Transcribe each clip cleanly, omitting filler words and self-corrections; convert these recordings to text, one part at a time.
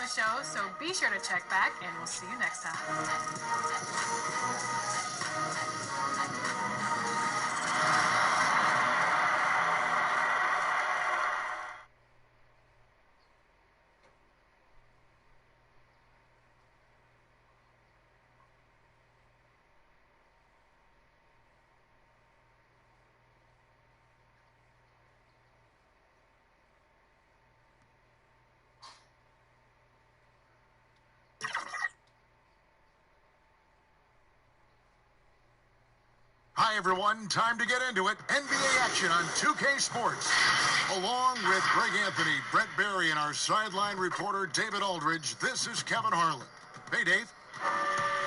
show, so be sure to check back, and we'll see you next time. Hi, everyone. Time to get into it. NBA action on 2K Sports. Along with Greg Anthony, Brett Barry, and our sideline reporter, David Aldridge, this is Kevin Harlan. Hey, Dave.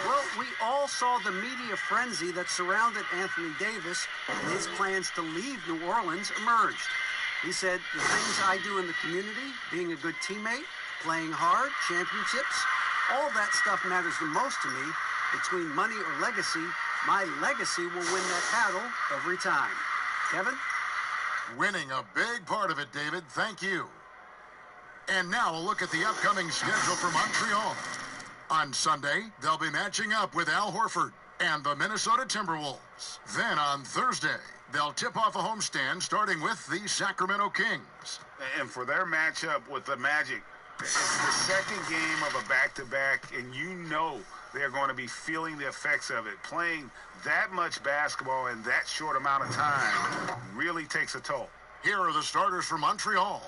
Well, we all saw the media frenzy that surrounded Anthony Davis, and his plans to leave New Orleans emerged. He said, the things I do in the community, being a good teammate, playing hard, championships, all that stuff matters the most to me. Between money or legacy, my legacy will win that battle every time. Kevin? Winning a big part of it, David. Thank you. And now a look at the upcoming schedule for Montreal. On Sunday, they'll be matching up with Al Horford and the Minnesota Timberwolves. Then on Thursday, they'll tip off a homestand starting with the Sacramento Kings. And for their matchup with the Magic, it's the second game of a back-to-back, and you know they're going to be feeling the effects of it. Playing that much basketball in that short amount of time really takes a toll. Here are the starters for Montreal.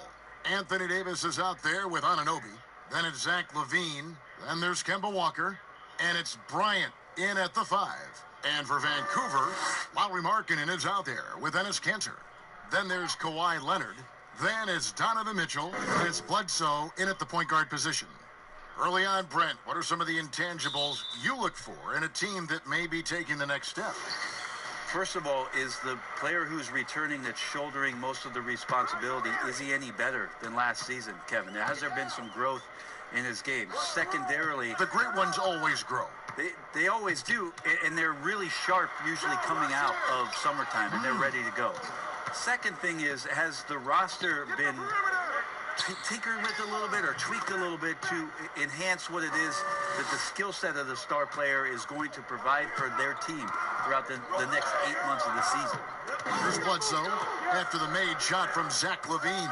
Anthony Davis is out there with Anunoby. Then it's Zach LaVine. Then there's Kemba Walker. And it's Bryant in at the 5. And for Vancouver, Lauri Markkanen is out there with Enes Kanter. Then there's Kawhi Leonard. Then it's Donovan Mitchell. And it's Bledsoe in at the point guard position. Early on, Brent, what are some of the intangibles you look for in a team that may be taking the next step? First of all, is the player who's returning that's shouldering most of the responsibility, is he any better than last season, Kevin? Has there been some growth in his game? Secondarily, the great ones always grow. They always do, and they're really sharp usually coming out of summertime, and they're ready to go. Second thing is, has the roster been tinkered with a little bit or tweaked a little bit to enhance what it is that the skill set of the star player is going to provide for their team throughout the next 8 months of the season? Here's Bledsoe after the made shot from Zach LaVine.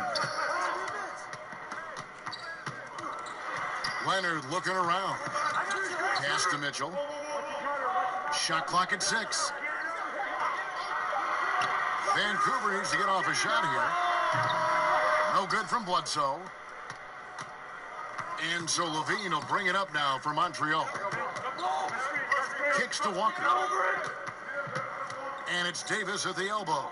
Leonard looking around. Pass to Mitchell. Shot clock at 6. Vancouver needs to get off a shot here. No good from Bledsoe. And so LaVine will bring it up now for Montreal. Kicks to Walker. And it's Davis at the elbow.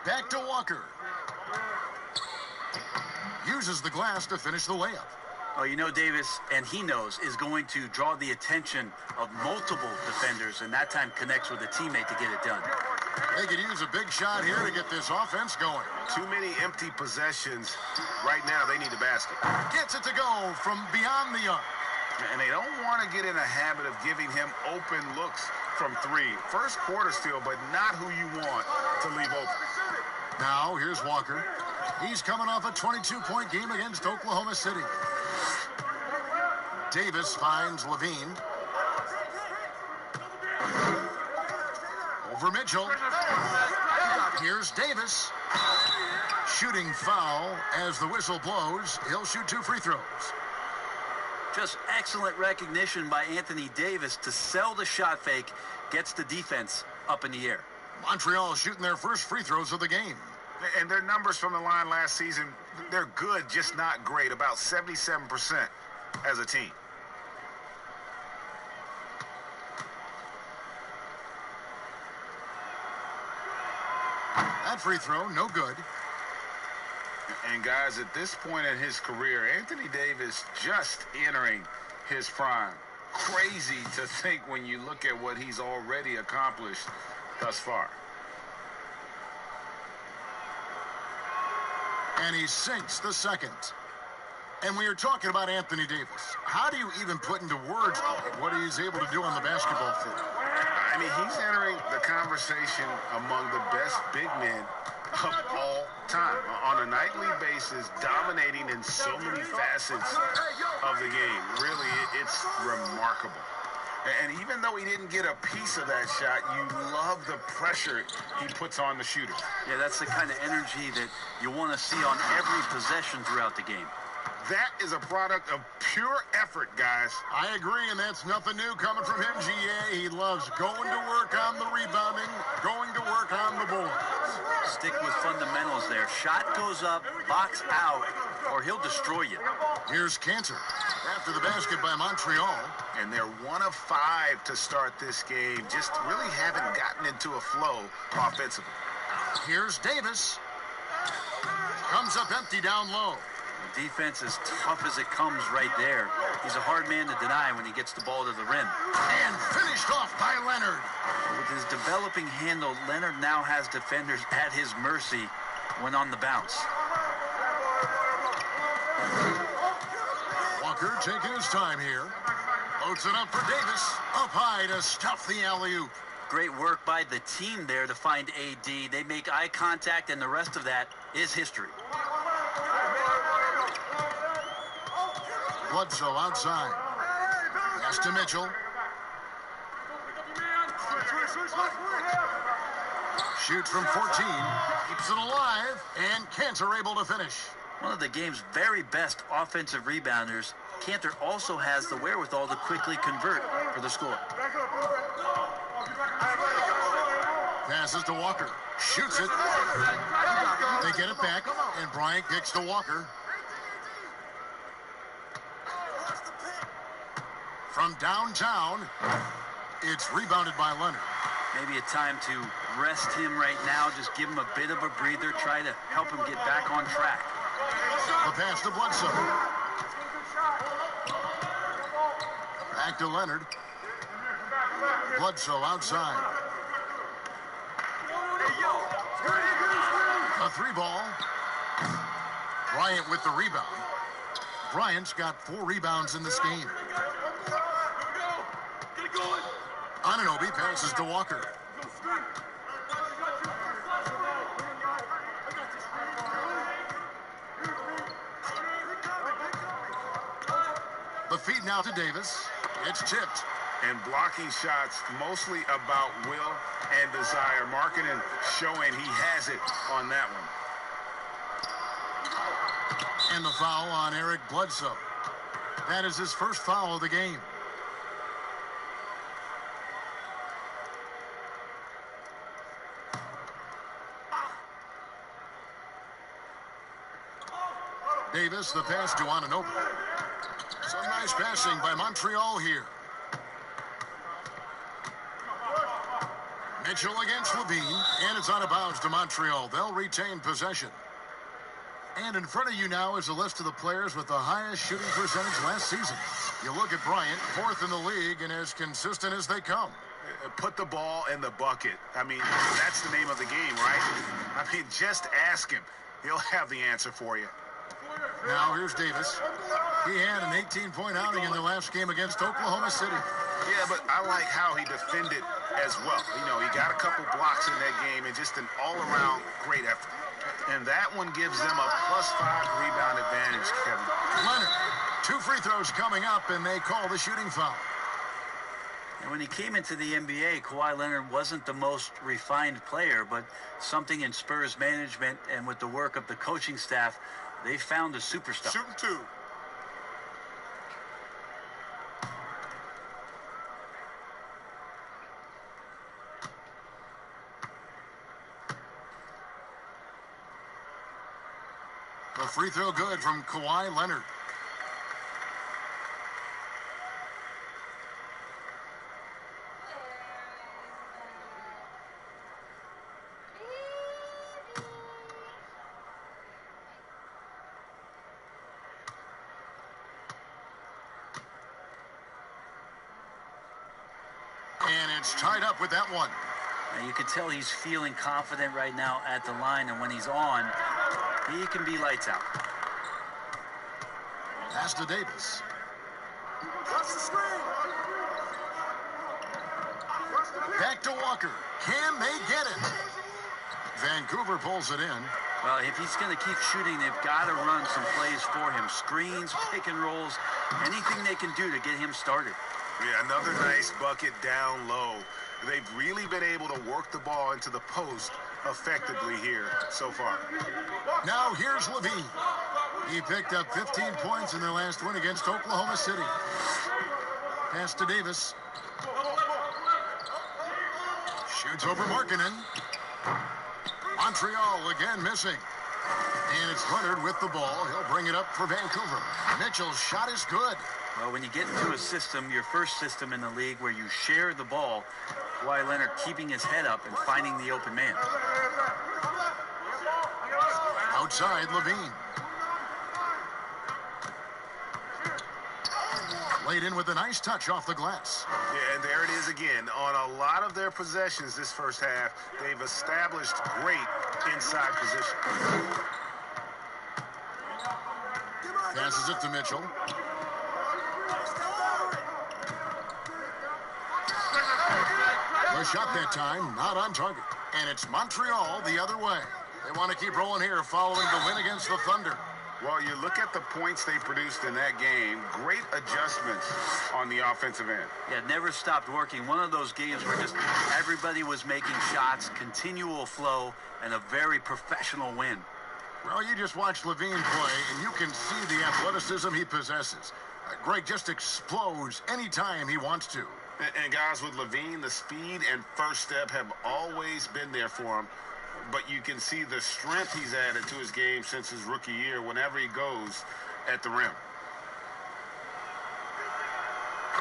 Back to Walker. Uses the glass to finish the layup. Oh, you know Davis, and he knows, is going to draw the attention of multiple defenders, and that time connects with a teammate to get it done. They could use a big shot here to get this offense going. Too many empty possessions. Right now, they need a basket. Gets it to go from beyond the arc. And they don't want to get in a habit of giving him open looks from 3. First quarter still, but not who you want to leave open. Now, here's Walker. He's coming off a 22-point game against Oklahoma City. Davis finds LaVine. Over Mitchell. Here's Davis. Shooting foul as the whistle blows. He'll shoot 2 free throws. Just excellent recognition by Anthony Davis to sell the shot fake. Gets the defense up in the air. Montreal shooting their first free throws of the game. And their numbers from the line last season, they're good, just not great. About 77% as a team. That free throw, no good. And guys, at this point in his career, Anthony Davis just entering his prime. Crazy to think when you look at what he's already accomplished thus far. And he sinks the second. And we are talking about Anthony Davis. How do you even put into words what he's able to do on the basketball field? I mean, he's entering the conversation among the best big men of all time. On a nightly basis, dominating in so many facets of the game. Really, it's remarkable. And even though he didn't get a piece of that shot, you love the pressure he puts on the shooter. Yeah, that's the kind of energy that you want to see on every possession throughout the game. That is a product of pure effort, guys. I agree, and that's nothing new coming from him, GA. He loves going to work on the rebounding, going to work on the boards. Stick with fundamentals there. Shot goes up, box out, or he'll destroy you. Here's Cantor after the basket by Montreal. And they're 1 of 5 to start this game. Just really haven't gotten into a flow offensively. Here's Davis. Comes up empty down low. The defense is tough as it comes right there. He's a hard man to deny when he gets the ball to the rim. And finished off by Leonard. With his developing handle, Leonard now has defenders at his mercy when on the bounce. Walker taking his time here. Loads it up for Davis. Up high to stuff the alley-oop. Great work by the team there to find AD. They make eye contact, and the rest of that is history. Bledsoe outside. Pass to Mitchell. Shoots from 14. Keeps it alive. And Cantor able to finish. One of the game's very best offensive rebounders, Cantor also has the wherewithal to quickly convert for the score. Passes to Walker. Shoots it. They get it back, and Bryant kicks to Walker. From downtown, it's rebounded by Leonard. Maybe a time to rest him right now, just give him a bit of a breather, try to help him get back on track. The pass to Bledsoe. Back to Leonard. Bledsoe outside. A 3-ball. Bryant with the rebound. Bryant's got 4 rebounds in this game. Anunoby passes to Walker. The feed now to Davis. It's tipped. And blocking shots mostly about will and desire. Markkanen showing he has it on that one. And the foul on Eric Bledsoe. That is his first foul of the game. Davis, the pass to Anunoby. Some nice passing by Montreal here. Mitchell against Levine, and it's out of bounds to Montreal. They'll retain possession. And in front of you now is a list of the players with the highest shooting percentage last season. You look at Bryant, 4th in the league, and as consistent as they come. Put the ball in the bucket. I mean, that's the name of the game, right? I mean, just ask him. He'll have the answer for you. Now here's Davis. He had an 18-point outing in the last game against Oklahoma City. Yeah, but I like how he defended as well. You know, he got a couple blocks in that game and just an all-around great effort. And that one gives them a +5 rebound advantage, Kevin. Leonard, 2 free throws coming up, and they call the shooting foul. And when he came into the NBA, Kawhi Leonard wasn't the most refined player, but something in Spurs management and with the work of the coaching staff, they found a superstar. Shooting 2. The free throw good from Kawhi Leonard. And it's tied up with that one. Now you can tell he's feeling confident right now at the line, and when he's on, he can be lights out. Pass to Davis. Back to Walker. Can they get it? Vancouver pulls it in. Well, if he's going to keep shooting, they've got to run some plays for him. Screens, pick and rolls, anything they can do to get him started. Yeah, another nice bucket down low. They've really been able to work the ball into the post effectively here so far. Now here's Levine. He picked up 15 points in their last win against Oklahoma City. Pass to Davis. Shoots over Markkanen. Montreal again missing. And it's Leonard with the ball. He'll bring it up for Vancouver. Mitchell's shot is good. Well, when you get into a system, your first system in the league where you share the ball, Kawhi Leonard keeping his head up and finding the open man. Outside, Levine. Laid in with a nice touch off the glass. Yeah, and there it is again. On a lot of their possessions this first half, they've established great inside position. Passes it to Mitchell. The shot that time, not on target. And it's Montreal the other way. They want to keep rolling here following the win against the Thunder. Well, you look at the points they produced in that game, great adjustments on the offensive end. Yeah, it never stopped working. One of those games where just everybody was making shots, continual flow, and a very professional win. Well, you just watch Levine play, and you can see the athleticism he possesses. Greg just explodes anytime he wants to. And guys, with Levine, the speed and first step have always been there for him. But you can see the strength he's added to his game since his rookie year whenever he goes at the rim.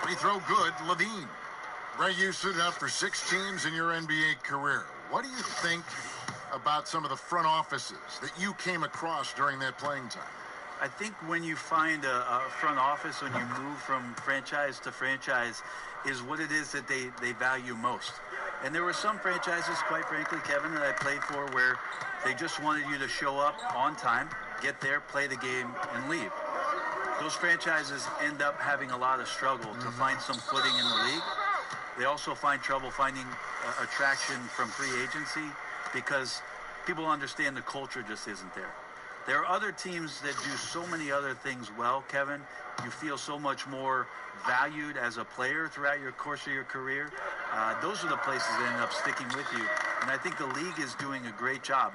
Free throw good, Levine. Ray, you stood out for 6 teams in your NBA career. What do you think about some of the front offices that you came across during that playing time? I think when you find a front office, when you move from franchise to franchise, is what it is that they value most. And there were some franchises, quite frankly, Kevin, that I played for where they just wanted you to show up on time, get there, play the game, and leave. Those franchises end up having a lot of struggle to find some footing in the league. They also find trouble finding attraction from free agency because people understand the culture just isn't there. There are other teams that do so many other things well, Kevin. You feel so much more valued as a player throughout your course of your career. Those are the places that end up sticking with you. And I think the league is doing a great job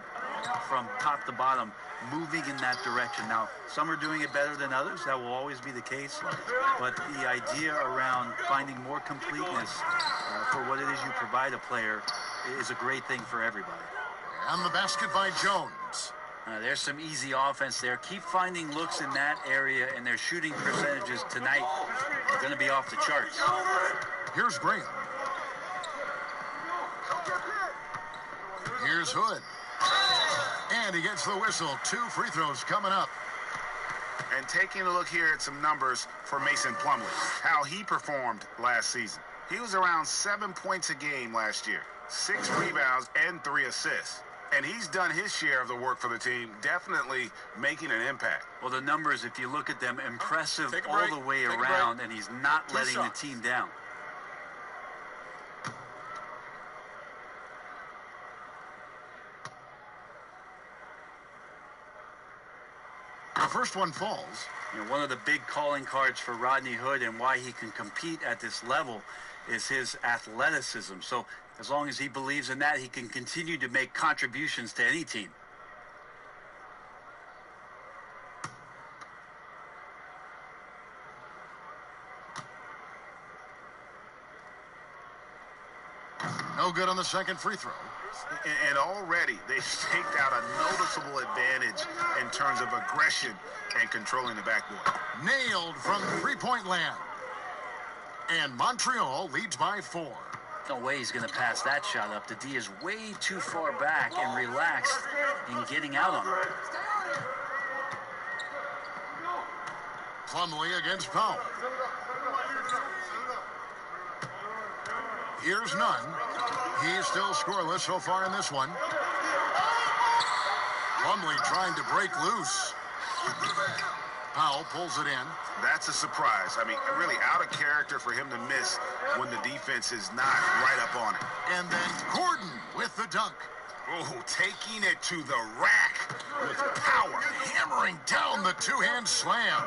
from top to bottom, moving in that direction. Now, some are doing it better than others. That will always be the case. But the idea around finding more completeness for what it is you provide a player is a great thing for everybody. And the basket by Jones. There's some easy offense there. Keep finding looks in that area, and their shooting percentages tonight are going to be off the charts. Here's Graham. Here's Hood. And he gets the whistle. 2 free throws coming up. And taking a look here at some numbers for Mason Plumlee, how he performed last season. He was around 7 points a game last year, 6 rebounds and 3 assists. And he's done his share of the work for the team, definitely making an impact. Well, the numbers, if you look at them, impressive all the way around, and he's not letting the team down. The first one falls. You know, one of the big calling cards for Rodney Hood and why he can compete at this level is his athleticism. So as long as he believes in that, he can continue to make contributions to any team. No good on the second free throw. And already they've staked out a noticeable advantage in terms of aggression and controlling the backboard. Nailed from three-point land. And Montreal leads by 4. No way he's going to pass that shot up. The D is way too far back and relaxed in getting out on it. Plumlee against Powell. Here's Nunn. He's still scoreless so far in this one. Plumlee trying to break loose. Powell pulls it in. That's a surprise. I mean, really out of character for him to miss when the defense is not right up on it. And then Gordon with the dunk. Oh, taking it to the rack with power. Hammering down the two-hand slam.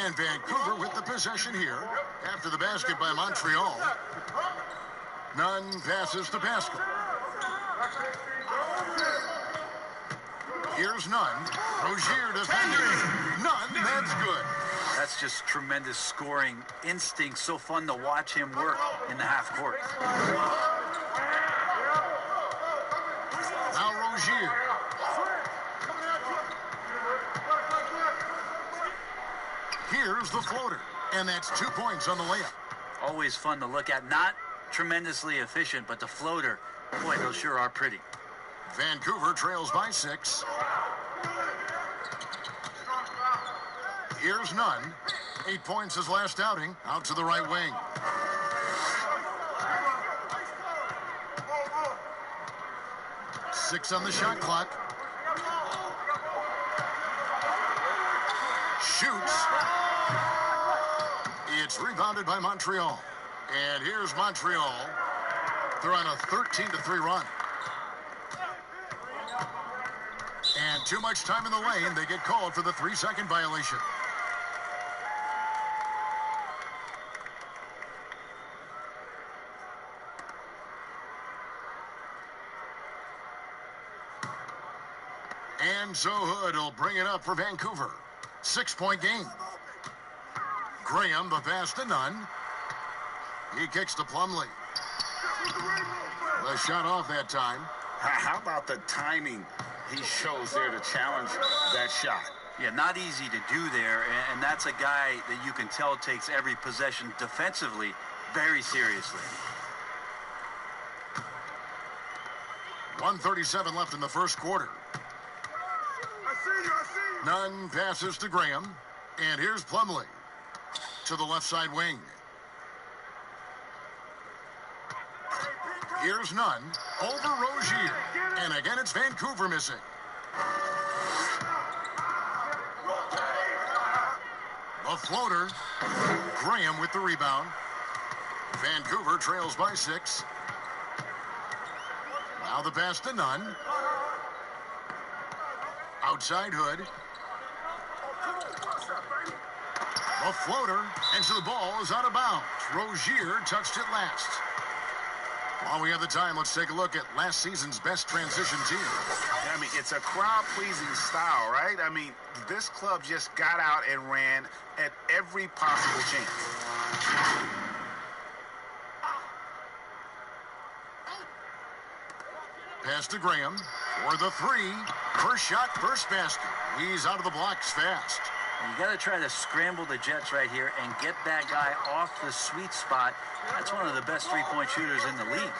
And Vancouver with the possession here after the basket by Montreal. Nunn passes to Pascal. Here's Nunn. Rozier defending. Nunn, that's good. That's just tremendous scoring instinct. So fun to watch him work in the half court. Now Rozier. Here's the floater. And that's 2 points on the layup. Always fun to look at. Not tremendously efficient, but the floater, boy, those sure are pretty. Vancouver trails by 6. Here's Nunn. 8 points his last outing. Out to the right wing. Six on the shot clock. Shoots. It's rebounded by Montreal. And here's Montreal. They're on a 13-3 run. And too much time in the lane. They get called for the 3-second violation. And so Hood will bring it up for Vancouver. 6-point game. Graham, the pass to Nunn. He kicks to Plumlee. The shot off that time. How about the timing he shows there to challenge that shot? Yeah, not easy to do there, and that's a guy that you can tell takes every possession defensively very seriously. 1:37 left in the first quarter. Nunn passes to Graham, and here's Plumlee to the left side wing. Here's Nunn over Rozier, and again it's Vancouver missing. The floater. Graham with the rebound. Vancouver trails by 6. Now the pass to Nunn. Outside Hood. The floater, and so the ball is out of bounds. Rozier touched it last. While we have the time, let's take a look at last season's best transition team. I mean, it's a crowd-pleasing style, right? I mean, this club just got out and ran at every possible chance. Pass to Graham for the 3. First shot, first basket. He's out of the blocks fast. You got to try to scramble the Jets right here and get that guy off the sweet spot. That's one of the best three-point shooters in the league.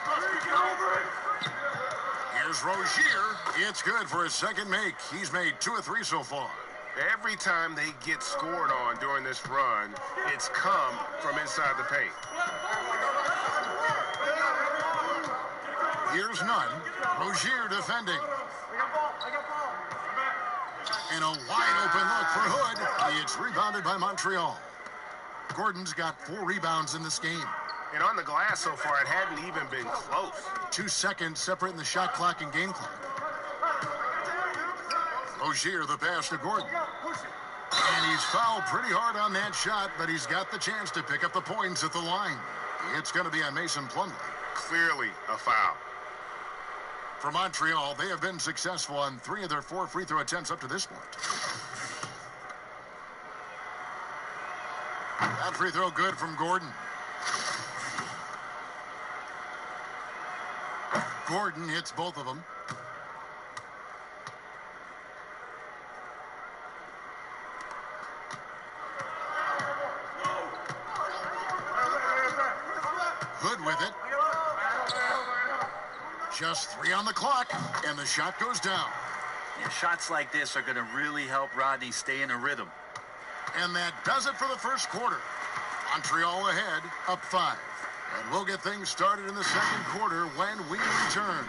Here's Rozier. It's good for his second make. He's made 2 of 3 so far. Every time they get scored on during this run, it's come from inside the paint. Here's Nunn. Rozier defending. And a wide open look for Hood. It's rebounded by Montreal. Gordon's got 4 rebounds in this game. And on the glass so far, it hadn't even been close. 2 seconds separating the shot clock and game clock. Rozier, the pass to Gordon. And he's fouled pretty hard on that shot, but he's got the chance to pick up the points at the line. It's going to be on Mason Plumlee. Clearly a foul. For Montreal, they have been successful on 3 of their 4 free throw attempts up to this point. That free throw good from Gordon. Gordon hits both of them. Hood with it. Just 3 on the clock, and the shot goes down. Yeah, shots like this are going to really help Rodney stay in a rhythm. And that does it for the first quarter. Montreal ahead, up 5. And we'll get things started in the second quarter when we return.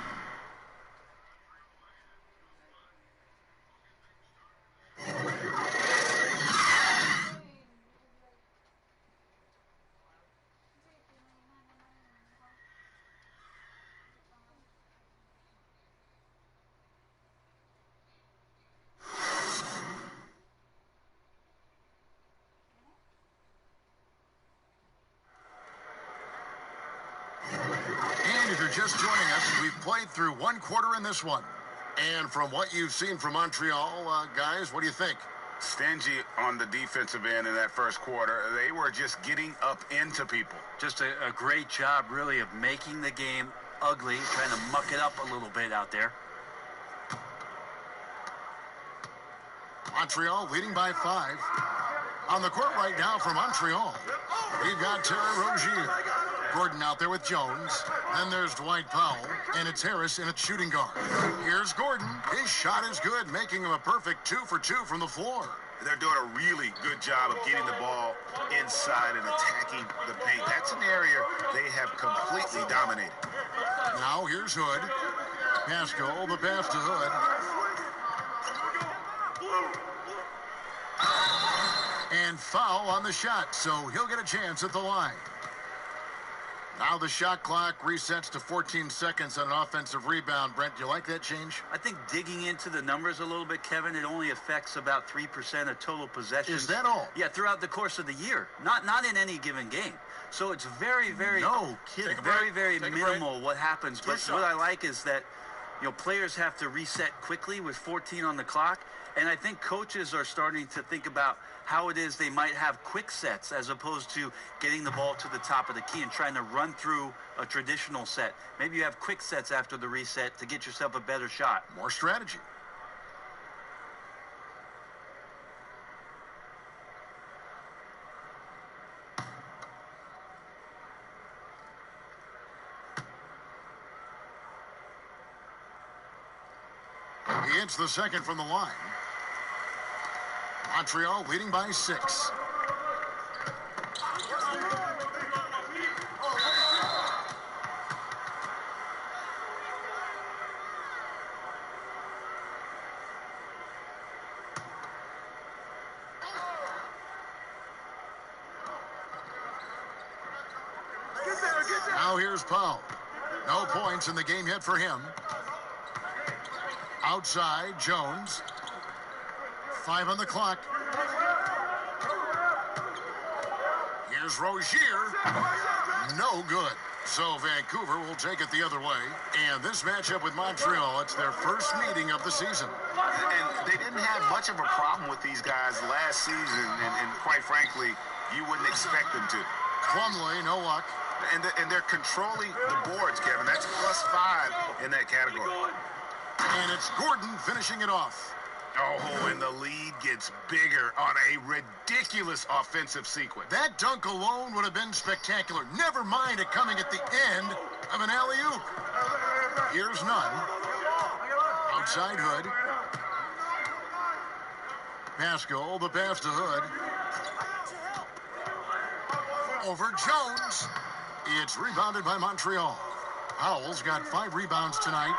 just joining us, we've played through one quarter in this one. And from what you've seen from Montreal, guys, what do you think? Stingy on the defensive end in that first quarter. They were just getting up into people. Just a great job, really, of making the game ugly, trying to muck it up a little bit out there. Montreal leading by 5. On the court right now for Montreal, we've got Terry Rozier. Gordon out there with Jones. Then there's Dwight Powell, and it's Harris in a shooting guard. Here's Gordon. His shot is good, making him a perfect 2 for 2 from the floor. They're doing a really good job of getting the ball inside and attacking the paint. That's an area they have completely dominated. Now here's Hood. Pascal, the pass to Hood. And foul on the shot, so he'll get a chance at the line. Now the shot clock resets to 14 seconds on an offensive rebound. Brent, do you like that change? I think digging into the numbers a little bit, Kevin, it only affects about 3% of total possessions. Is that all? Yeah, throughout the course of the year. Not in any given game. So it's very, very... No kidding. Very, very minimal what happens. But what I like is that, players have to reset quickly with 14 on the clock. And I think coaches are starting to think about how it is they might have quick sets as opposed to getting the ball to the top of the key and trying to run through a traditional set. Maybe you have quick sets after the reset to get yourself a better shot. More strategy. He hits the second from the line. Montreal leading by 6. Now here's Powell. No points in the game yet for him. Outside, Jones. 5 on the clock. Here's Rozier. No good. So Vancouver will take it the other way. And this matchup with Montreal, it's their first meeting of the season. And they didn't have much of a problem with these guys last season. And quite frankly, you wouldn't expect them to. Plumlee, no luck. And they're controlling the boards, Kevin. That's +5 in that category. And it's Gordon finishing it off. Oh, and the lead gets bigger on a ridiculous offensive sequence. That dunk alone would have been spectacular. Never mind it coming at the end of an alley-oop. Here's Nunn. Outside Hood. Pascal, the pass to Hood. Over Jones. It's rebounded by Montreal. Powell's got 5 rebounds tonight.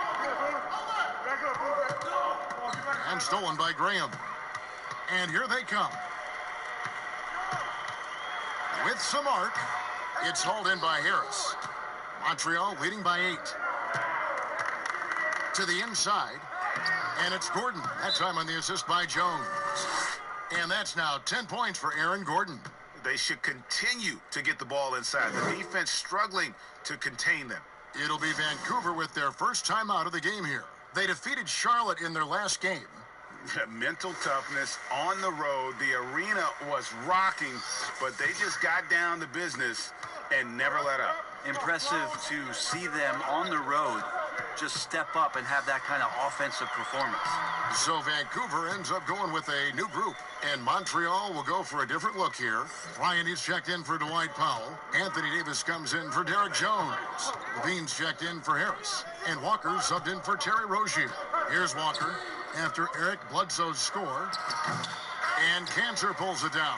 And stolen by Graham. And here they come. With some arc, it's hauled in by Harris. Montreal leading by 8. To the inside. And it's Gordon. That time on the assist by Jones. And that's now 10 points for Aaron Gordon. They should continue to get the ball inside. The defense struggling to contain them. It'll be Vancouver with their first time out of the game here. They defeated Charlotte in their last game. Mental toughness on the road. The arena was rocking, but they just got down to business and never let up. Impressive to see them on the road just step up and have that kind of offensive performance. So Vancouver ends up going with a new group, and Montreal will go for a different look here. Ryan is checked in for Dwight Powell. Anthony Davis comes in for Derek Jones. Levine's checked in for Harris. And Walker subbed in for Terry Rozier. Here's Walker after Eric Bledsoe's score. And Cancer pulls it down.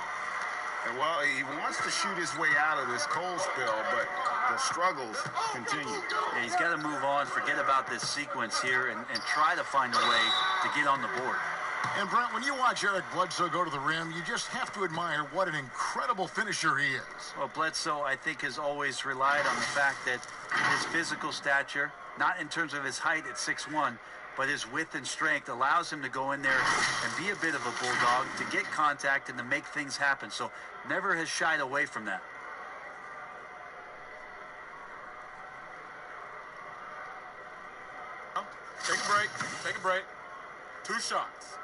And well, he wants to shoot his way out of this cold spell, but the struggles continue. Yeah, he's got to move on, forget about this sequence here, and try to find a way to get on the board. And Brent, when you watch Eric Bledsoe go to the rim, you just have to admire what an incredible finisher he is. Well, Bledsoe, I think, has always relied on the fact that his physical stature, not in terms of his height at 6'1", but his width and strength allows him to go in there and be a bit of a bulldog, to get contact and to make things happen. So never has shied away from that. 2 shots.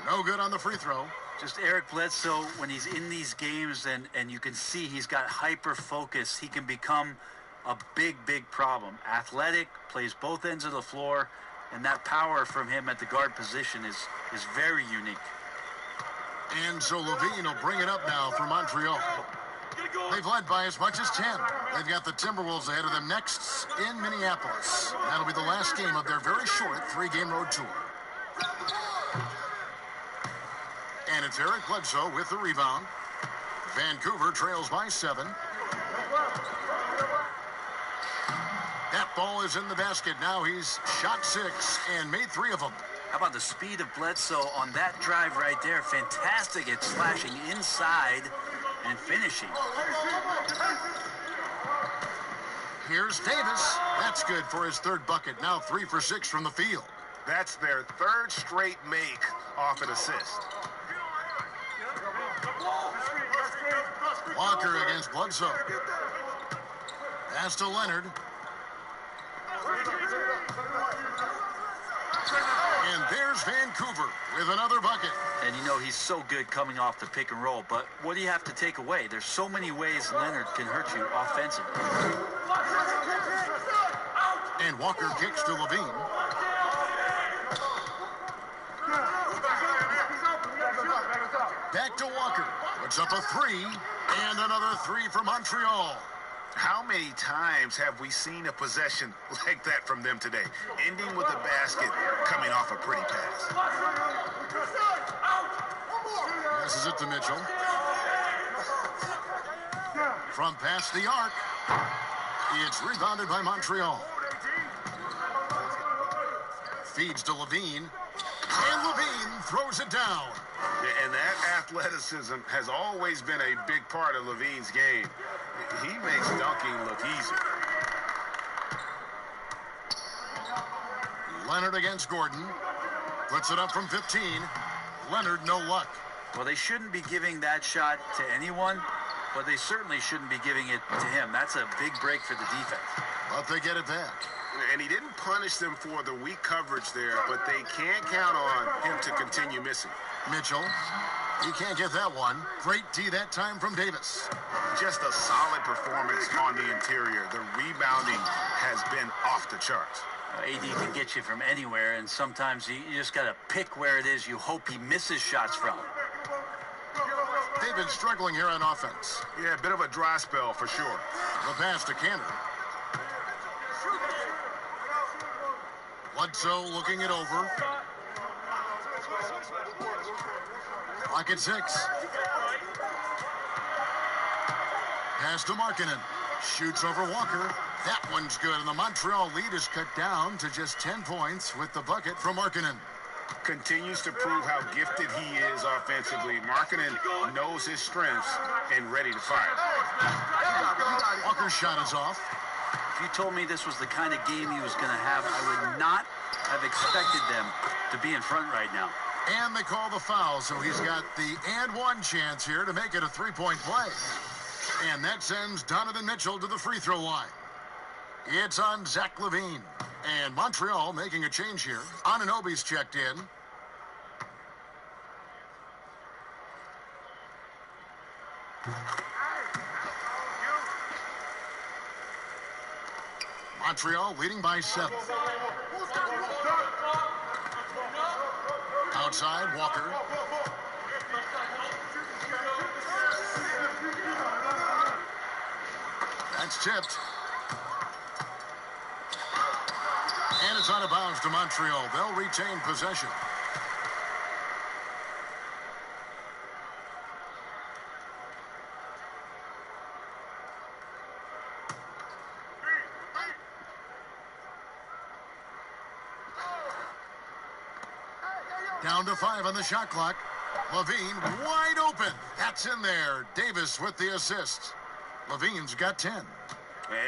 No good on the free throw. Just Eric Bledsoe, when he's in these games and you can see he's got hyper focus, he can become a big problem. Athletic, plays both ends of the floor, and that power from him at the guard position is very unique. And so Levine will bring it up now for Montreal. They've led by as much as 10. They've got the Timberwolves ahead of them next in Minneapolis. That'll be the last game of their very short 3-game road tour. And it's Eric Bledsoe with the rebound. Vancouver trails by 7. That ball is in the basket. Now he's shot 6 and made 3 of them. How about the speed of Bledsoe on that drive right there? Fantastic at slashing inside and finishing. Here's Davis. That's good for his 3rd bucket. Now 3 for 6 from the field. That's their 3rd straight make off an assist. Walker against Bledsoe. Pass to Leonard. And there's Vancouver with another bucket. And you know he's so good coming off the pick and roll, but what do you have to take away? There's so many ways Leonard can hurt you offensively. And Walker kicks to Levine. Back to Walker. Puts up a 3, and another 3 for Montreal. How many times have we seen a possession like that from them today, ending with a basket coming off a pretty pass? Passes it to Mitchell. From past the arc. It's rebounded by Montreal. Feeds to Levine. And Levine throws it down. Yeah, and that athleticism has always been a big part of Levine's game. He makes dunking look easy. Leonard against Gordon. Puts it up from 15. Leonard, no luck. Well, they shouldn't be giving that shot to anyone, but they certainly shouldn't be giving it to him. That's a big break for the defense. But they get it back. And he didn't punish them for the weak coverage there, but they can't count on him to continue missing. Mitchell. He can't get that one. Great D that time from Davis. Just a solid performance on the interior. The rebounding has been off the charts. AD can get you from anywhere, and sometimes you just got to pick where it is you hope he misses shots from. They've been struggling here on offense. Yeah, a bit of a dry spell for sure. The pass to Cannon. Bledsoe looking it over. Clock at 6. Pass to Markkanen. Shoots over Walker. That one's good, and the Montreal lead is cut down to just 10 points with the bucket from Markkanen. Continues to prove how gifted he is offensively. Markkanen knows his strengths and ready to fire. Walker's shot is off. If you told me this was the kind of game he was going to have, I would not have expected them to be in front right now. And they call the foul, so he's got the and one chance here to make it a 3-point play. And that sends Donovan Mitchell to the free throw line. It's on Zach Levine. And Montreal making a change here. Anunoby's checked in. Montreal leading by 7. Outside, Walker. That's tipped. And it's out of bounds to Montreal. They'll retain possession. Down to 5 on the shot clock. Levine wide open. That's in there. Davis with the assist. Levine's got 10.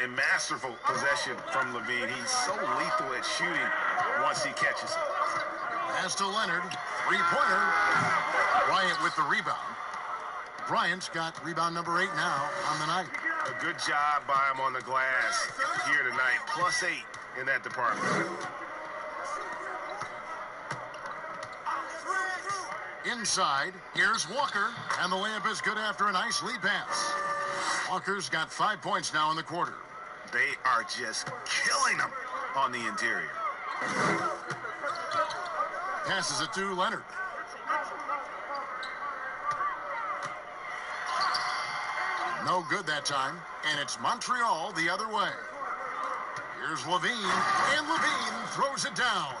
And masterful possession from Levine. He's so lethal at shooting once he catches it. Pass to Leonard. Three-pointer. Bryant with the rebound. Bryant's got rebound number 8 now on the night. A good job by him on the glass here tonight. +8 in that department. Inside, here's Walker, and the layup is good after a nice lead pass. Walker's got 5 points now in the quarter. They are just killing them on the interior. Passes it to Leonard. No good that time, and it's Montreal the other way. Here's Levine, and Levine throws it down.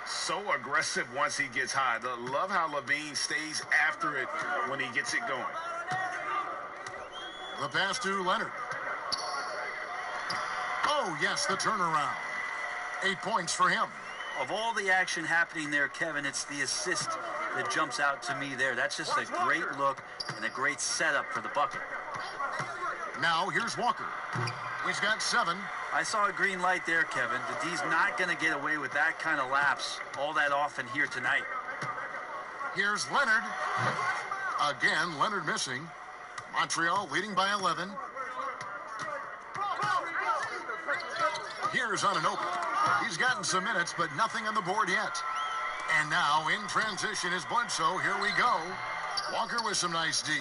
So aggressive once he gets high. Love how Levine stays after it when he gets it going. The pass to Leonard. Oh, yes, the turnaround. 8 points for him. Of all the action happening there, Kevin, it's the assist that jumps out to me there. That's just a great look and a great setup for the bucket. Now, here's Walker. He's got 7. I saw a green light there, Kevin. The D's not going to get away with that kind of lapse all that often here tonight. Here's Leonard. Again, Leonard missing. Montreal leading by 11. Here's Anunoby. He's gotten some minutes, but nothing on the board yet. And now, in transition, is Bledsoe. Here we go. Walker with some nice D.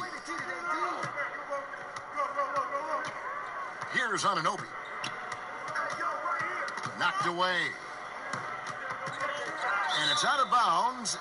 Here's Anunoby. Knocked away. And it's out of bounds,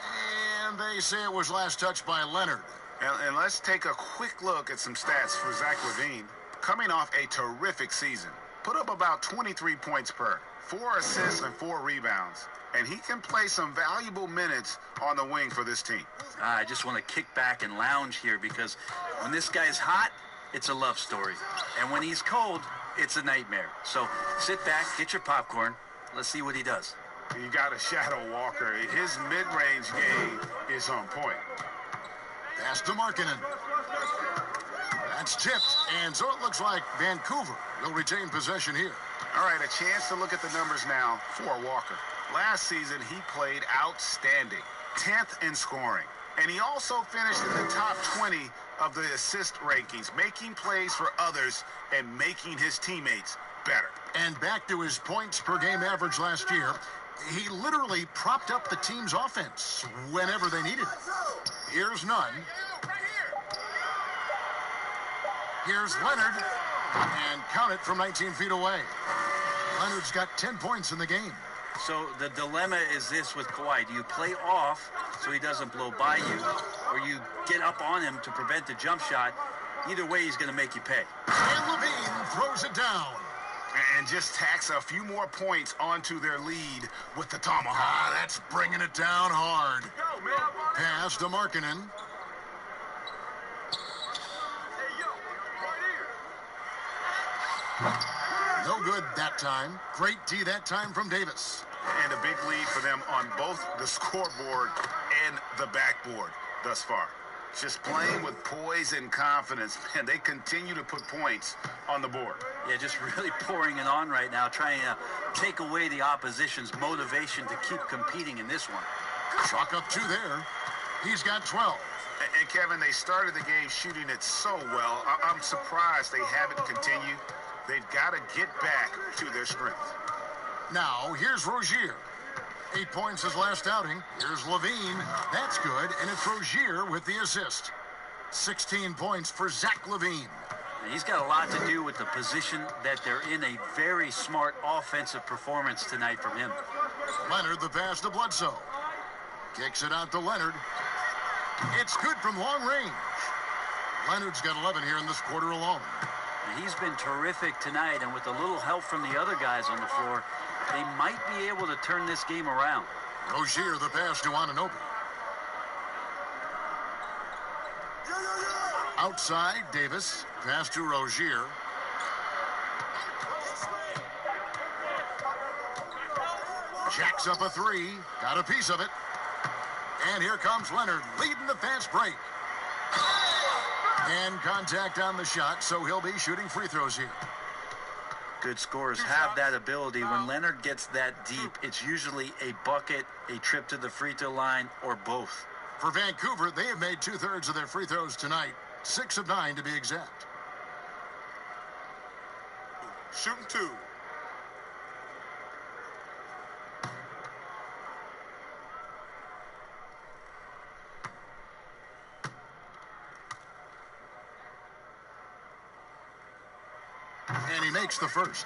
and they say it was last touched by Leonard. And let's take a quick look at some stats for Zach LaVine. Coming off a terrific season. Put up about 23 points per, 4 assists and 4 rebounds. And he can play some valuable minutes on the wing for this team. I just want to kick back and lounge here because when this guy's hot, it's a love story. And when he's cold, it's a nightmare. So sit back, get your popcorn. Let's see what he does. You got to shadow Walker. His mid-range game is on point. Pass to Markkanen. That's tipped, and so it looks like Vancouver will retain possession here. All right, a chance to look at the numbers now for Walker. Last season, he played outstanding, 10th in scoring. And he also finished in the top 20 of the assist rankings, making plays for others and making his teammates better. And back to his points per game average last year, he literally propped up the team's offense whenever they needed it. Here's Nunn. Here's Leonard, and count it from 19 feet away. Leonard's got 10 points in the game. So the dilemma is this with Kawhi. Do you play off so he doesn't blow by you, or you get up on him to prevent the jump shot? Either way, he's going to make you pay. And Levine throws it down. And just tacks a few more points onto their lead with the tomahawk. That's bringing it down hard. Pass to Markkanen. No good that time. Great D that time from Davis. And a big lead for them on both the scoreboard and the backboard thus far. Just playing with poise and confidence. Man, they continue to put points on the board. Yeah, just really pouring it on right now, trying to take away the opposition's motivation to keep competing in this one. Chalk up 2 there. He's got 12. And Kevin, they started the game shooting it so well. I'm surprised they haven't continued. They've got to get back to their strength. Now, here's Rozier. 8 points his last outing. Here's Levine. That's good, and it's Rozier with the assist. 16 points for Zach LaVine. And he's got a lot to do with the position that they're in. A very smart offensive performance tonight from him. Leonard, the pass to Bledsoe. Kicks it out to Leonard. It's good from long range. Leonard's got 11 here in this quarter alone. And he's been terrific tonight, and with a little help from the other guys on the floor, they might be able to turn this game around. Rozier, the pass to Anunoby. Outside, Davis. Pass to Rozier. Jacks up a 3. Got a piece of it. And here comes Leonard, leading the fast break. And contact on the shot, so he'll be shooting free throws here. Good scorers have that ability. When Leonard gets that deep, it's usually a bucket, a trip to the free throw line, or both. For Vancouver, they have made 2/3 of their free throws tonight. 6 of 9 to be exact. shooting 2. And he makes the first.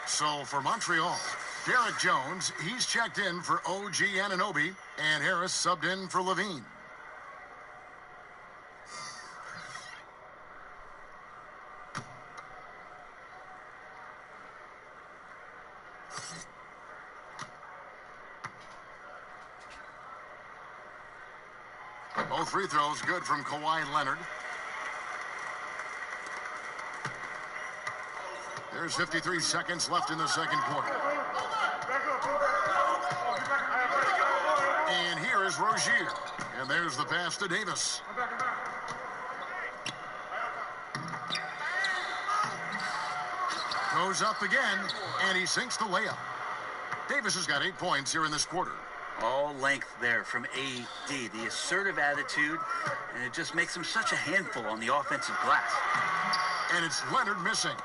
So for Montreal, Derek Jones, he's checked in for OG Anunoby, and Harris subbed in for Levine. Both free throws good from Kawhi Leonard. There's 53 seconds left in the second quarter. And here is Rozier. And there's the pass to Davis. Goes up again, and he sinks the layup. Davis has got 8 points here in this quarter. All length there from AD. The assertive attitude, and it just makes him such a handful on the offensive glass. And it's Leonard missing.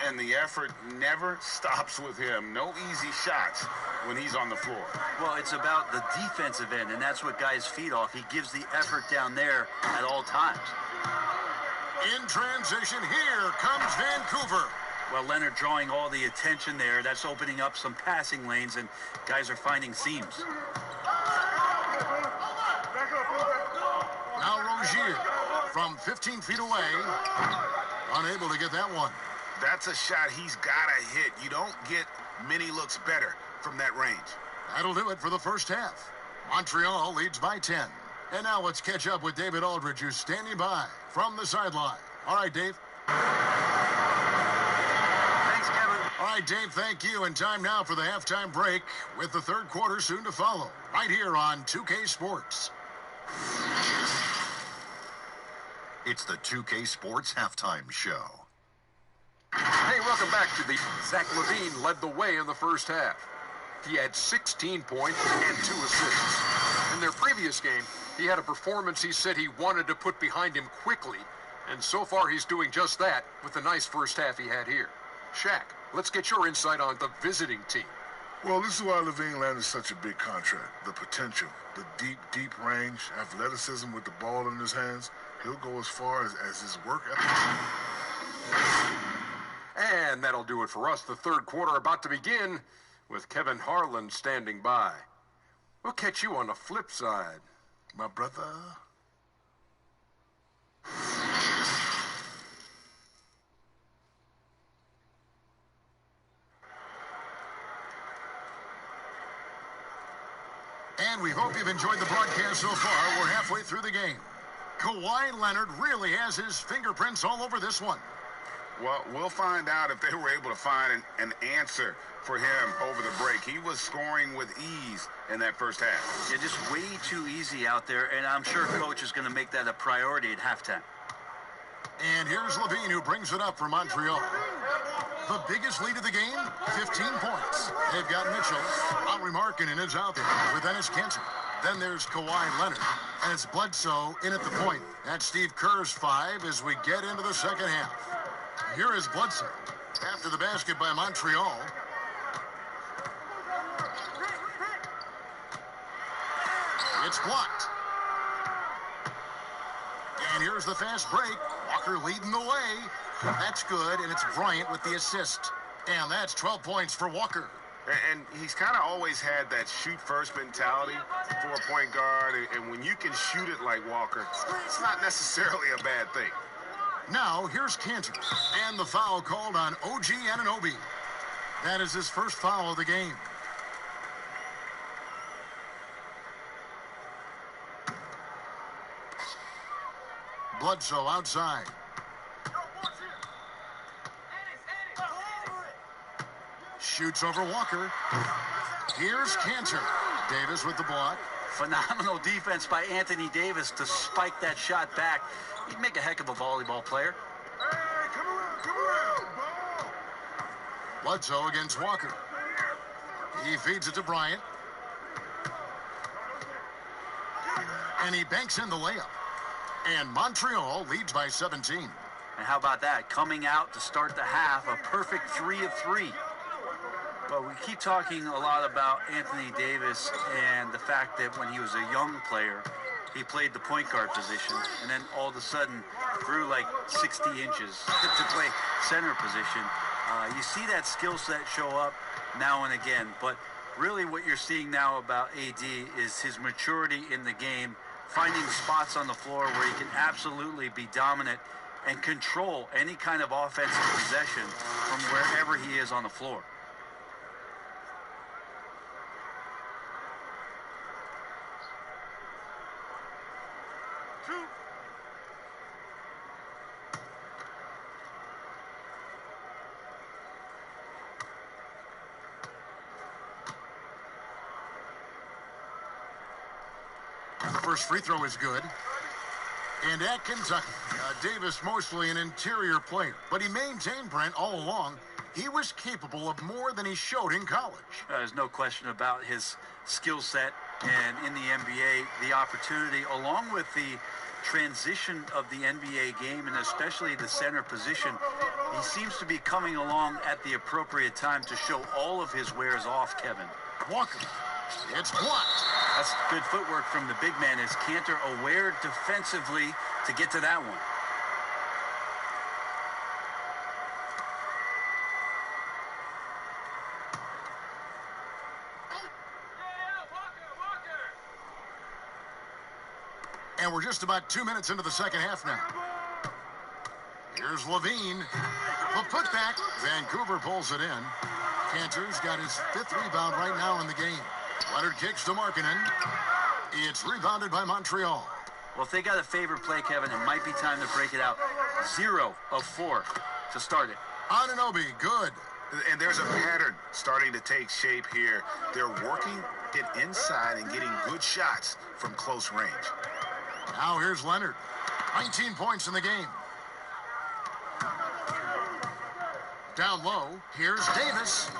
And the effort never stops with him. No easy shots when he's on the floor. Well, it's about the defensive end, and that's what guys feed off. He gives the effort down there at all times. In transition, here comes Vancouver. Well, Leonard drawing all the attention there. That's opening up some passing lanes, and guys are finding seams. Now Rozier from 15 feet away. Unable to get that one. That's a shot he's got to hit. You don't get many looks better from that range. That'll do it for the first half. Montreal leads by 10. And now let's catch up with David Aldridge, who's standing by from the sideline. All right, Dave. Thanks, Kevin. All right, Dave, thank you. And time now for the halftime break with the third quarter soon to follow. Right here on 2K Sports. It's the 2K Sports Halftime Show. Hey, welcome back to the... Zach LaVine led the way in the first half. He had 16 points and 2 assists. In their previous game, he had a performance he said he wanted to put behind him quickly, and so far he's doing just that with the nice first half he had here. Shaq, let's get your insight on the visiting team. Well, this is why Levine landed such a big contract. The potential, the deep range, athleticism with the ball in his hands. He'll go as far as his work ethic. And that'll do it for us. The third quarter about to begin with Kevin Harlan standing by. We'll catch you on the flip side, My brother. And we hope you've enjoyed the broadcast so far. We're halfway through the game. Kawhi Leonard really has his fingerprints all over this one. Well, we'll find out if they were able to find an answer for him over the break. He was scoring with ease in that first half. Yeah, just way too easy out there, and I'm sure Coach is going to make that a priority at halftime. And here's Levine, who brings it up for Montreal. The biggest lead of the game, 15 points. They've got Mitchell. Henri Markkanen is out there with Enes Kanter. Then there's Kawhi Leonard. And it's Bledsoe in at the point. That's Steve Kerr's 5 as we get into the second half. Here is Bledsoe after the basket by Montreal. It's blocked. And here's the fast break. Walker leading the way. That's good, and it's Bryant with the assist. And that's 12 points for Walker. And he's kind of always had that shoot-first mentality for a point guard. And when you can shoot it like Walker, it's not necessarily a bad thing. Now, here's Kanter. And the foul called on OG Anunoby. That is his first foul of the game. Bledsoe outside. Shoots over Walker. Here's Kanter. Davis with the block. Phenomenal defense by Anthony Davis to spike that shot back. He'd make a heck of a volleyball player. Hey, come around, ball. Bledsoe against Walker. He feeds it to Bryant. And he banks in the layup. And Montreal leads by 17. And how about that? Coming out to start the half, a perfect 3 of 3. But we keep talking a lot about Anthony Davis and the fact that when he was a young player, he played the point guard position, and then all of a sudden grew like 60 inches to play center position. You see that skill set show up now and again, but really what you're seeing now about AD is his maturity in the game, finding spots on the floor where he can absolutely be dominant and control any kind of offensive possession from wherever he is on the floor. First free throw is good. And at Kentucky, Davis mostly an interior player, but he maintained, Brent, all along, he was capable of more than he showed in college. There's no question about his skill set, and in the NBA, the opportunity, along with the transition of the NBA game, and especially the center position, he seems to be coming along at the appropriate time to show all of his wares off, Kevin. Walker, it's blocked. That's good footwork from the big man as Cantor aware defensively to get to that one. And we're just about 2 minutes into the second half now. Here's Levine. The putback. Vancouver pulls it in. Cantor's got his 5th rebound right now in the game. Leonard kicks to Markkanen. It's rebounded by Montreal. Well, if they got a favorite play, Kevin, it might be time to break it out. 0 of 4 to start it. Anunoby, good. And there's a pattern starting to take shape here. They're working it inside and getting good shots from close range. Now here's Leonard. 19 points in the game. Down low, here's Davis.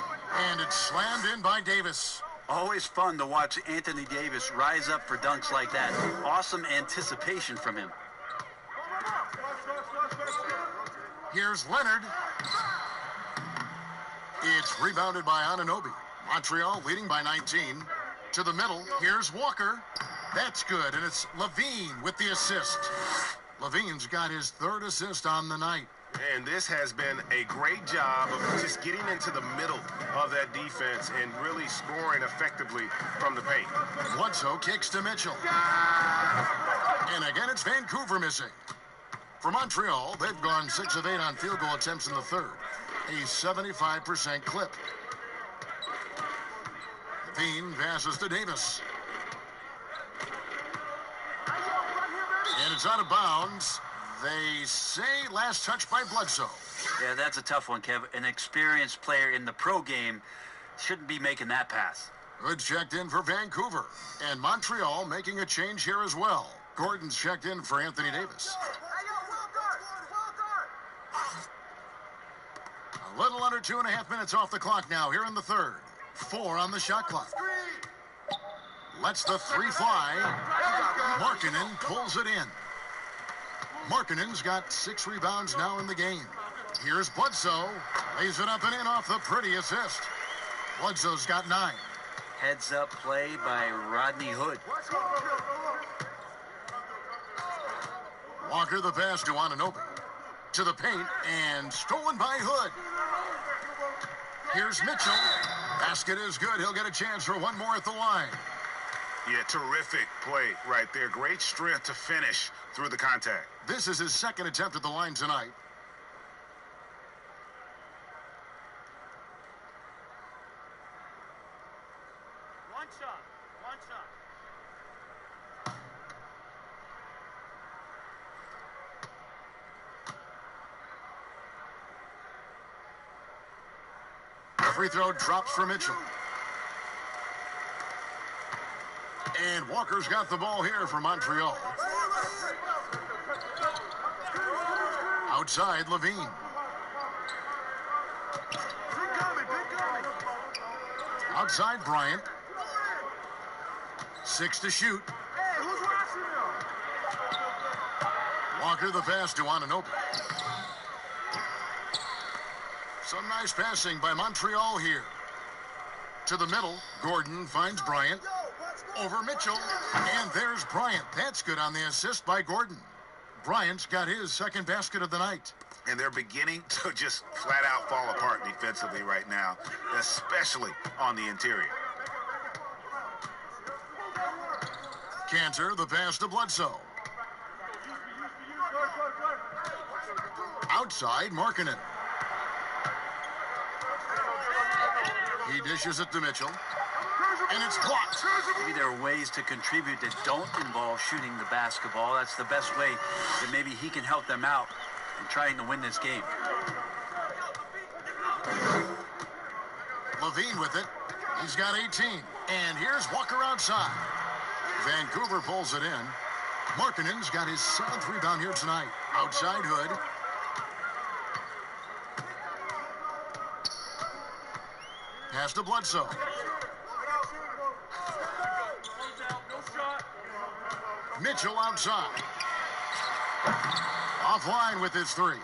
And it's slammed in by Davis. Always fun to watch Anthony Davis rise up for dunks like that. Awesome anticipation from him. Here's Leonard. It's rebounded by Anunoby. Montreal leading by 19. To the middle, here's Walker. That's good, and it's Levine with the assist. Levine's got his 3rd assist on the night. And this has been a great job of just getting into the middle of that defense and really scoring effectively from the paint. Bledsoe kicks to Mitchell. And again, it's Vancouver missing. For Montreal, they've gone 6 of 8 on field goal attempts in the 3rd. A 75% clip. Levine passes to Davis. And it's out of bounds. They say last touch by Bledsoe. Yeah, that's a tough one, Kev. An experienced player in the pro game shouldn't be making that pass. Good checked in for Vancouver. And Montreal making a change here as well. Gordon's checked in for Anthony Davis. A little under 2.5 minutes off the clock now here in the 3rd. 4 on the shot clock. Lets the 3 fly. Markkanen pulls it in. Markkanen's got 6 rebounds now in the game. Here's Bledsoe. Lays it up and in off the pretty assist. Bledsoe's got 9. Heads up play by Rodney Hood. Walker the pass to Anunoby. To the paint and stolen by Hood. Here's Mitchell. Basket is good. He'll get a chance for one more at the line. Yeah, terrific play right there. Great strength to finish through the contact. This is his 2nd attempt at the line tonight. One shot. The free throw drops for Mitchell. And Walker's got the ball here for Montreal. Outside, Levine. Outside, Bryant. 6 to shoot. Walker the pass to Anunoby. Some nice passing by Montreal here. To the middle, Gordon finds Bryant. Over Mitchell, and there's Bryant. That's good on the assist by Gordon. Bryant's got his second basket of the night. And they're beginning to just flat out fall apart defensively right now, especially on the interior. Cantor, the pass to Bledsoe. Outside, Markkanen. He dishes it to Mitchell. And it's blocked. Maybe there are ways to contribute that don't involve shooting the basketball. That's the best way that maybe he can help them out in trying to win this game. Levine with it. He's got 18. And here's Walker outside. Vancouver pulls it in. Markkanen's got his 7th rebound here tonight. Outside Hood. Pass to Bledsoe. Mitchell outside. Offline with his 3.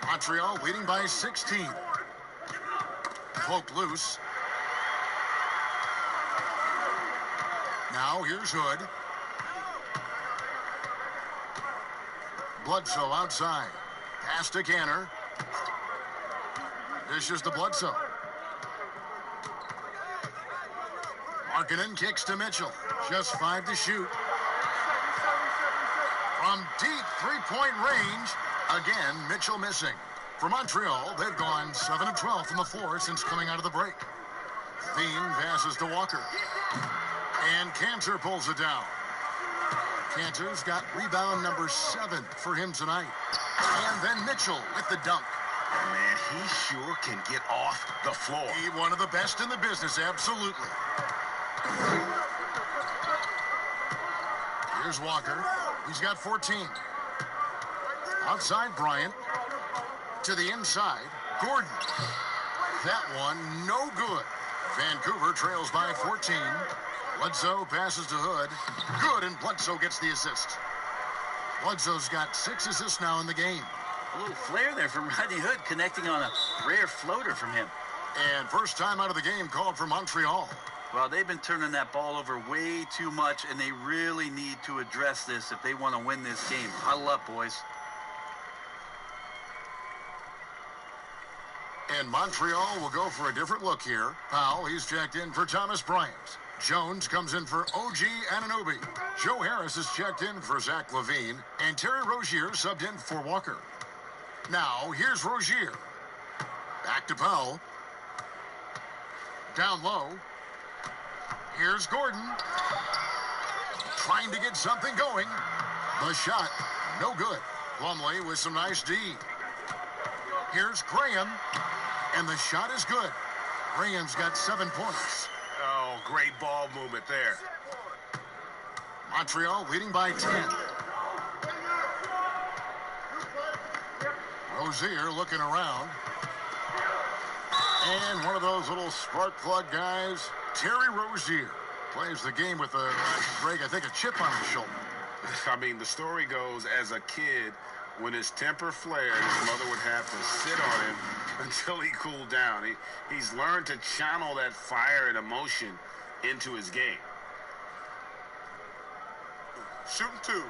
Montreal leading by 16. Poked loose. Now here's Hood. Bledsoe outside. Pass to Cantor. Dishes to Bledsoe. Markkanen kicks to Mitchell. Just 5 to shoot. From deep three-point range, again, Mitchell missing. For Montreal, they've gone 7 of 12 from the floor since coming out of the break. Thiem passes to Walker. And Cantor pulls it down. Cantor's got rebound number 7 for him tonight. And then Mitchell with the dunk. Man, he sure can get off the floor. He one of the best in the business, absolutely. Here's Walker. He's got 14. Outside Bryant. To the inside, Gordon. That one, no good. Vancouver trails by 14. Bledsoe passes to Hood. Good, and Bledsoe gets the assist. Bledsoe's got 6 assists now in the game. A little flare there from Rodney Hood, connecting on a rare floater from him. And first time out of the game called for Montreal. Well, they've been turning that ball over way too much, and they really need to address this if they want to win this game. Huddle up, boys. And Montreal will go for a different look here. Powell, he's checked in for Thomas Bryant. Jones comes in for OG Anunoby. Joe Harris is checked in for Zach Levine. And Terry Rozier subbed in for Walker. Now, here's Rozier. Back to Powell. Down low. Here's Gordon. Trying to get something going. The shot, no good. Plumlee with some nice D. Here's Graham. And the shot is good. Graham's got 7 points. Oh, great ball movement there. Montreal leading by 10. Rozier looking around. And one of those little spark plug guys, Terry Rozier, plays the game with Greg, I think, a chip on his shoulder. I mean, the story goes, as a kid, when his temper flared, his mother would have to sit on him until he cooled down. He's learned to channel that fire and emotion into his game. Shooting 2.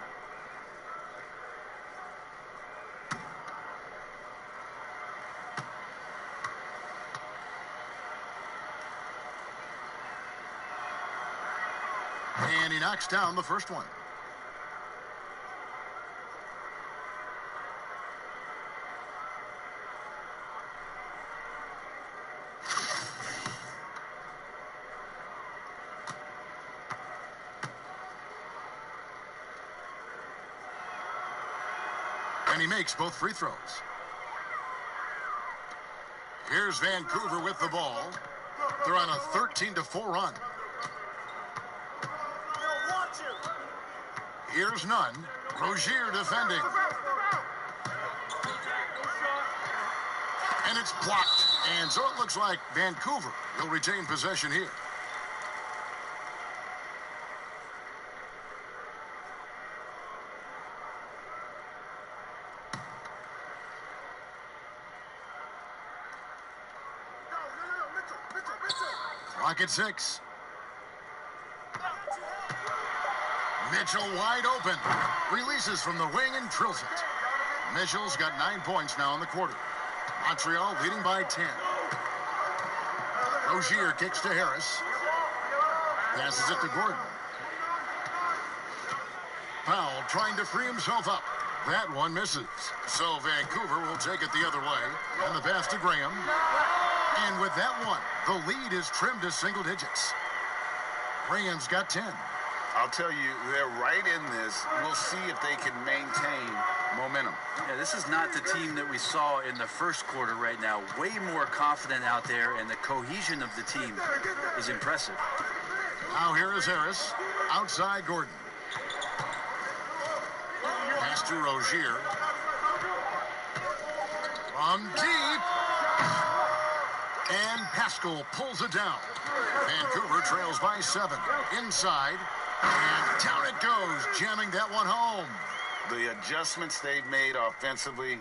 And he knocks down the first one. And he makes both free throws. Here's Vancouver with the ball. They're on a 13-4 run. Here's Nunn. Rozier defending. And it's blocked. And so it looks like Vancouver will retain possession here. Clock at 6. Mitchell wide open. Releases from the wing and drills it. Mitchell's got 9 points now in the quarter. Montreal leading by 10. Rozier kicks to Harris. Passes it to Gordon. Powell trying to free himself up. That one misses. So Vancouver will take it the other way. And the pass to Graham. And with that one, the lead is trimmed to single digits. Graham's got 10. I'll tell you, they're right in this. We'll see if they can maintain momentum. Yeah, this is not the team that we saw in the first quarter right now. Way more confident out there, and the cohesion of the team is impressive. Now here is Harris. Outside Gordon. Pass to Rozier. From deep. And Pascal pulls it down. Vancouver trails by 7. Inside. And down it goes, jamming that one home. The adjustments they've made offensively,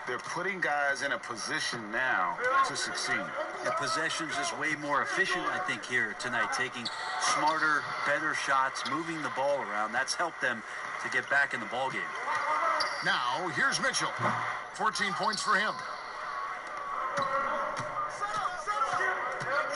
they're putting guys in a position now to succeed. The possession's just way more efficient, I think, here tonight, taking smarter, better shots, moving the ball around. That's helped them to get back in the ball game. Now, here's Mitchell. 14 points for him.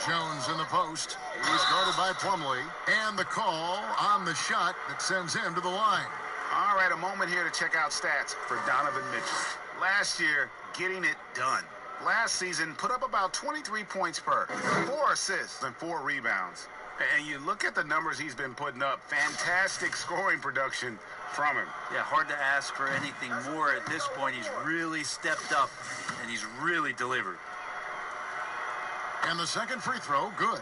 Jones in the post. He's guarded by Plumlee. And the call on the shot that sends him to the line. All right, a moment here to check out stats for Donovan Mitchell. Last year, getting it done. Last season, put up about 23 points per, 4 assists and 4 rebounds. And you look at the numbers he's been putting up, fantastic scoring production from him. Yeah, hard to ask for anything more at this point. He's really stepped up, and he's really delivered. And the second free throw, good.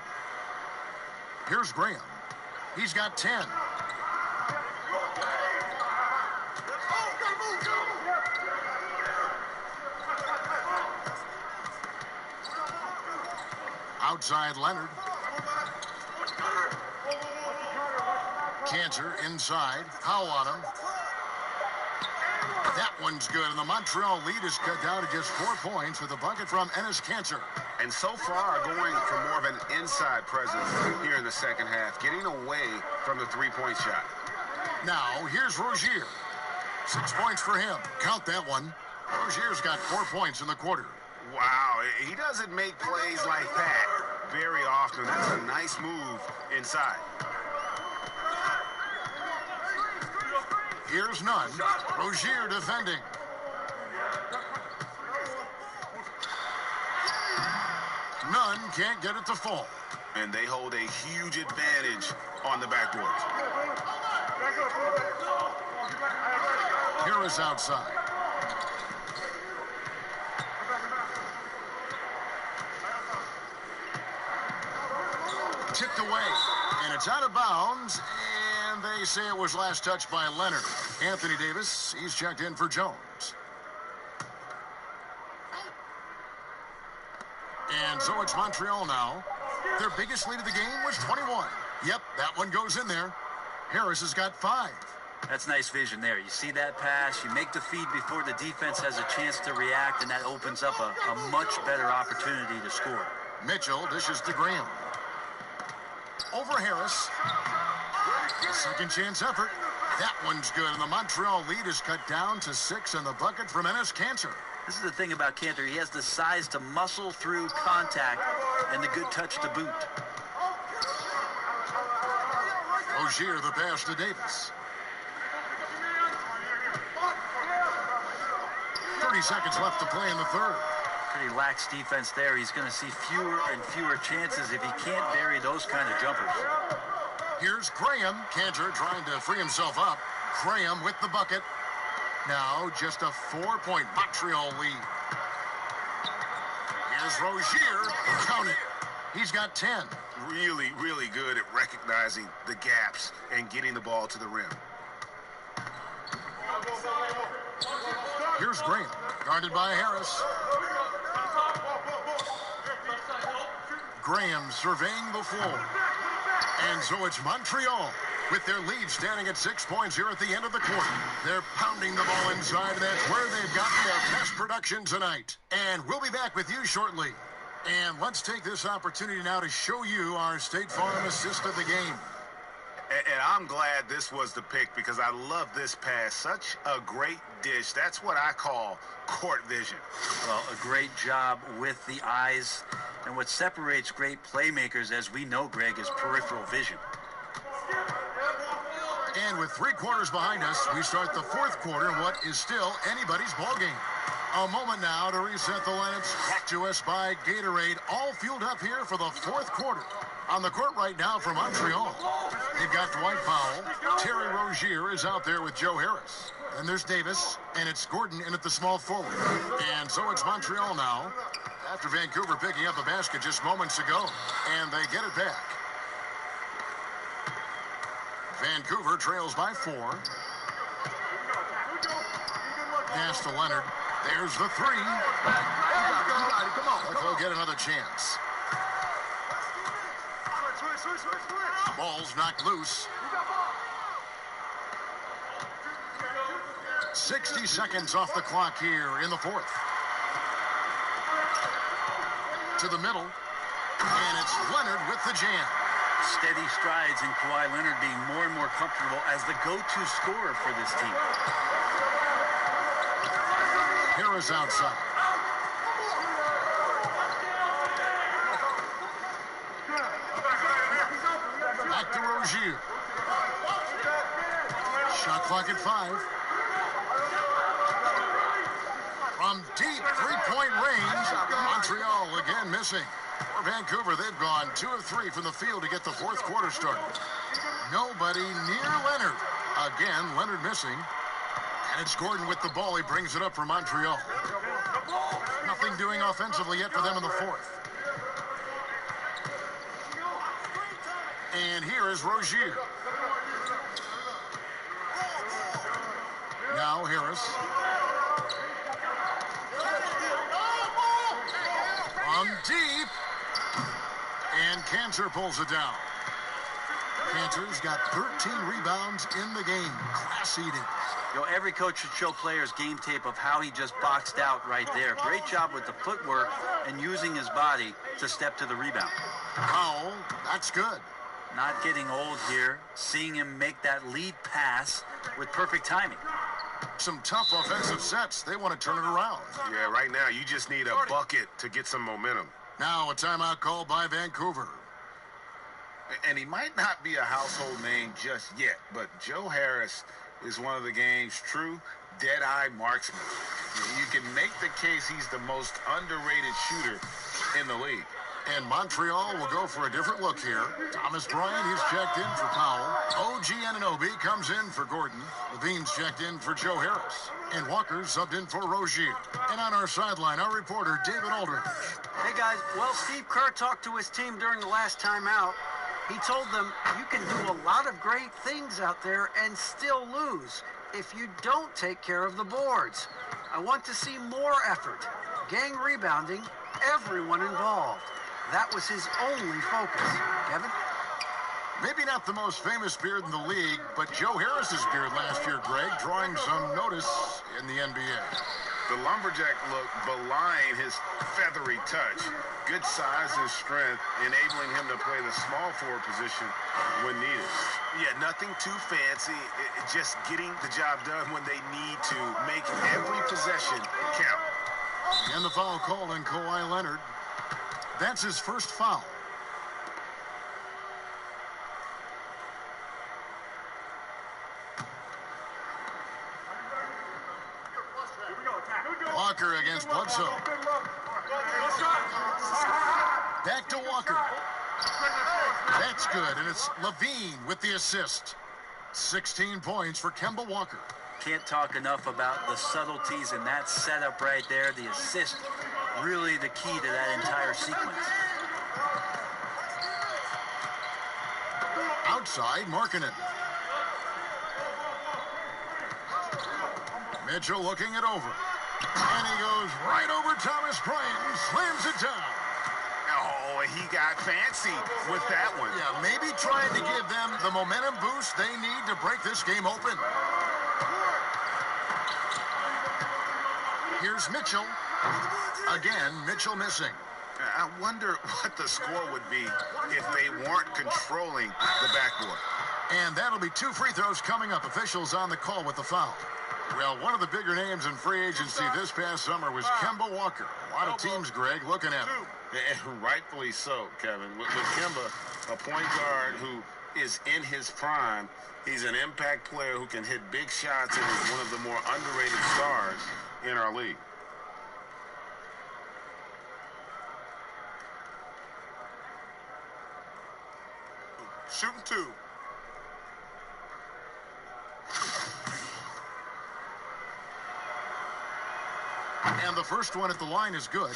Here's Graham. He's got 10. Outside Leonard. Cantor inside. Powell on him. That one's good, and the Montreal lead is cut down to just 4 points with a bucket from Enes Kanter. And so far, going for more of an inside presence here in the second half, getting away from the three-point shot. Now, here's Rozier. 6 points for him. Count that one. Rozier's got 4 points in the quarter. Wow, he doesn't make plays like that very often. That's a nice move inside. Here's Nunn. Rozier defending. Nunn can't get it to fall. And they hold a huge advantage on the backboards. Harris outside. Tipped away, and it's out of bounds, and they say it was last touched by Leonard. Anthony Davis, he's checked in for Jones. And so it's Montreal now. Their biggest lead of the game was 21. Yep, that one goes in there. Harris has got 5. That's nice vision there. You see that pass, you make the feed before the defense has a chance to react, and that opens up a much better opportunity to score. Mitchell dishes to Graham. Over Harris. Second chance effort. That one's good, and the Montreal lead is cut down to 6, and the bucket from Enes Kanter. This is the thing about Cantor. He has the size to muscle through contact and the good touch to boot. Rozier the pass to Davis. 30 seconds left to play in the third. Pretty lax defense there. He's going to see fewer and fewer chances if he can't bury those kind of jumpers. Here's Graham. Cantor trying to free himself up. Graham with the bucket. Now just a 4-point Montreal lead. Here's Rozier. Count it. He's got 10. Really, really good at recognizing the gaps and getting the ball to the rim. Here's Graham, guarded by Harris. Graham surveying the floor. And so it's Montreal with their lead standing at 6 points here at the end of the quarter. They're pounding the ball inside, and that's where they've gotten their best production tonight. And we'll be back with you shortly. And let's take this opportunity now to show you our State Farm assist of the game. And I'm glad this was the pick because I love this pass. Such a great dish. That's what I call court vision. Well, a great job with the eyes. And what separates great playmakers, as we know, Greg, is peripheral vision. And with 3 quarters behind us, we start the 4th quarter in what is still anybody's ball game. A moment now to reset the lineups. Brought to us by Gatorade. All fueled up here for the 4th quarter. On the court right now for Montreal, they've got Dwight Powell. Terry Rozier is out there with Joe Harris. Then there's Davis, and it's Gordon in at the small forward. And so it's Montreal now, after Vancouver picking up a basket just moments ago. And they get it back. Vancouver trails by 4. Pass to Leonard. There's the 3. They'll get another chance. Ball's knocked loose. 60 seconds off the clock here in the 4th. To the middle. And it's Leonard with the jam. Steady strides in Kawhi Leonard being more and more comfortable as the go-to scorer for this team. Harris outside. Back to Rozier. Shot clock at 5. From deep three-point range, Montreal again missing. For Vancouver, they've gone 2 of 3 from the field to get the 4th quarter started. Nobody near Leonard. Again, Leonard missing. And it's Gordon with the ball. He brings it up for Montreal. Nothing doing offensively yet for them in the 4th. And here is Rozier. Now Harris. From deep. And Cantor pulls it down. Cantor's got 13 rebounds in the game. Class eating. You know, every coach should show players game tape of how he just boxed out right there. Great job with the footwork and using his body to step to the rebound. Powell, that's good. Not getting old here. Seeing him make that lead pass with perfect timing. Some tough offensive sets. They want to turn it around. Yeah, right now you just need a bucket to get some momentum. Now a timeout called by Vancouver. And he might not be a household name just yet, but Joe Harris is one of the game's true dead-eye marksmen. You can make the case he's the most underrated shooter in the league. And Montreal will go for a different look here. Thomas Bryant, he's checked in for Powell. OG Anunoby comes in for Gordon. Levine's checked in for Joe Harris. And Walker's subbed in for Rozier. And on our sideline, our reporter, David Aldridge. Hey, guys. Well, Steve Kerr talked to his team during the last timeout. He told them, you can do a lot of great things out there and still lose if you don't take care of the boards. I want to see more effort. Gang rebounding, everyone involved. That was his only focus. Kevin? Maybe not the most famous beard in the league, but Joe Harris's beard last year, Greg, drawing some notice in the NBA. The lumberjack look belying his feathery touch. Good size and strength, enabling him to play the small forward position when needed. Yeah, nothing too fancy. Just getting the job done when they need to make every possession count. And the foul called on Kawhi Leonard. That's his first foul. Walker against Bledsoe. Back to Walker. That's good, and it's Levine with the assist. 16 points for Kemba Walker. Can't talk enough about the subtleties in that setup right there. The assist, really the key to that entire sequence. Outside, Markkanen. Mitchell looking it over. And he goes right over Thomas Bryant and slams it down. Oh, he got fancy with that one. Yeah, maybe trying to give them the momentum boost they need to break this game open. Here's Mitchell. Again, Mitchell missing. I wonder what the score would be if they weren't controlling the backboard. And that'll be 2 free throws coming up. Officials on the call with the foul. Well, one of the bigger names in free agency this past summer was Kemba Walker. A lot of teams, Greg, looking at him. And rightfully so, Kevin. With Kemba, a point guard who is in his prime, he's an impact player who can hit big shots and is one of the more underrated stars in our league. Shooting 2. And the first one at the line is good.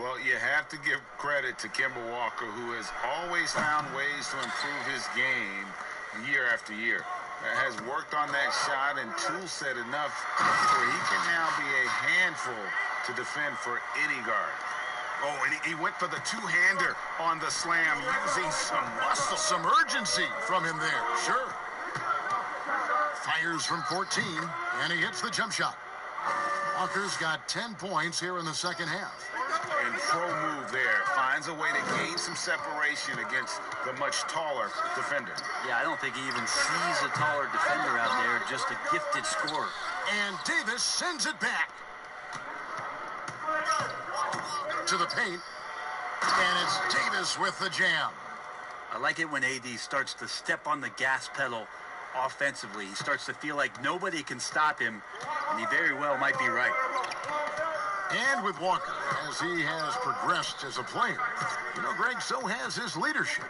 Well, you have to give credit to Kemba Walker, who has always found ways to improve his game year after year. Has worked on that shot and tool set enough where he can now be a handful to defend for any guard. Oh, and he went for the two-hander on the slam using some muscle. Some urgency from him there, sure. Fires from 14, and he hits the jump shot. Walker's got 10 points here in the second half. And pro move there. Finds a way to gain some separation against the much taller defender. Yeah, I don't think he even sees a taller defender out there, just a gifted scorer. And Davis sends it back to the paint. And it's Davis with the jam. I like it when AD starts to step on the gas pedal offensively. He starts to feel like nobody can stop him, and he very well might be right. And with Walker, as he has progressed as a player, you know, Greg, so has his leadership.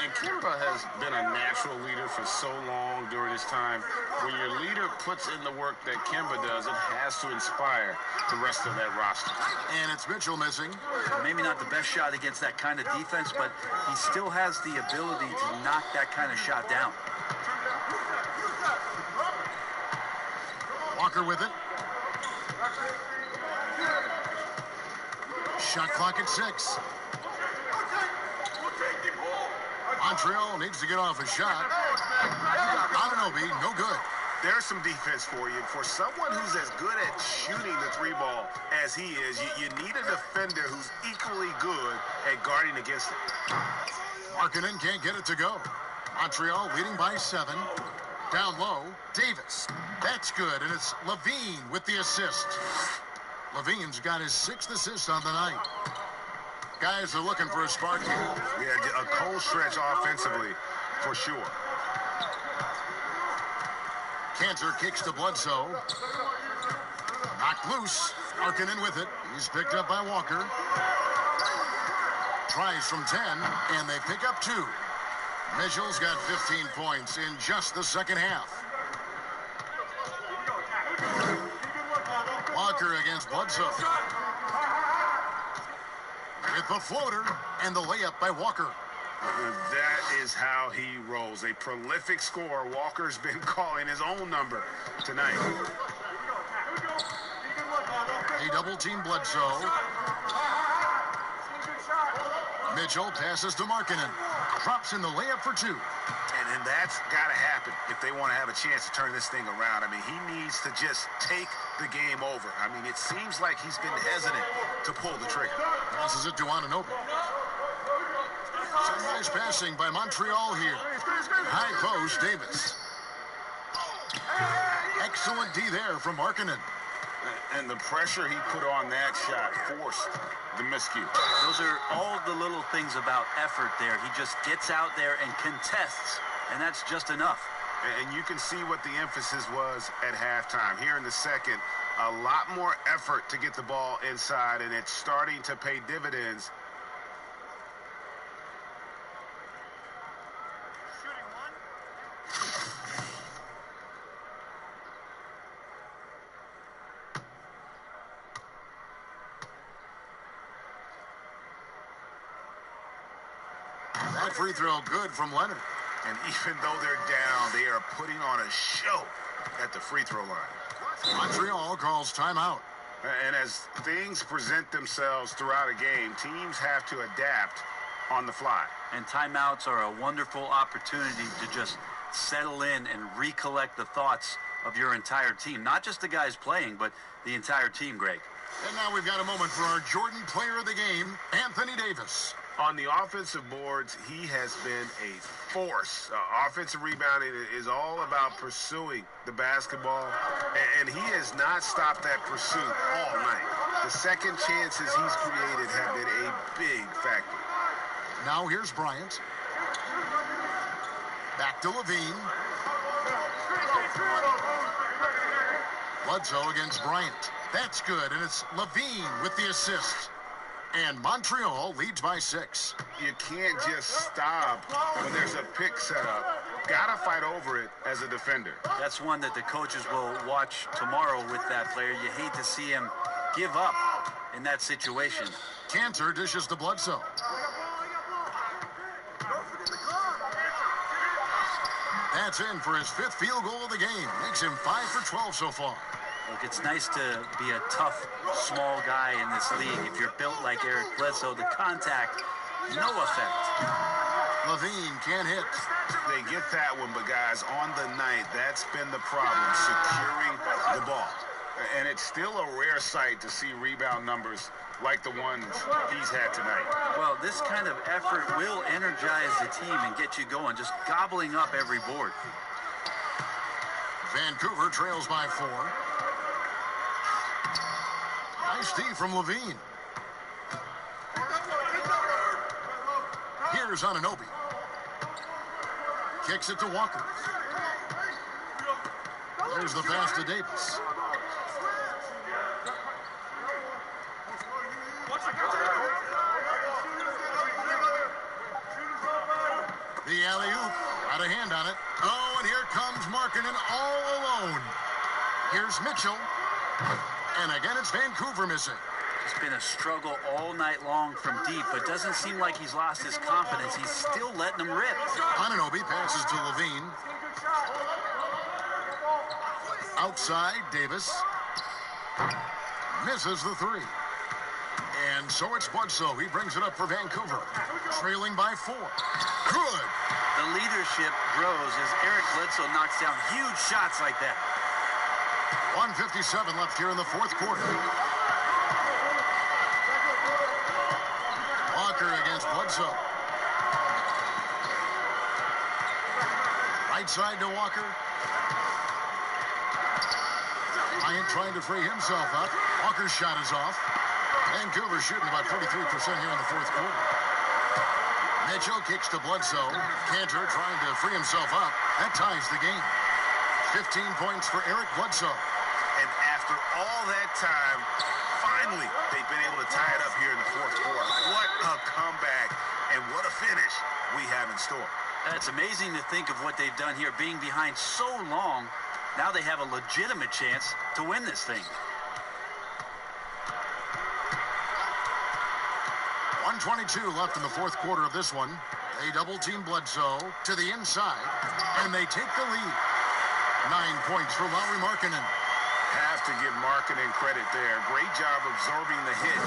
And Kemba has been a natural leader for so long during his time. When your leader puts in the work that Kemba does, it has to inspire the rest of that roster. And it's Mitchell missing. Maybe not the best shot against that kind of defense, but he still has the ability to knock that kind of shot down. Walker with it. Shot clock at 6. Montreal needs to get off a shot. Ananobi, no good. There's some defense for you. For someone who's as good at shooting the 3-ball as he is, you need a defender who's equally good at guarding against it. Markkanen can't get it to go. Montreal leading by 7. Down low, Davis. That's good, and it's Levine with the assist. Levine's got his 6th assist on the night. Guys are looking for a spark here. Yeah, a cold stretch offensively, for sure. Cantor kicks to Bledsoe. Knocked loose. Markkanen with it. He's picked up by Walker. Tries from 10, and they pick up 2. Mitchell's got 15 points in just the second half. Walker against Bledsoe. With the floater and the layup by Walker. That is how he rolls. A prolific scorer. Walker's been calling his own number tonight. They double-team Bledsoe. Mitchell passes to Markkanen. Drops in the layup for 2. And that's got to happen if they want to have a chance to turn this thing around. I mean, he needs to just take the game over. I mean, it seems like he's been hesitant to pull the trigger. Passes it to Ananobi. Some nice passing by Montreal here. High post, Davis. Excellent D there from Markkanen. And the pressure he put on that shot forced the miscue. Those are all the little things about effort there. He just gets out there and contests, and that's just enough. And you can see what the emphasis was at halftime. Here in the second, a lot more effort to get the ball inside, and it's starting to pay dividends. That free throw good from Leonard. And even though they're down, they are putting on a show at the free throw line. Montreal calls timeout. And as things present themselves throughout a game, teams have to adapt on the fly. And timeouts are a wonderful opportunity to just settle in and recollect the thoughts of your entire team. Not just the guys playing, but the entire team, Greg. And now we've got a moment for our Jordan player of the game, Anthony Davis. On the offensive boards, he has been a force. Offensive rebounding is all about pursuing the basketball, and he has not stopped that pursuit all night. The second chances he's created have been a big factor. Now here's Bryant. Back to Levine. Bledsoe against Bryant. That's good, and it's Levine with the assist. And Montreal leads by 6. You can't just stop when there's a pick set up. Gotta fight over it as a defender. That's one that the coaches will watch tomorrow with that player. You hate to see him give up in that situation. Cantor dishes to Bledsoe. That's in for his 5th field goal of the game. Makes him 5 for 12 so far. Look, it's nice to be a tough, small guy in this league. If you're built like Eric Bledsoe, the contact, no effect. Levine can't hit. They get that one, but guys, on the night, that's been the problem, securing the ball. And it's still a rare sight to see rebound numbers like the ones he's had tonight. Well, this kind of effort will energize the team and get you going, just gobbling up every board. Vancouver trails by 4. Nice D from Levine. Here's Anunoby. Kicks it to Walker. There's the pass to Davis. The alley-oop. Got a hand on it. Oh, and here comes Markkanen all alone. Here's Mitchell. And again, it's Vancouver missing. It's been a struggle all night long from deep, but doesn't seem like he's lost his confidence. He's still letting them rip. Anunoby passes to Levine. Outside, Davis. Misses the 3. And so it's Bledsoe. He brings it up for Vancouver. Trailing by 4. Good. The leadership grows as Eric Bledsoe knocks down huge shots like that. 1:57 left here in the 4th quarter. Walker against Bledsoe. Right side to Walker. Bryant trying to free himself up. Walker's shot is off. Vancouver shooting about 43% here in the 4th quarter. Mitchell kicks to Bledsoe. Cantor trying to free himself up. That ties the game. 15 points for Eric Bledsoe. And after all that time, finally, they've been able to tie it up here in the 4th quarter. What a comeback and what a finish we have in store. It's amazing to think of what they've done here, being behind so long. Now they have a legitimate chance to win this thing. 1:22 left in the 4th quarter of this one. They double-team Bledsoe to the inside, and they take the lead. 9 points for Lauri Markkanen. Have to give Markkanen credit there. Great job absorbing the hit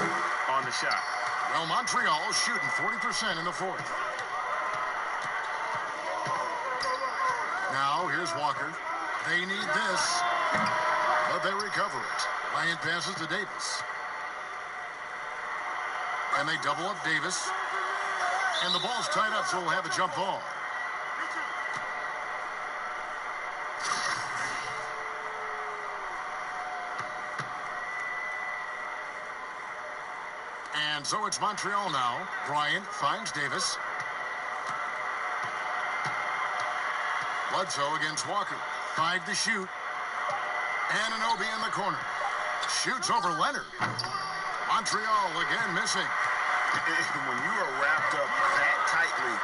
on the shot. Well, Montreal shooting 40% in the 4th. Now, here's Walker. They need this, but they recover it. Bryant passes to Davis. And they double up Davis. And the ball's tied up, so we'll have a jump ball. And so it's Montreal now. Bryant finds Davis. Bledsoe against Walker. 5 to shoot. Anunoby in the corner. Shoots over Leonard. Montreal again missing. When you are wrapped up that tightly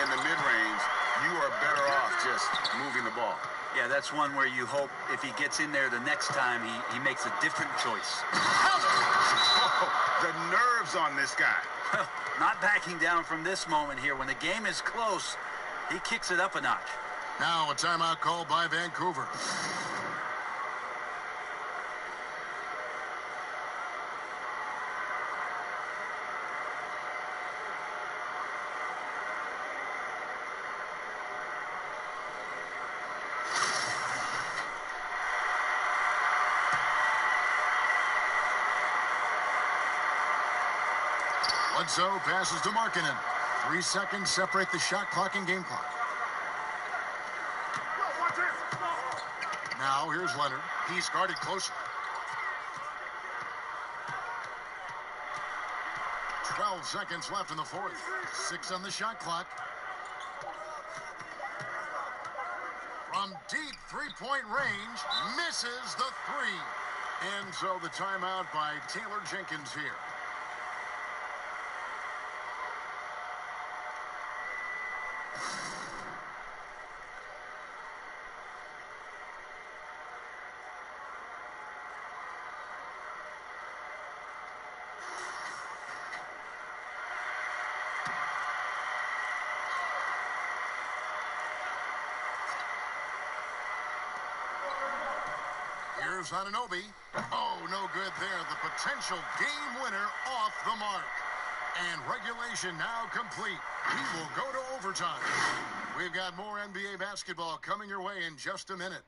in the mid-range, you are better off just moving the ball. Yeah, that's one where you hope if he gets in there the next time, he makes a different choice. Oh, the nerves on this guy. Not backing down from this moment here. When the game is close, he kicks it up a notch. Now a timeout called by Vancouver. Bledsoe passes to Markkanen. 3 seconds separate the shot clock and game clock. Now here's Leonard. He's guarded closely. 12 seconds left in the fourth. 6 on the shot clock. From deep three-point range, misses the three. And so the timeout by Taylor Jenkins here. Here's Anunoby. Oh, no good there. The potential game winner off the mark. And regulation now complete. We will go to overtime. We've got more NBA basketball coming your way in just a minute.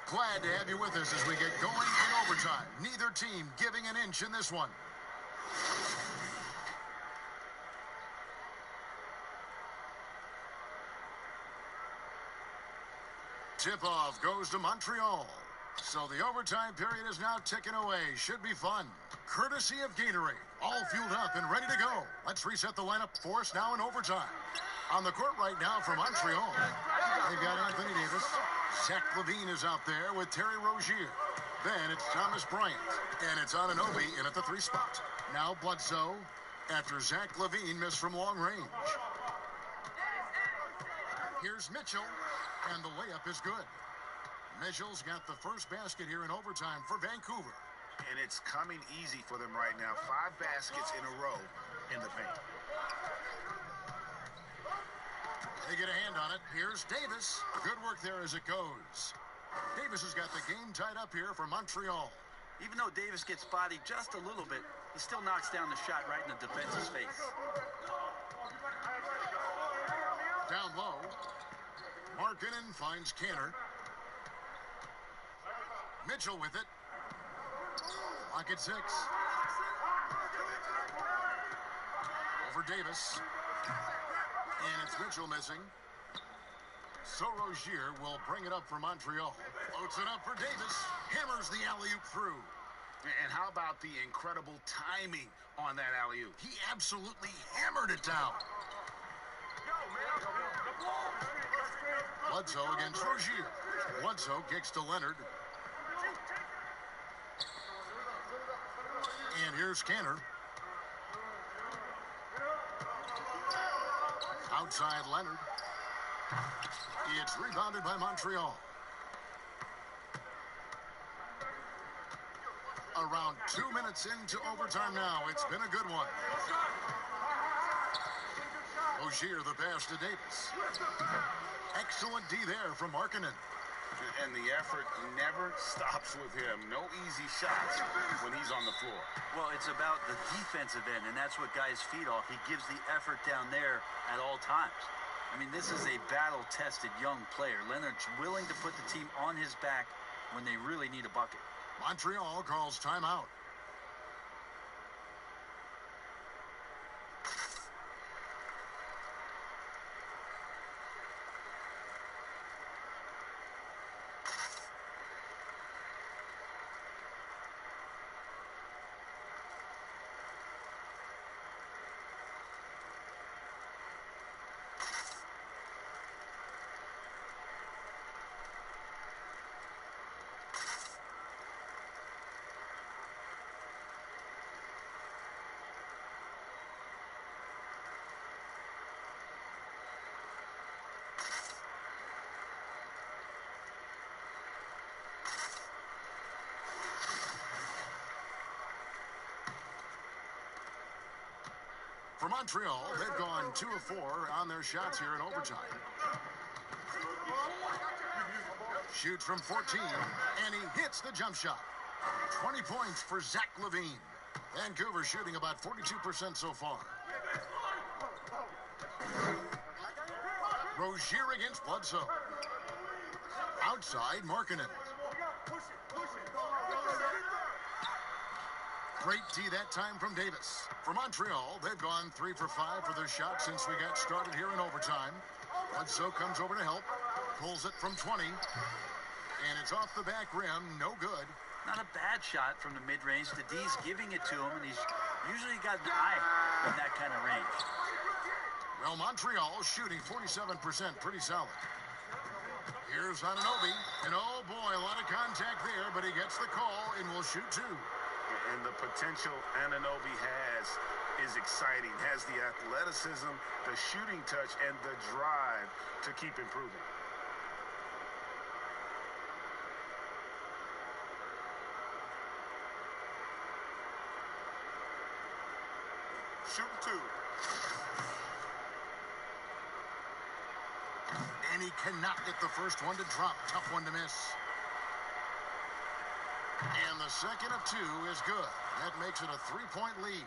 Glad to have you with us as we get going in overtime. Neither team giving an inch in this one. Tip-off goes to Montreal. So the overtime period is now ticking away. Should be fun. Courtesy of Gatorade. All fueled up and ready to go. Let's reset the lineup for us now in overtime. On the court right now for Montreal, they've got Anthony Davis. Zach LaVine is out there with Terry Rozier. Then it's Thomas Bryant. And it's Anunoby in at the 3 spot. Now Bledsoe after Zach LaVine missed from long range. Here's Mitchell. And the layup is good. Mitchell's got the first basket here in overtime for Vancouver. And it's coming easy for them right now. 5 baskets in a row in the paint. They get a hand on it. Here's Davis. Good work there as it goes. Davis has got the game tied up here for Montreal. Even though Davis gets bodied just a little bit, he still knocks down the shot right in the defense's face. Down low. Markkanen finds Canner. Mitchell with it. Lock at 6. Over Davis. And it's Mitchell missing. So Rozier will bring it up for Montreal. Floats it up for Davis. Hammers the alley-oop through. And how about the incredible timing on that alley-oop? He absolutely hammered it down. Bledsoe against Rozier. Bledsoe kicks to Leonard. And here's Canner. Outside Leonard. It's rebounded by Montreal. Around 2 minutes into overtime now. It's been a good one. Rozier the pass to Davis. Excellent D there from Markkanen. And the effort never stops with him. No easy shots when he's on the floor. Well, it's about the defensive end, and that's what guys feed off. He gives the effort down there at all times. I mean, this is a battle-tested young player. Leonard's willing to put the team on his back when they really need a bucket. Montreal calls timeout. For Montreal, they've gone 2 of 4 on their shots here in overtime. Shoots from 14, and he hits the jump shot. 20 points for Zach LaVine. Vancouver shooting about 42% so far. Rozier against Bledsoe. Outside, Markkanen. Great D that time from Davis. For Montreal, they've gone 3 for 5 for their shot since we got started here in overtime. Bledsoe comes over to help, pulls it from 20, and it's off the back rim, no good. Not a bad shot from the mid-range. The D's giving it to him, and he's usually got an eye in that kind of range. Well, Montreal shooting 47%, pretty solid. Here's Anunoby, and oh boy, a lot of contact there, but he gets the call and will shoot 2. And the potential Anunoby has is exciting. Has the athleticism, the shooting touch, and the drive to keep improving. Shooting 2. And he cannot get the first one to drop. Tough one to miss. And the second of 2 is good. That makes it a 3-point lead.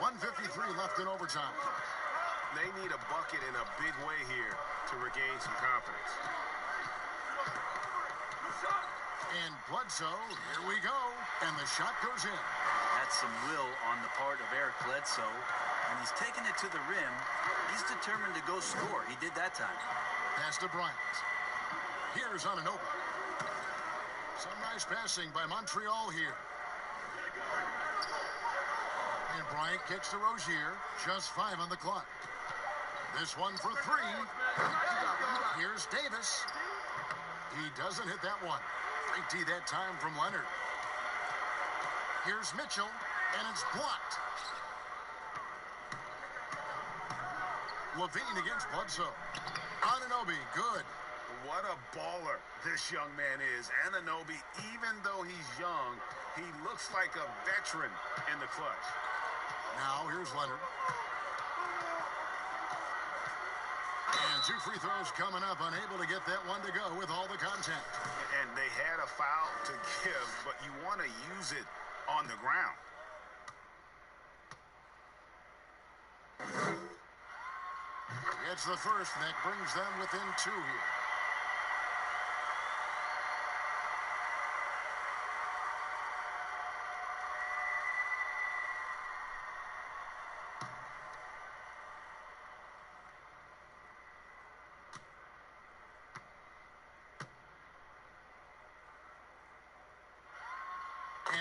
1:53 left in overtime. They need a bucket in a big way here to regain some confidence. And Bledsoe, here we go. And the shot goes in. That's some will on the part of Eric Bledsoe. And he's taking it to the rim. He's determined to go score. He did that time. Pass to Bryant. Here's Anunoby. Some nice passing by Montreal here. And Bryant kicks to Rozier. Just 5 on the clock. This one for 3. Here's Davis. He doesn't hit that one. Great D that time from Leonard. Here's Mitchell, and it's blocked. Levine against Bledsoe. Anunoby, good. What a baller this young man is. Anunoby, even though he's young, he looks like a veteran in the clutch. Now here's Leonard. And 2 free throws coming up, unable to get that one to go with all the contact. And they had a foul to give, but you want to use it on the ground. It's the first, and that brings them within 2 here.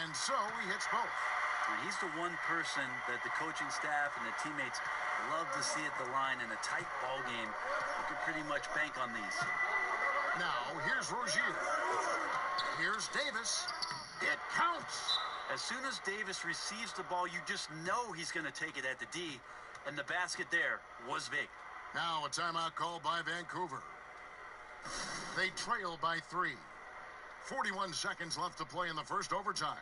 And so he hits both. And he's the one person that the coaching staff and the teammates love to see at the line in a tight ball game. You can pretty much bank on these. Now, here's Rozier. Here's Davis. It counts. As soon as Davis receives the ball, you just know he's going to take it at the D. And the basket there was big. Now a timeout called by Vancouver. They trail by 3. 41 seconds left to play in the first overtime.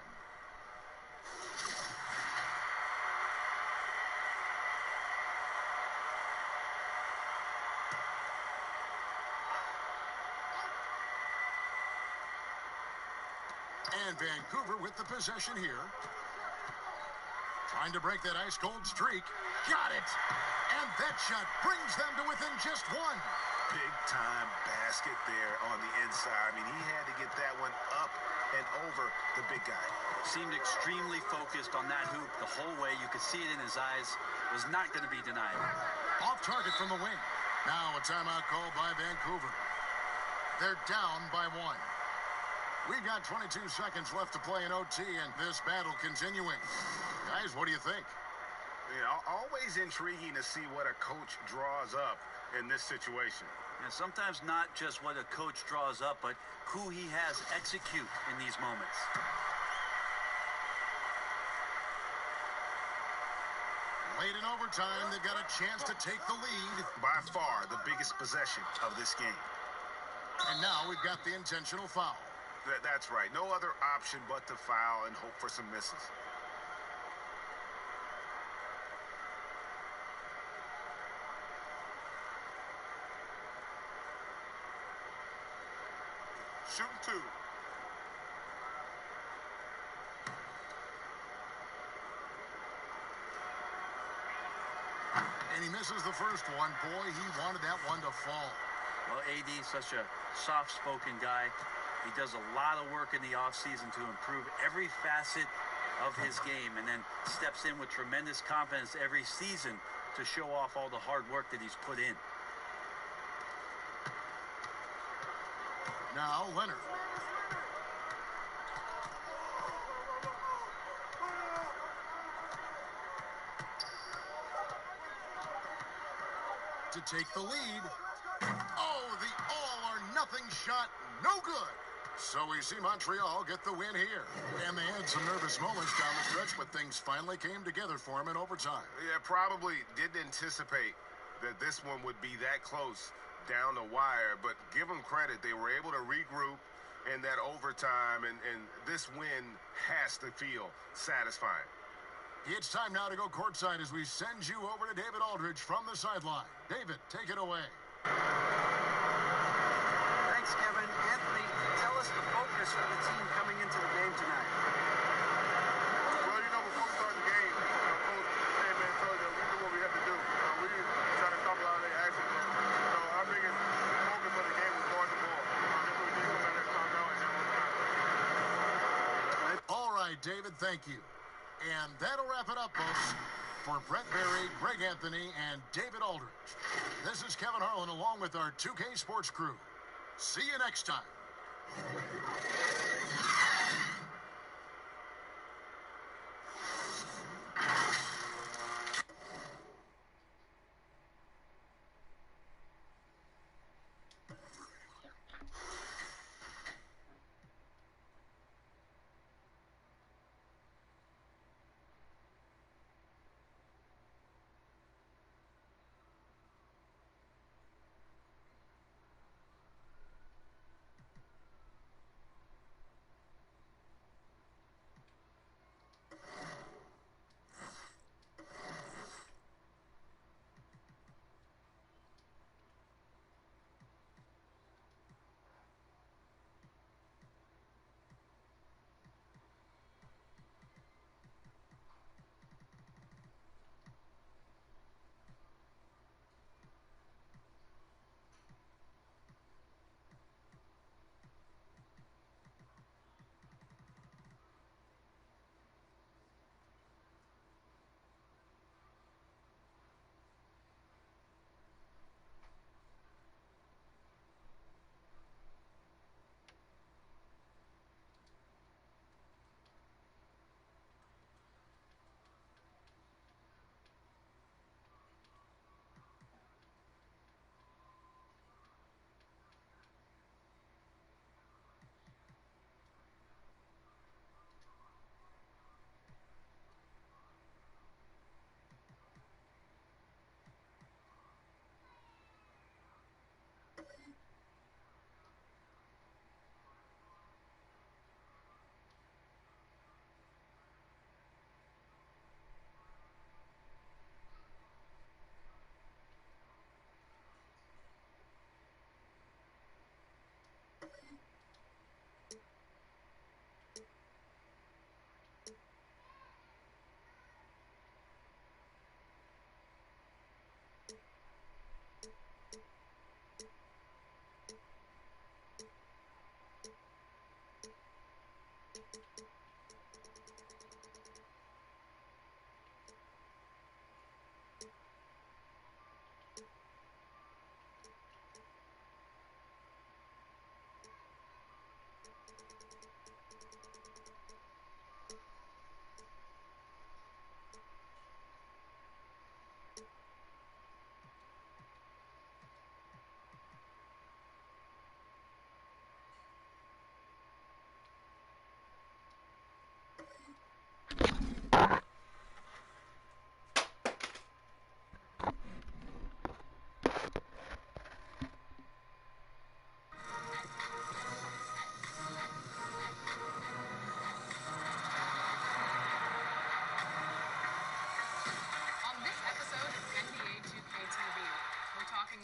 And Vancouver with the possession here. Trying to break that ice-cold streak. Got it! And that shot brings them to within just 1. Big-time basket there on the inside. I mean, he had to get that one up and over the big guy. Seemed extremely focused on that hoop the whole way. You could see it in his eyes. Was not going to be denied. Off target from the wing. Now a timeout called by Vancouver. They're down by 1. We've got 22 seconds left to play in OT, and this battle continuing. Guys, what do you think? You know, always intriguing to see what a coach draws up in this situation. And sometimes not just what a coach draws up, but who he has execute in these moments. Late in overtime, they've got a chance to take the lead. By far, the biggest possession of this game. And now we've got the intentional foul. That's right. No other option but to foul and hope for some misses. Shooting 2. And he misses the first one. Boy, he wanted that one to fall. Well, AD is such a soft-spoken guy. He does a lot of work in the offseason to improve every facet of his game, and then steps in with tremendous confidence every season to show off all the hard work that he's put in. Now, Leonard. To take the lead. Oh, the all-or-nothing shot, no good. So we see Montreal get the win here. And they had some nervous moments down the stretch, but things finally came together for him in overtime. Yeah, probably didn't anticipate that this one would be that close down the wire, but give them credit. They were able to regroup in that overtime, and this win has to feel satisfying. It's time now to go courtside as we send you over to David Aldridge from the sideline. David, take it away. Thanks, Kevin. Anthony, tell us the focus for the team coming into the game tonight. Well, before we started the game, Coach came in and told us we knew what we had to do. We tried to stop a lot of their action. Our biggest focus of the game was guard the ball. That's what we did come out there, time out, and then overtime. All right, David, thank you. And that'll wrap it up, folks. For Brett Berry, Greg Anthony, and David Aldridge, this is Kevin Harlan along with our 2K Sports crew. See you next time.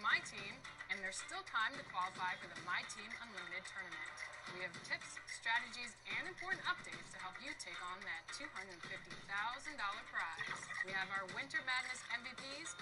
My Team, and there's still time to qualify for the My Team Unlimited tournament. We have tips, strategies, and important updates to help you take on that $250,000 prize. We have our Winter Madness MVPs,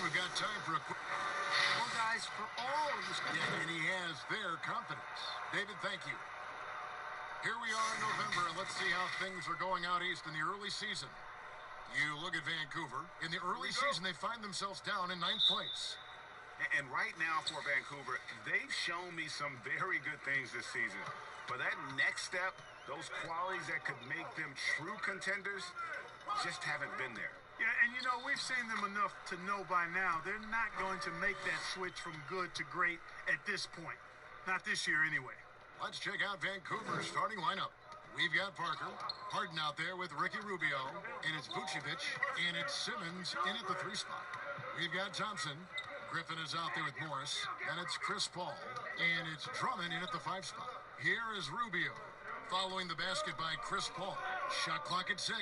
we've got time for a quick... Well, guys, for all of this... Yeah, and he has their confidence. David, thank you. Here we are in November, and let's see how things are going out east in the early season. You look at Vancouver. In the early season, they find themselves down in 9th place. And right now for Vancouver, they've shown me some very good things this season. But that next step, those qualities that could make them true contenders, just haven't been there. Yeah, and you know, we've seen them enough to know by now they're not going to make that switch from good to great at this point. Not this year, anyway. Let's check out Vancouver's starting lineup. We've got Parker, Harden out there with Ricky Rubio, and it's Vucevic, and it's Simmons in at the 3 spot. We've got Thompson, Griffin is out there with Morris, and it's Chris Paul, and it's Drummond in at the 5 spot. Here is Rubio, following the basket by Chris Paul. Shot clock at 6.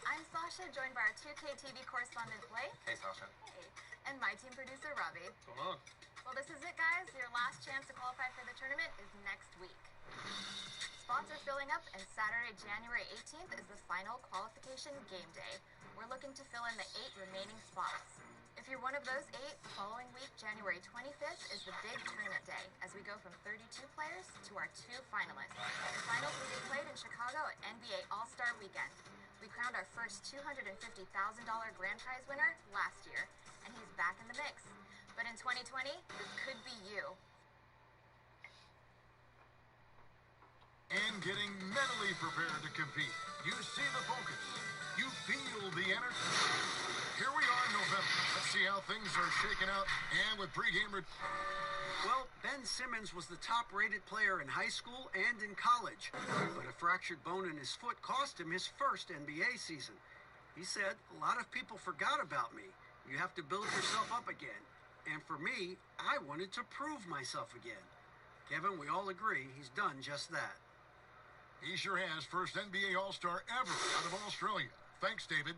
I'm Sasha, joined by our 2K TV correspondent Blake. Hey, Sasha. Hey. And my team producer Robbie. What's going on? Well, this is it, guys. Your last chance to qualify for the tournament is next week. Spots are filling up, and Saturday, January 18th is the final qualification game day. We're looking to fill in the 8 remaining spots. If you're one of those 8, the following week, January 25th, is the big tournament day, as we go from 32 players to our 2 finalists. The finals will be played in Chicago at NBA All-Star Weekend. We crowned our first $250,000 grand prize winner last year, and he's back in the mix. But in 2020, this could be you. And getting mentally prepared to compete. You see the focus. You feel the energy. Here we are in November. Let's see how things are shaking out. And with pregame... Well, Ben Simmons was the top-rated player in high school and in college, but a fractured bone in his foot cost him his first NBA season. He said, "A lot of people forgot about me. You have to build yourself up again. And for me, I wanted to prove myself again." Kevin, we all agree he's done just that. He sure has. First NBA All-Star ever out of Australia. Thanks, David.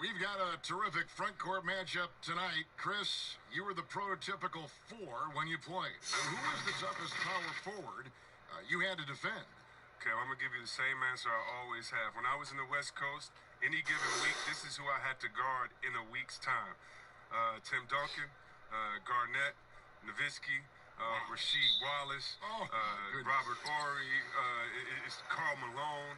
We've got a terrific front court matchup tonight. Chris, you were the prototypical 4 when you played. Who was the toughest power forward you had to defend? Okay, well, I'm going to give you the same answer I always have. When I was in the West Coast, any given week, this is who I had to guard in a week's time. Tim Duncan, Garnett, Nowitzki, Rasheed Wallace, Robert Horry, it's Karl Malone.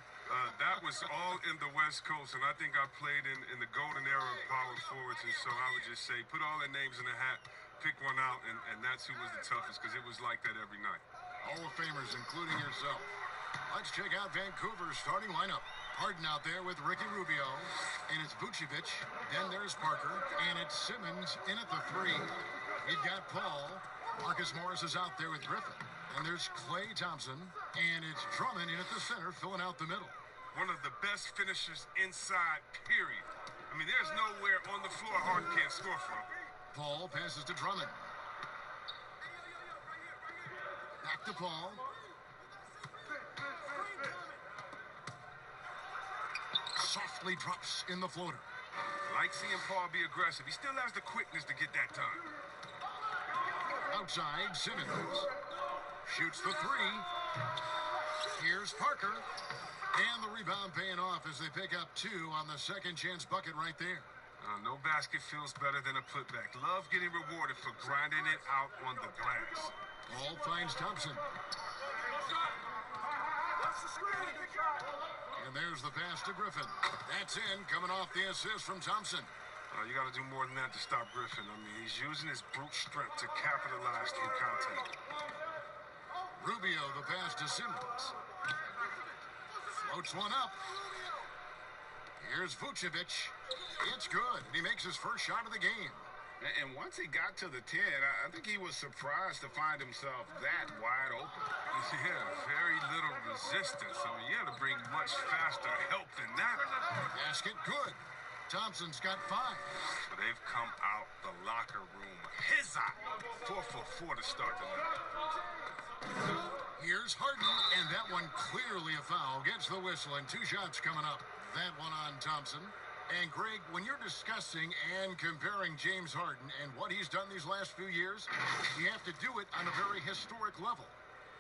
That was all in the West Coast, and I think I played in the golden era of power forwards, and so I would just say, put all their names in a hat, pick one out, and that's who was the toughest, because it was like that every night. Hall of Famers, including yourself. Let's check out Vancouver's starting lineup. Harden out there with Ricky Rubio, and it's Vucevic, then there's Parker, and it's Simmons in at the 3. You've got Paul. Marcus Morris is out there with Griffin. And there's Klay Thompson, and it's Drummond in at the center, filling out the middle. One of the best finishers inside, period. I mean, there's nowhere on the floor Harden can't score from. Paul passes to Drummond. Back to Paul. Softly drops in the floater. Like seeing Paul be aggressive. He still has the quickness to get that done. Outside, Simmons. Shoots the three. Here's Parker. And the rebound paying off as they pick up 2 on the second chance bucket right there. No basket feels better than a putback. Love getting rewarded for grinding it out on the glass. Ball finds Thompson. And there's the pass to Griffin. That's in, coming off the assist from Thompson. You got to do more than that to stop Griffin. I mean, he's using his brute strength to capitalize through contact. Rubio, the pass to Simmons. Floats one up. Here's Vucevic. It's good. He makes his first shot of the game. And once he got to the 10, I think he was surprised to find himself that wide open. Yeah, very little resistance. I mean, you had to bring much faster help than that. Basket good. Thompson's got 5. So they've come out the locker room. His eye. 4 for 4 to start the night. Here's Harden, and that one clearly a foul. Gets the whistle, and 2 shots coming up. That one on Thompson. And Greg, when you're discussing and comparing James Harden and what he's done these last few years, you have to do it on a very historic level.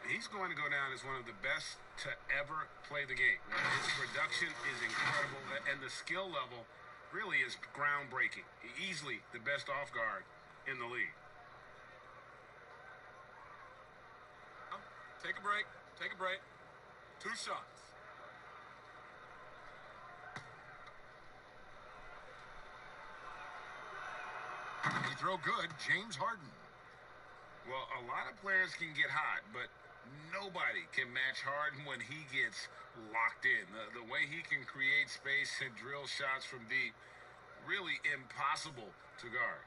He's going to go down as one of the best to ever play the game. His production is incredible, and the skill level really is groundbreaking. Easily the best off guard in the league. Take a break. Take a break. 2 shots. Free throw good, James Harden. Well, a lot of players can get hot, but nobody can match Harden when he gets locked in. The way he can create space and drill shots from deep, really impossible to guard.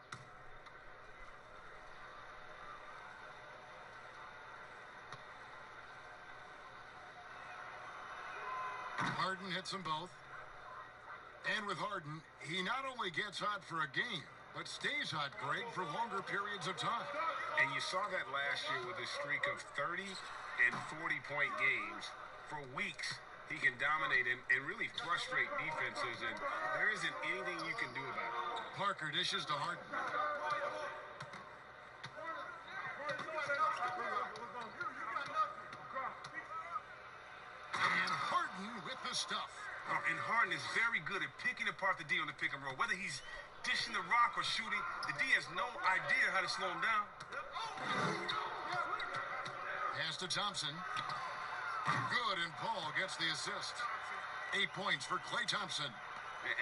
Harden hits them both. And with Harden, he not only gets hot for a game, but stays hot, Greg, for longer periods of time. And you saw that last year with a streak of 30 and 40-point games. For weeks, he can dominate and really frustrate defenses, and there isn't anything you can do about it. Parker dishes to Harden. And Harden with the stuff. Oh, and Harden is very good at picking apart the D on the pick and roll. Whether he's dishing the rock or shooting, the D has no idea how to slow him down. Pass to Thompson. Good, and Paul gets the assist. 8 points for Klay Thompson.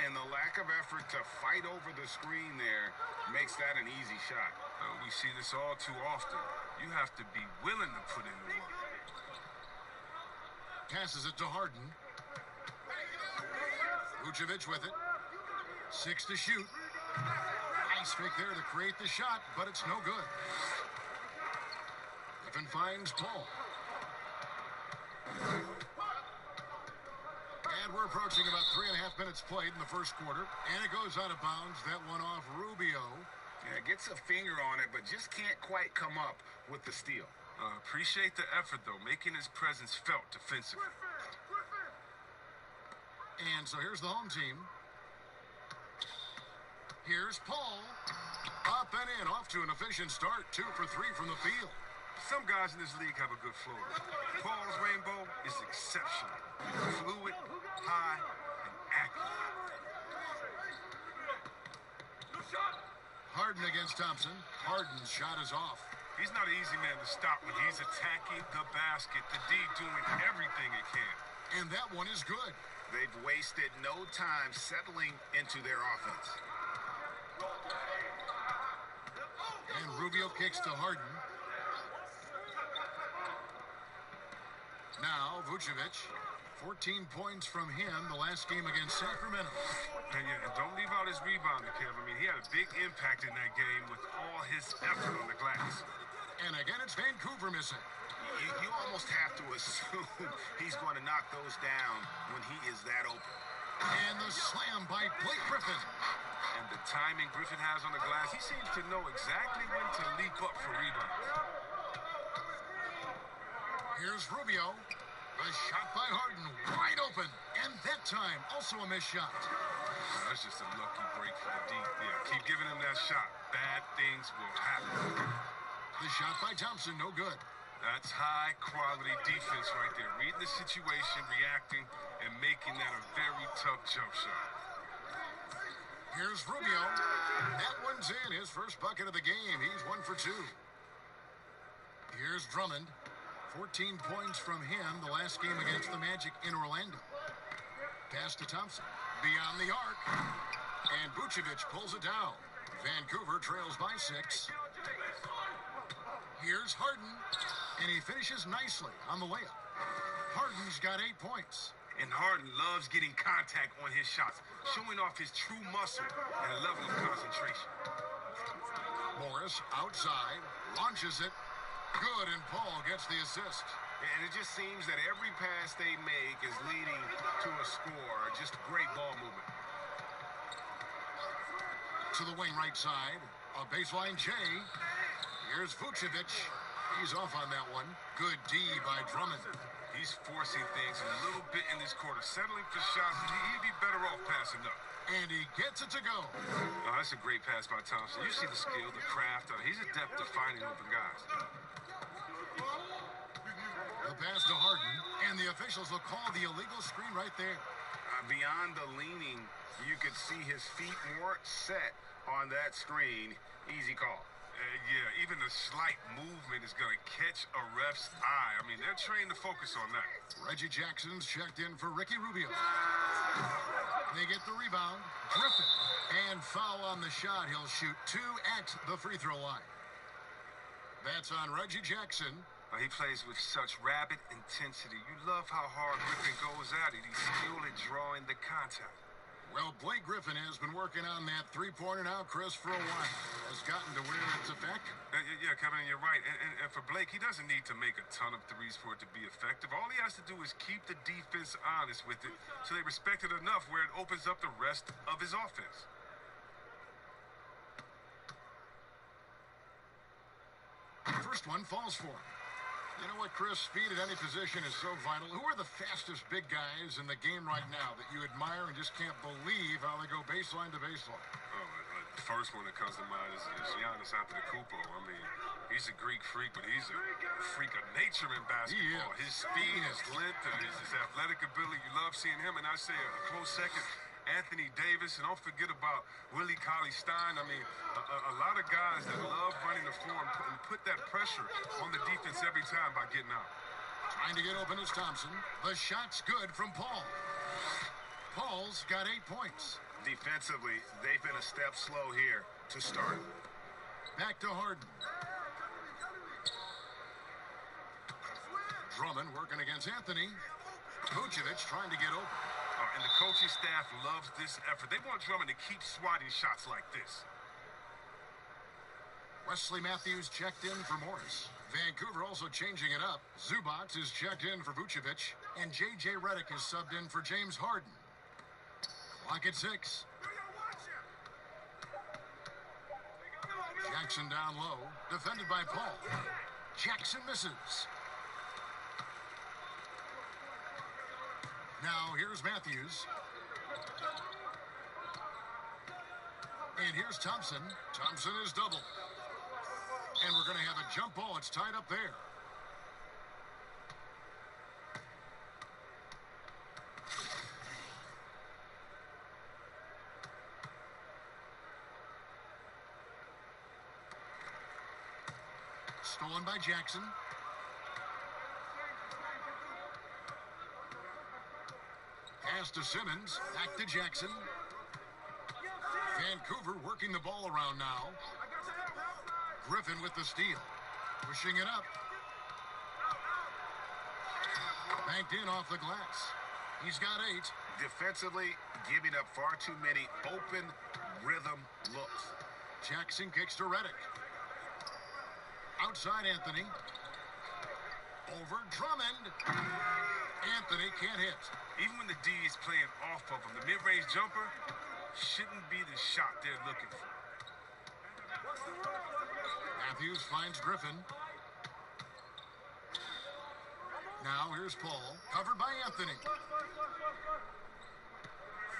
And the lack of effort to fight over the screen there makes that an easy shot. We see this all too often. You have to be willing to put in the work. Passes it to Harden. Vucevic with it. 6 to shoot. Nice fake there to create the shot, but it's no good. Griffin finds Paul. And we're approaching about 3.5 minutes played in the first quarter. And it goes out of bounds. That one off Rubio. Yeah, gets a finger on it, but just can't quite come up with the steal. Appreciate the effort, though, making his presence felt defensively. And so here's the home team. Here's Paul. Up and in, off to an efficient start. 2 for 3 from the field. Some guys in this league have a good flow. Paul's rainbow is exceptional. Fluid, high, and accurate. Harden against Thompson. Harden's shot is off. He's not an easy man to stop when he's attacking the basket. The D doing everything it can. And that one is good. They've wasted no time settling into their offense. And Rubio kicks to Harden. Now, Vucevic. 14 points from him the last game against Sacramento. And don't leave out his rebounding, Kev. I mean, he had a big impact in that game with all his effort on the glass. And again, it's Vancouver missing. You almost have to assume he's going to knock those down when he is that open. And the slam by Blake Griffin. And the timing Griffin has on the glass, he seems to know exactly when to leap up for rebounds. Here's Rubio. A shot by Harden, wide open. And that time, also a missed shot. That's just a lucky break for the D. Yeah, keep giving him that shot. Bad things will happen. The shot by Thompson, no good. That's high-quality defense right there. Reading the situation, reacting, and making that a very tough jump shot. Here's Rubio. That one's in. His first bucket of the game. He's 1 for 2. Here's Drummond. 14 points from him the last game against the Magic in Orlando. Pass to Thompson. Beyond the arc. And Vucevic pulls it down. Vancouver trails by 6. Here's Harden. And he finishes nicely on the layup. Harden's got 8 points. And Harden loves getting contact on his shots, showing off his true muscle and level of concentration. Morris outside, launches it. Good, and Paul gets the assist. And it just seems that every pass they make is leading to a score. Just great ball movement. To the wing right side, a baseline J. Here's Vucevic. He's off on that one. Good D by Drummond. He's forcing things a little bit in this quarter, settling for shots. He'd be better off passing up. And he gets it to go. Oh, that's a great pass by Thompson. You see the skill, the craft. He's adept at finding open guys. The pass to Harden, and the officials will call the illegal screen right there. Beyond the leaning, you could see his feet more set on that screen. Easy call. Yeah, even a slight movement is going to catch a ref's eye. I mean, they're trained to focus on that. Reggie Jackson's checked in for Ricky Rubio. They get the rebound. Griffin. And foul on the shot. He'll shoot 2 at the free throw line. That's on Reggie Jackson. He plays with such rabid intensity. You love how hard Griffin goes at it. He's skilled at drawing the contact. Well, Blake Griffin has been working on that three-pointer now, Chris, for a while. Has gotten to where it's effective. Yeah, Kevin, you're right. And for Blake, he doesn't need to make a ton of threes for it to be effective. All he has to do is keep the defense honest with it so they respect it enough where it opens up the rest of his offense. First one falls for him. You know what, Chris? Speed at any position is so vital. Who are the fastest big guys in the game right now that you admire and just can't believe how they go baseline to baseline? Oh, the first one that comes to mind is Giannis Antetokounmpo. I mean, he's a Greek freak, but he's a freak of nature in basketball. His speed, his length, and his athletic ability. You love seeing him. And I say a close second, Anthony Davis, and don't forget about Willie Cauley-Stein. I mean, a lot of guys that love running the floor and put that pressure on the defense every time by getting out. Trying to get open is Thompson. The shot's good from Paul. Paul's got 8 points. Defensively, they've been a step slow here to start. Back to Harden. Drummond working against Anthony. Vucevic trying to get open. And the coaching staff loves this effort. They want Drummond to keep swatting shots like this. Wesley Matthews checked in for Morris. Vancouver also changing it up. Zubac is checked in for Vucevic. And J.J. Redick is subbed in for James Harden. Clock at 6. Jackson down low. Defended by Paul. Jackson misses. Now here's Matthews. And here's Thompson. Thompson is double. And we're going to have a jump ball. It's tied up there. Stolen by Jackson. Pass to Simmons. Back to Jackson. Vancouver working the ball around now. Griffin with the steal. Pushing it up. Banked in off the glass. He's got 8. Defensively, giving up far too many open rhythm looks. Jackson kicks to Redick. Outside Anthony. Over Drummond. Anthony can't hit. Even when the D is playing off of him, the mid-range jumper shouldn't be the shot they're looking for. Matthews finds Griffin. Now here's Paul, covered by Anthony.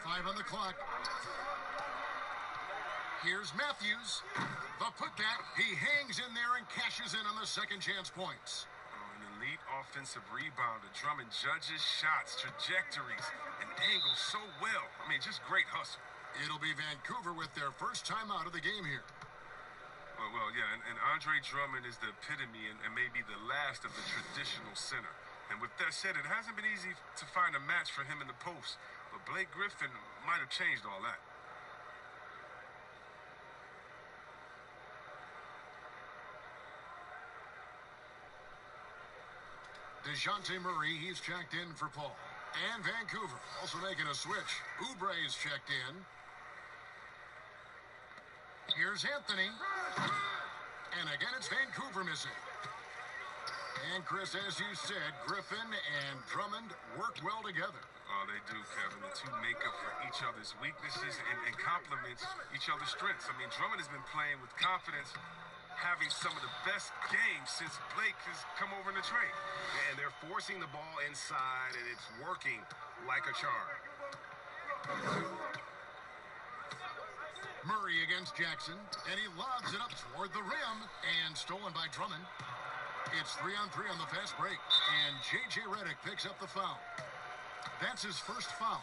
5 on the clock. Here's Matthews. The putback. He hangs in there and cashes in on the second chance points. Oh, an elite offensive rebounder. Drummond judges shots, trajectories, and angles so well. I mean, just great hustle. It'll be Vancouver with their first time out of the game here. Well, yeah, and Andre Drummond is the epitome and maybe the last of the traditional center. And with that said, it hasn't been easy to find a match for him in the post. But Blake Griffin might have changed all that. DeJounte Murray, he's checked in for Paul. And Vancouver also making a switch. Oubre's checked in. Here's Anthony. And again, it's Vancouver missing. And Chris, as you said, Griffin and Drummond work well together. Oh, they do, Kevin. The two make up for each other's weaknesses and complement each other's strengths. I mean, Drummond has been playing with confidence, having some of the best games since Blake has come over in the trade. And they're forcing the ball inside, and it's working like a charm. Murray against Jackson, and he lobs it up toward the rim, and stolen by Drummond. It's 3-on-3 on the fast break, and J.J. Redick picks up the foul. That's his first foul.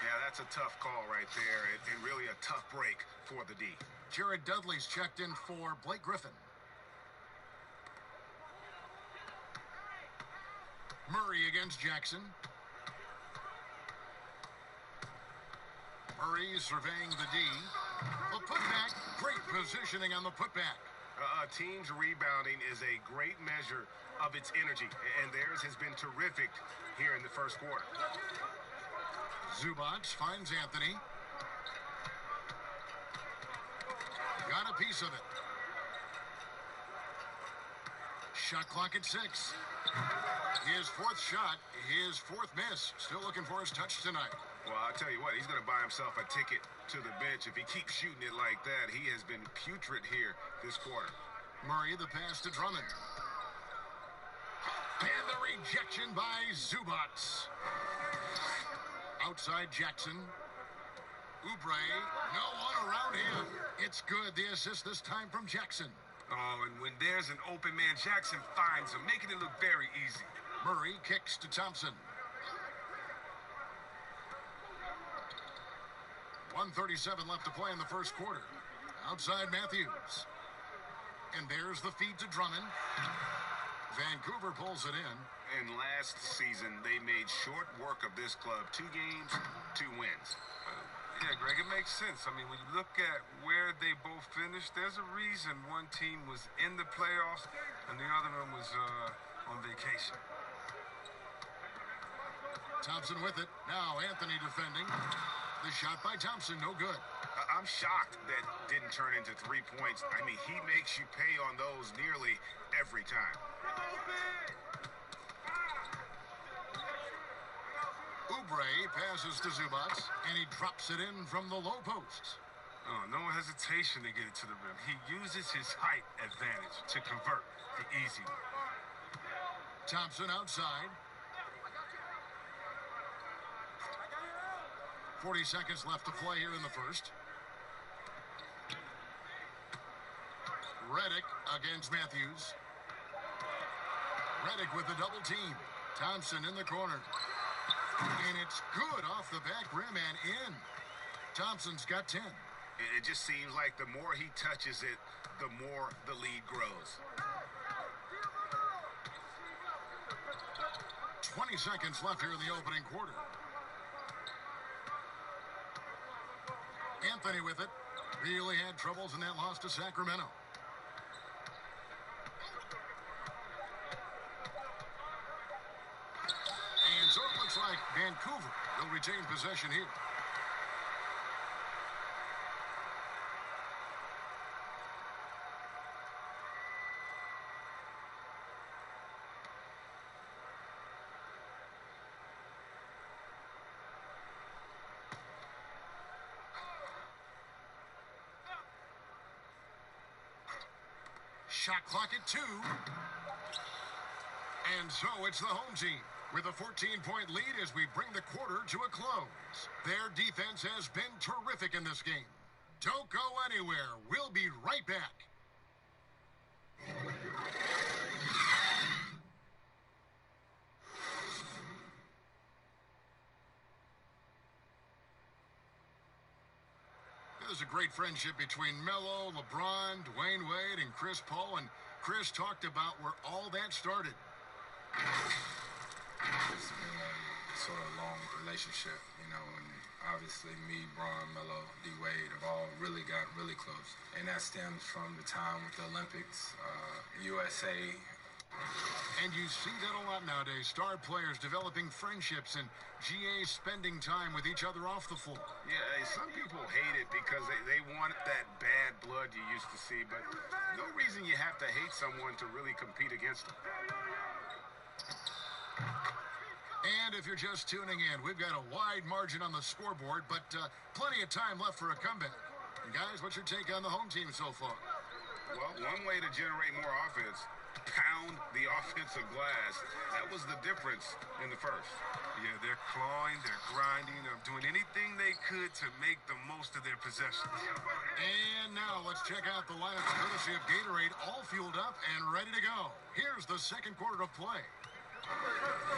Yeah, that's a tough call right there, and really a tough break for the D. Jared Dudley's checked in for Blake Griffin. Murray against Jackson. Murray surveying the D. The putback, great positioning on the putback. A team's rebounding is a great measure of its energy, and theirs has been terrific here in the first quarter. Zubac finds Anthony. Got a piece of it. Shot clock at 6. His fourth shot, his fourth miss. Still looking for his touch tonight. Well, I'll tell you what, he's going to buy himself a ticket to the bench. If he keeps shooting it like that, he has been putrid here this quarter. Murray, the pass to Drummond. And the rejection by Zubac. Outside Jackson. Oubre, no one around him. It's good. The assist this time from Jackson. Oh, and when there's an open man, Jackson finds him, making it look very easy. Murray kicks to Thompson. 1:37 left to play in the first quarter. Outside Matthews. And there's the feed to Drummond. Vancouver pulls it in. And last season, they made short work of this club. 2 games, 2 wins. Yeah, Greg, it makes sense. I mean, when you look at where they both finished, there's a reason one team was in the playoffs and the other one was on vacation. Thompson with it. Now Anthony defending. The shot by Thompson, no good. I'm shocked that didn't turn into 3 points. I mean, he makes you pay on those nearly every time. Oubre passes to Zubac, and he drops it in from the low post. Oh, no hesitation to get it to the rim. He uses his height advantage to convert the easy one. Thompson outside. 40 seconds left to play here in the first. Redick against Matthews. Redick with the double team. Thompson in the corner. And it's good off the back rim and in. Thompson's got 10. It just seems like the more he touches it, the more the lead grows. 20 seconds left here in the opening quarter. Anthony with it. Really had troubles in that loss to Sacramento. And so it looks like Vancouver will retain possession here. Shot clock at 2. And so it's the home team with a 14-point lead as we bring the quarter to a close. Their defense has been terrific in this game. Don't go anywhere. We'll be right back. There's a great friendship between Melo, LeBron, Dwayne Wade, and Chris Paul, and Chris talked about where all that started. It's been a sort of long relationship, you know, and obviously me, Bron, Melo, D. Wade have all really gotten really close. And that stems from the time with the Olympics, USA. And you see that a lot nowadays. Star players developing friendships and GAs spending time with each other off the floor. Yeah, some people hate it because they want that bad blood you used to see, but no reason you have to hate someone to really compete against them. And if you're just tuning in, we've got a wide margin on the scoreboard, but plenty of time left for a comeback. And guys, what's your take on the home team so far? Well, one way to generate more offense, pound the offensive glass. That was the difference in the first. Yeah, they're clawing, they're grinding, they're doing anything they could to make the most of their possessions. And now let's check out the lineup courtesy of Gatorade, all fueled up and ready to go. Here's the second quarter of play.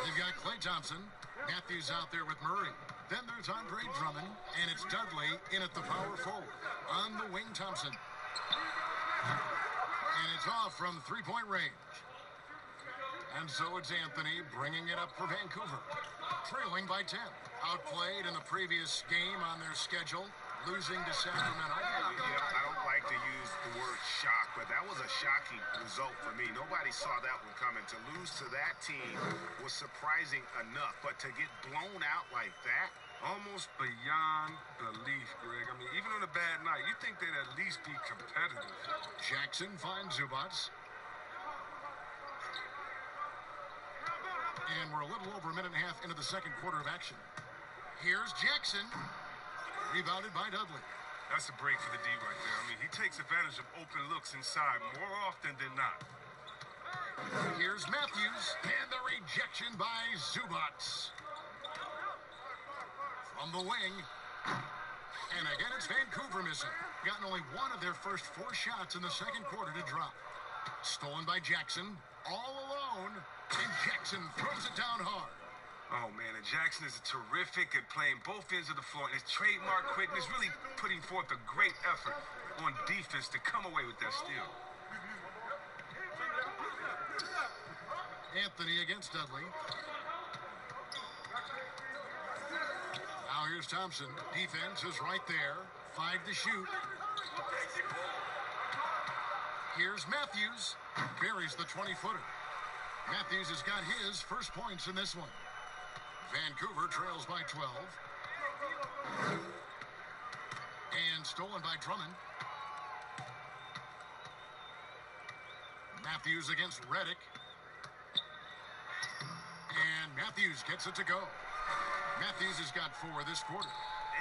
They've got Klay Thompson, Matthews out there with Murray. Then there's Andre Drummond, and it's Dudley in at the power forward. On the wing, Thompson. And it's off from three-point range. And so it's Anthony bringing it up for Vancouver. Trailing by 10. Outplayed in the previous game on their schedule, losing to Sacramento. Yeah, I don't like to use the word shock, but that was a shocking result for me. Nobody saw that one coming. To lose to that team was surprising enough, but to get blown out like that, almost beyond belief, Greg. I mean, even on a bad night, you think they'd at least be competitive. Jackson finds Zubac. And we're a little over a minute and a half into the second quarter of action. Here's Jackson. Rebounded by Dudley. That's a break for the D right there. I mean, he takes advantage of open looks inside more often than not. Here's Matthews. And the rejection by Zubac. From the wing. And again, it's Vancouver missing. Gotten only one of their first 4 shots in the second quarter to drop. Stolen by Jackson. All alone. And Jackson throws it down hard. Oh, man, and Jackson is terrific at playing both ends of the floor. And his trademark quickness, really putting forth a great effort on defense to come away with that steal. Anthony against Dudley. Now here's Thompson. Defense is right there. 5 to shoot. Here's Matthews. Buries the 20-footer. Matthews has got his first points in this one. Vancouver trails by 12. And stolen by Drummond. Matthews against Redick. And Matthews gets it to go. Matthews has got 4 this quarter.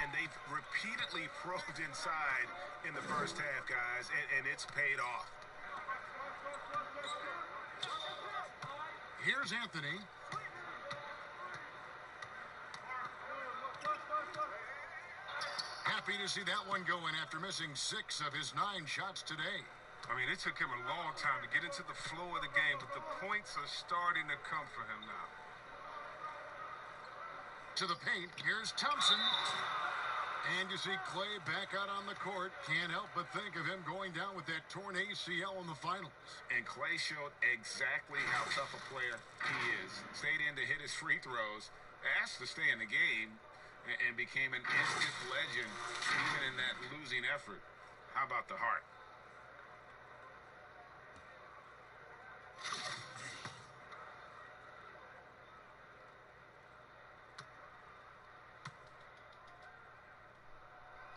And they've repeatedly probed inside in the first half, guys, and it's paid off. Here's Anthony. Happy to see that one going after missing 6 of his 9 shots today. I mean, it took him a long time to get into the flow of the game, but the points are starting to come for him now. To the paint, here's Thompson. And you see Klay back out on the court. Can't help but think of him going down with that torn ACL in the finals. And Klay showed exactly how tough a player he is. Stayed in to hit his free throws, asked to stay in the game, and became an instant legend even in that losing effort. How about the heart?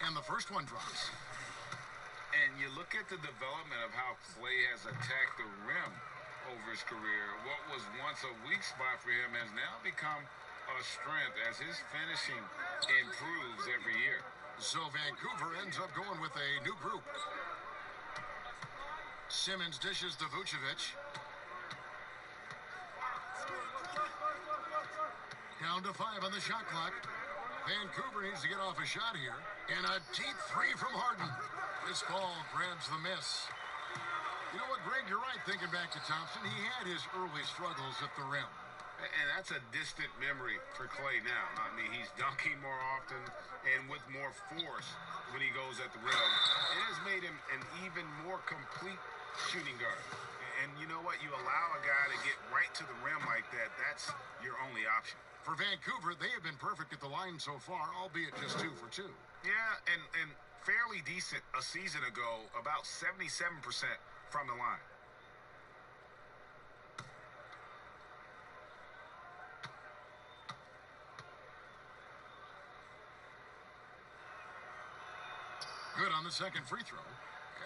And the first one drops. And you look at the development of how Klay has attacked the rim over his career. What was once a weak spot for him has now become a strength as his finishing improves every year. So Vancouver ends up going with a new group. Simmons dishes to Vucevic. Down to 5 on the shot clock. Vancouver needs to get off a shot here. And a deep three from Harden. This ball grabs the miss. You know what, Greg? You're right thinking back to Thompson. He had his early struggles at the rim. And that's a distant memory for Clay now. I mean, he's dunking more often and with more force when he goes at the rim. It has made him an even more complete shooting guard. And you know what? You allow a guy to get right to the rim like that, that's your only option. For Vancouver, they have been perfect at the line so far, albeit just 2 for 2. Yeah, and fairly decent a season ago, about 77% from the line. Good on the second free throw.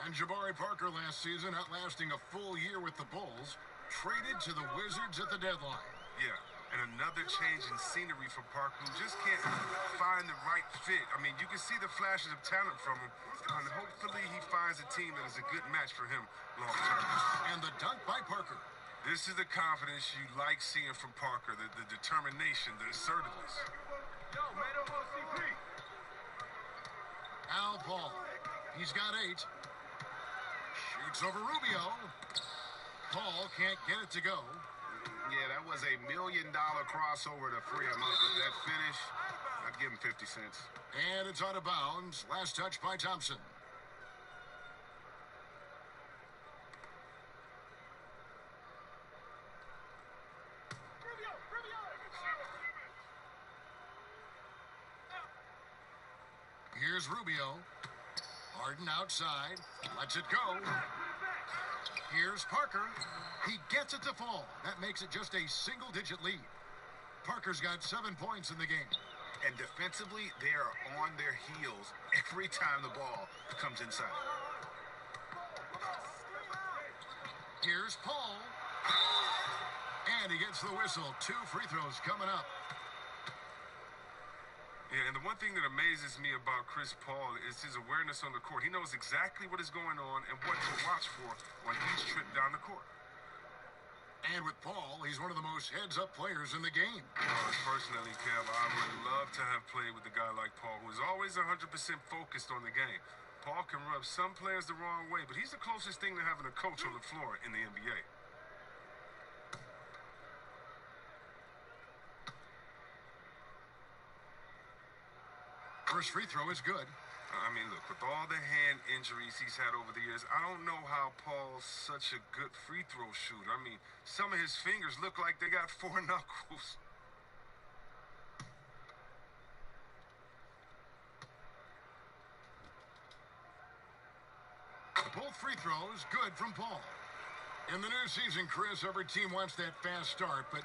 And Jabari Parker last season, outlasting a full year with the Bulls, traded to the Wizards at the deadline. Yeah, and another change in scenery for Parker, who just can't find the right fit. I mean, you can see the flashes of talent from him, and hopefully he finds a team that is a good match for him long term. And the dunk by Parker. This is the confidence you like seeing from Parker, the determination, the assertiveness. Yo, man, don't go CP. Al Paul. He's got 8. Shoots over Rubio. Paul can't get it to go. Yeah, that was $1 million crossover to free him up with that finish. I'd give him 50 cents. And it's out of bounds. Last touch by Thompson. Here's Rubio. Harden outside. Lets it go. Here's Parker. He gets it to fall. That makes it just a single-digit lead. Parker's got 7 points in the game. And defensively, they are on their heels every time the ball comes inside. Here's Paul. And he gets the whistle. 2 free throws coming up. Yeah, and the one thing that amazes me about Chris Paul is his awareness on the court. He knows exactly what is going on and what to watch for on each trip down the court. And with Paul, he's one of the most heads-up players in the game. Personally, Kev, I would love to have played with a guy like Paul, who is always 100% focused on the game. Paul can rub some players the wrong way, but he's the closest thing to having a coach on the floor in the NBA. First free throw is good. I mean, look, with all the hand injuries he's had over the years, I don't know how Paul's such a good free throw shooter. I mean, some of his fingers look like they got 4 knuckles. Both free throws good from Paul. In the new season, Chris, every team wants that fast start, but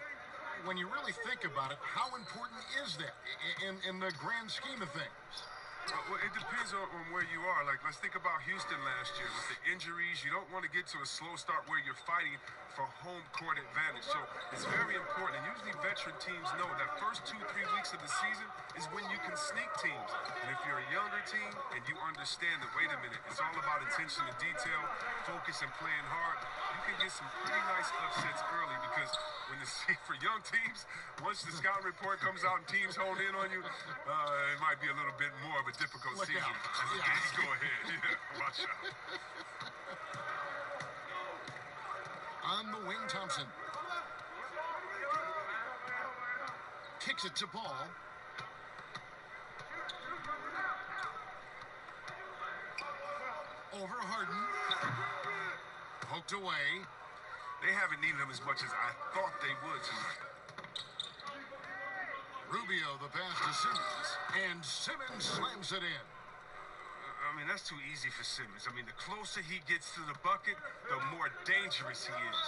when you really think about it, how important is that in the grand scheme of things? Well, it depends on where you are. Like, let's think about Houston last year with the injuries. You don't want to get to a slow start where you're fighting for home court advantage. So it's very important. And usually veteran teams know that first 2-3 weeks of the season is when you can sneak teams. And if you're a younger team and you understand that, wait a minute, it's all about attention to detail, focus, and playing hard, you can get some pretty nice upsets early, because when for young teams, once the scouting report comes out and teams hone in on you, it might be a little bit more of a difficult Look season. out. Yeah. Go ahead. Yeah, watch out. On the wing, Thompson. Kicks it to Paul. Over Harden. Poked away. They haven't needed him as much as I thought they would tonight. Rubio, the pass to Simmons. And Simmons slams it in. I mean, that's too easy for Simmons. I mean, the closer he gets to the bucket, the more dangerous he is.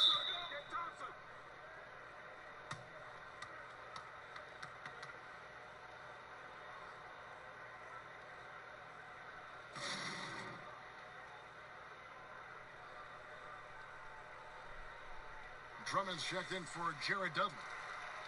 Drummond's checked in for Jared Dudley.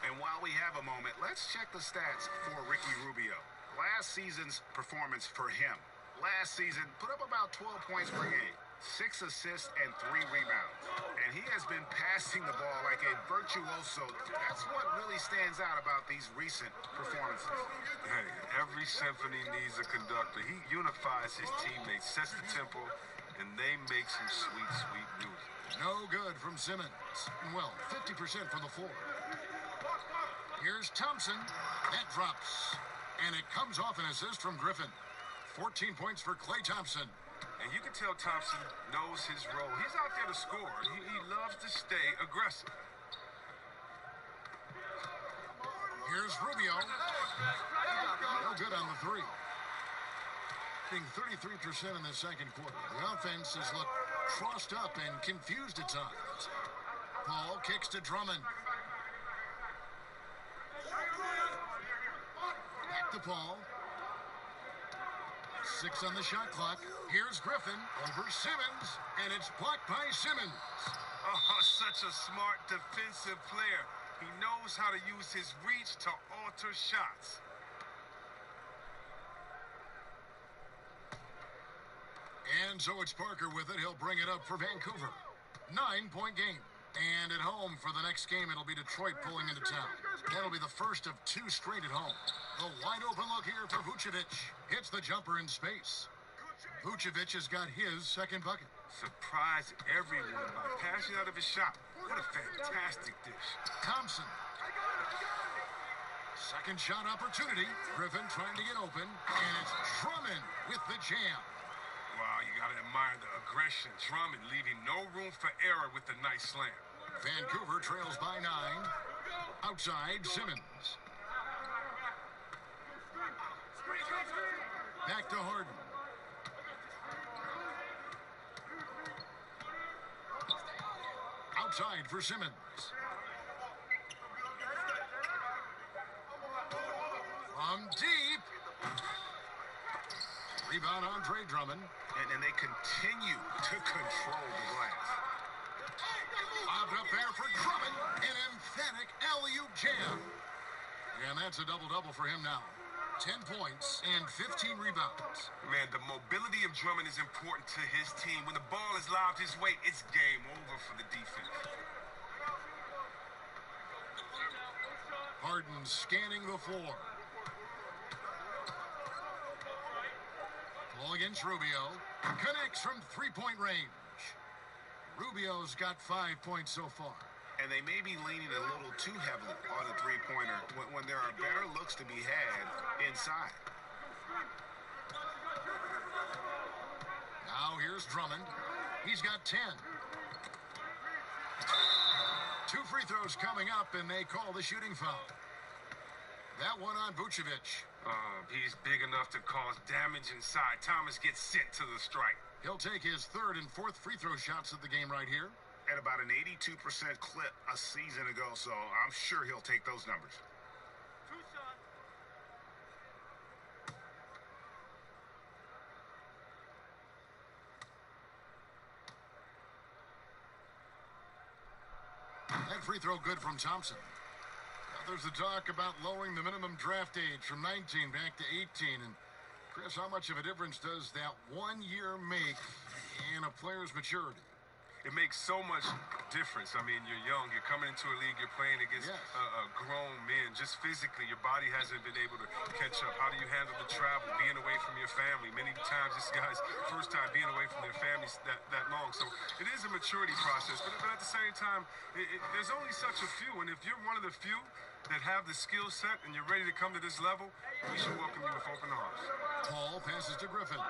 And while we have a moment, let's check the stats for Ricky Rubio. Last season's performance for him. Last season, put up about 12 points per game. 6 assists and 3 rebounds. And he has been passing the ball like a virtuoso. That's what really stands out about these recent performances. Hey, every symphony needs a conductor. He unifies his teammates, sets the tempo, and they make some sweet, sweet music. No good from Simmons. Well, 50% from the floor. Here's Thompson. That drops. And it comes off an assist from Griffin. 14 points for Klay Thompson. And you can tell Thompson knows his role. He's out there to score. He loves to stay aggressive. Here's Rubio. No good on the three. Being 33% in the second quarter. The offense has looked crossed up and confused at times. Paul kicks to Drummond. Back to Paul. 6 on the shot clock. Here's Griffin over Simmons, and it's blocked by Simmons. Oh, such a smart defensive player. He knows how to use his reach to alter shots. And so it's Parker with it. He'll bring it up for Vancouver. 9-point game. And at home for the next game, it'll be Detroit pulling into town. That'll be the first of 2 straight at home. The wide open look here for Vucevic. Hits the jumper in space. Vucevic has got his second bucket. Surprised everyone by passing out of his shot. What a fantastic dish. Thompson. Second shot opportunity. Griffin trying to get open. And it's Drummond with the jam. Wow, you got to admire the aggression. Drummond leaving no room for error with the nice slam. Vancouver trails by 9. Outside, Simmons. Back to Harden. Outside for Simmons. From deep. Rebound Andre Drummond. And they continue to control the glass. Lobbed up there for Drummond. An emphatic alley-oop jam. And that's a double-double for him now. 10 points and 15 rebounds. Man, the mobility of Drummond is important to his team. When the ball is lobbed his way, it's game over for the defense. Harden scanning the floor. Ball against Rubio. Connects from three-point range. Rubio's got 5 points so far. And they may be leaning a little too heavily on the three-pointer when there are better looks to be had inside. Now here's Drummond. He's got 10. 2 free throws coming up, and they call the shooting foul. That one on Vucevic. He's big enough to cause damage inside. Thomas gets sent to the strike. He'll take his 3rd and 4th free throw shots of the game right here. At about an 82% clip a season ago, so I'm sure he'll take those numbers. That free throw good from Thompson. Now there's the talk about lowering the minimum draft age from 19 back to 18. And Chris, how much of a difference does that 1 year make in a player's maturity? It makes so much difference. I mean, you're young, you're coming into a league, you're playing against grown men. Just physically, your body hasn't been able to catch up. How do you handle the travel, being away from your family? Many times, this guy's first time being away from their families that long. So it is a maturity process, but at the same time, there's only such a few. And if you're one of the few that have the skill set and you're ready to come to this level, we should welcome you with open arms. Paul passes to Griffin.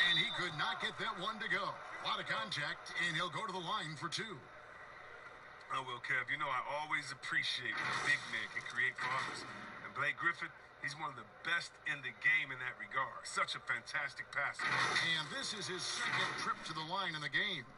And he could not get that one to go. A lot of contact, and he'll go to the line for 2. Oh, well, Kev, you know I always appreciate when a big man can create for others. And Blake Griffin, he's one of the best in the game in that regard. Such a fantastic passer. And this is his 2nd trip to the line in the game.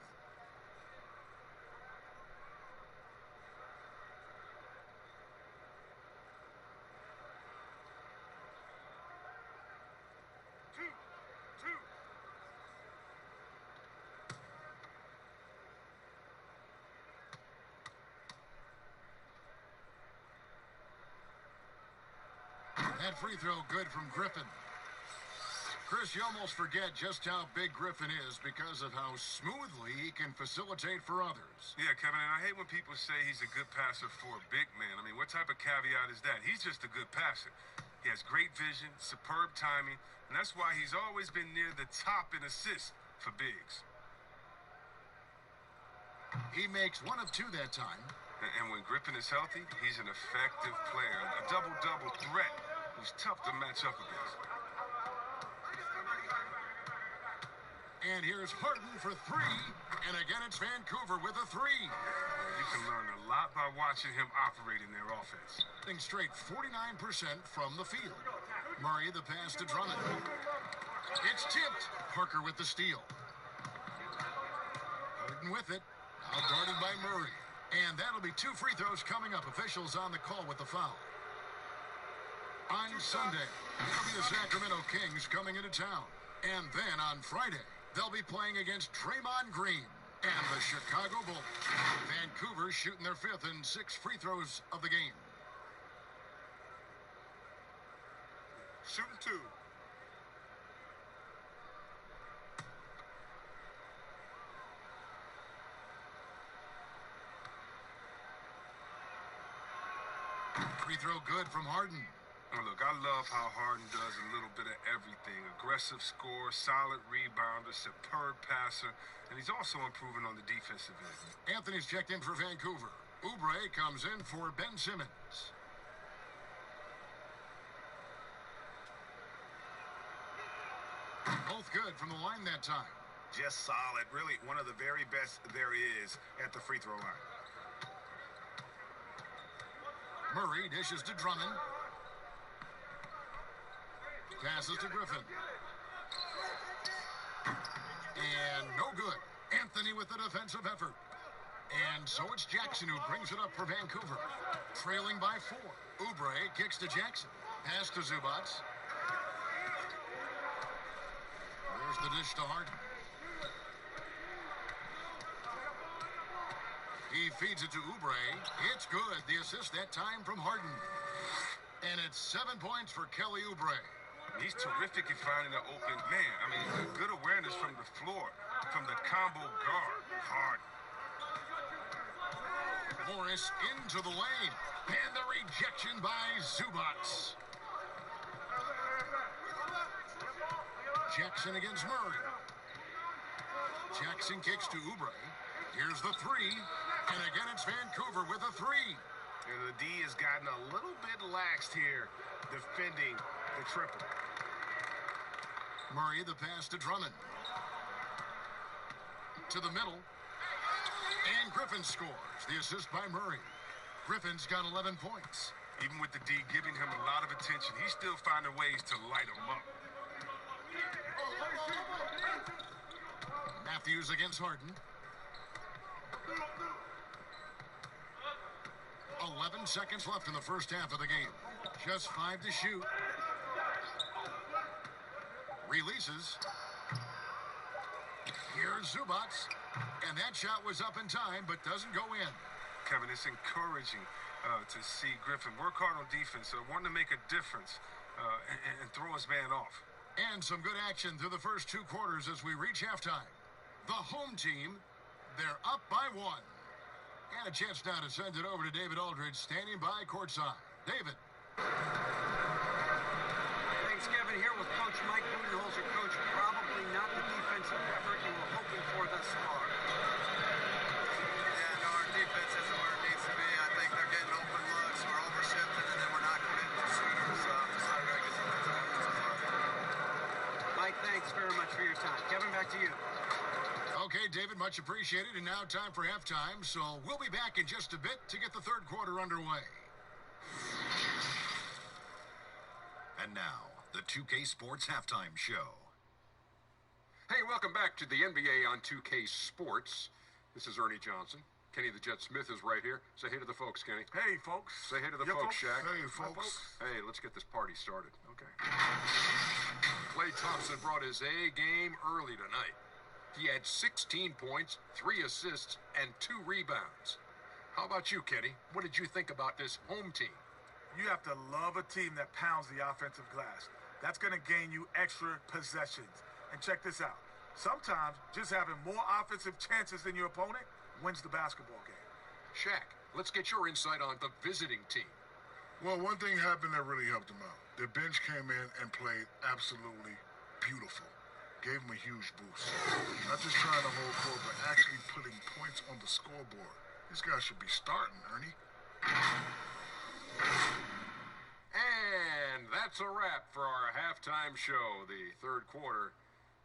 That free throw good from Griffin. Chris, you almost forget just how big Griffin is because of how smoothly he can facilitate for others. Yeah, Kevin, and I hate when people say he's a good passer for a big man. I mean, what type of caveat is that? He's just a good passer. He has great vision, superb timing, and that's why he's always been near the top in assists for bigs. He makes 1 of 2 that time. And when Griffin is healthy, he's an effective player, a double-double threat who's tough to match up against. And here's Harden for 3. And again, it's Vancouver with a 3. You can learn a lot by watching him operate in their offense. Straight 49% from the field. Murray the pass to Drummond. It's tipped. Parker with the steal. Harden with it. Now guarded by Murray. And that'll be 2 free throws coming up. Officials on the call with the foul. On Sunday, it'll be the Sacramento Kings coming into town. And then on Friday, they'll be playing against Draymond Green and the Chicago Bulls. Vancouver shooting their 5th and 6th free throws of the game. Shooting 2. Free throw good from Harden. Oh, look, I love how Harden does a little bit of everything. Aggressive scorer, solid rebounder, superb passer, and he's also improving on the defensive end. Anthony's checked in for Vancouver. Oubre comes in for Ben Simmons. Both good from the line that time. Just solid. Really one of the very best there is at the free throw line. Murray dishes to Drummond. Passes to Griffin. And no good. Anthony with the defensive effort. And so it's Jackson who brings it up for Vancouver. Trailing by 4. Oubre kicks to Jackson. Pass to Zubats. There's the dish to Harden. He feeds it to Oubre. It's good. The assist that time from Harden. And it's 7 points for Kelly Oubre. He's terrific at finding an open man. I mean, good awareness from the floor, from the combo guard. Hard. Morris into the lane. And the rejection by Zubats. Jackson against Murray. Jackson kicks to Oubre. Here's the 3. And again, it's Vancouver with a 3. And the D has gotten a little bit laxed here, defending the triple. Murray the pass to Drummond. To the middle. And Griffin scores. The assist by Murray. Griffin's got 11 points. Even with the D giving him a lot of attention, he's still finding ways to light him up. Matthews against Harden. 11 seconds left in the first half of the game. Just 5 to shoot. Releases. Here's Zubats. And that shot was up in time, but doesn't go in. Kevin, it's encouraging to see Griffin work hard on defense, wanting to make a difference and throw his man off. And some good action through the first 2 quarters as we reach halftime. The home team, they're up by 1. And a chance now to send it over to David Aldridge, standing by courtside. David. Thanks, Kevin. Here with Coach Mike Budenholzer. Coach, probably not the defensive effort you were hoping for thus far. Yeah, no, our defense isn't where it needs to be. I think they're getting open looks. We're overshifting, and then we're not committing to shooters. So it's not a very good defensive effort so far. Mike, thanks very much for your time. Kevin, back to you. Okay, David, much appreciated. And now time for halftime. So we'll be back in just a bit to get the third quarter underway. And now, the 2K Sports Halftime Show. Hey, welcome back to the NBA on 2K Sports. This is Ernie Johnson. Kenny the Jet Smith is right here. Say hey to the folks, Kenny. Hey, folks. Say hey to the folks, Shaq. Hey, folks. Hey, let's get this party started. Okay. Klay Thompson brought his A game early tonight. He had 16 points, 3 assists, and 2 rebounds. How about you, Kenny? What did you think about this home team? You have to love a team that pounds the offensive glass. That's going to gain you extra possessions. And check this out. Sometimes just having more offensive chances than your opponent wins the basketball game. Shaq, let's get your insight on the visiting team. Well, one thing happened that really helped them out. Their bench came in and played absolutely beautiful. Gave them a huge boost. Not just trying to hold court, but actually putting points on the scoreboard. These guys should be starting, Ernie. And that's a wrap for our halftime show. The third quarter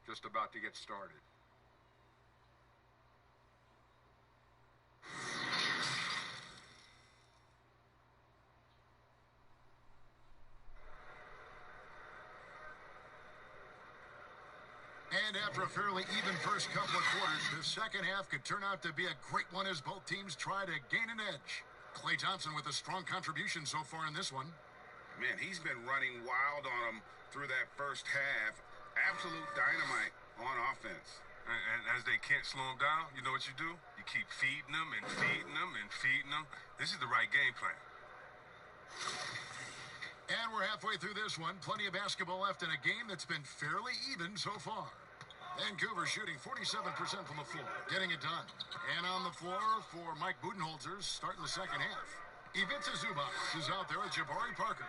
just about to get started. And after a fairly even first couple of quarters, the second half could turn out to be a great one as both teams try to gain an edge. Klay Thompson with a strong contribution so far in this one. Man, he's been running wild on them through that first half. Absolute dynamite on offense. And as they can't slow him down, you know what you do? You keep feeding them and feeding them and feeding them. This is the right game plan. And we're halfway through this one. Plenty of basketball left in a game that's been fairly even so far. Vancouver shooting 47% from the floor, getting it done. And on the floor for Mike Budenholzer starting the second half. Ivica Zubac is out there with Jabari Parker.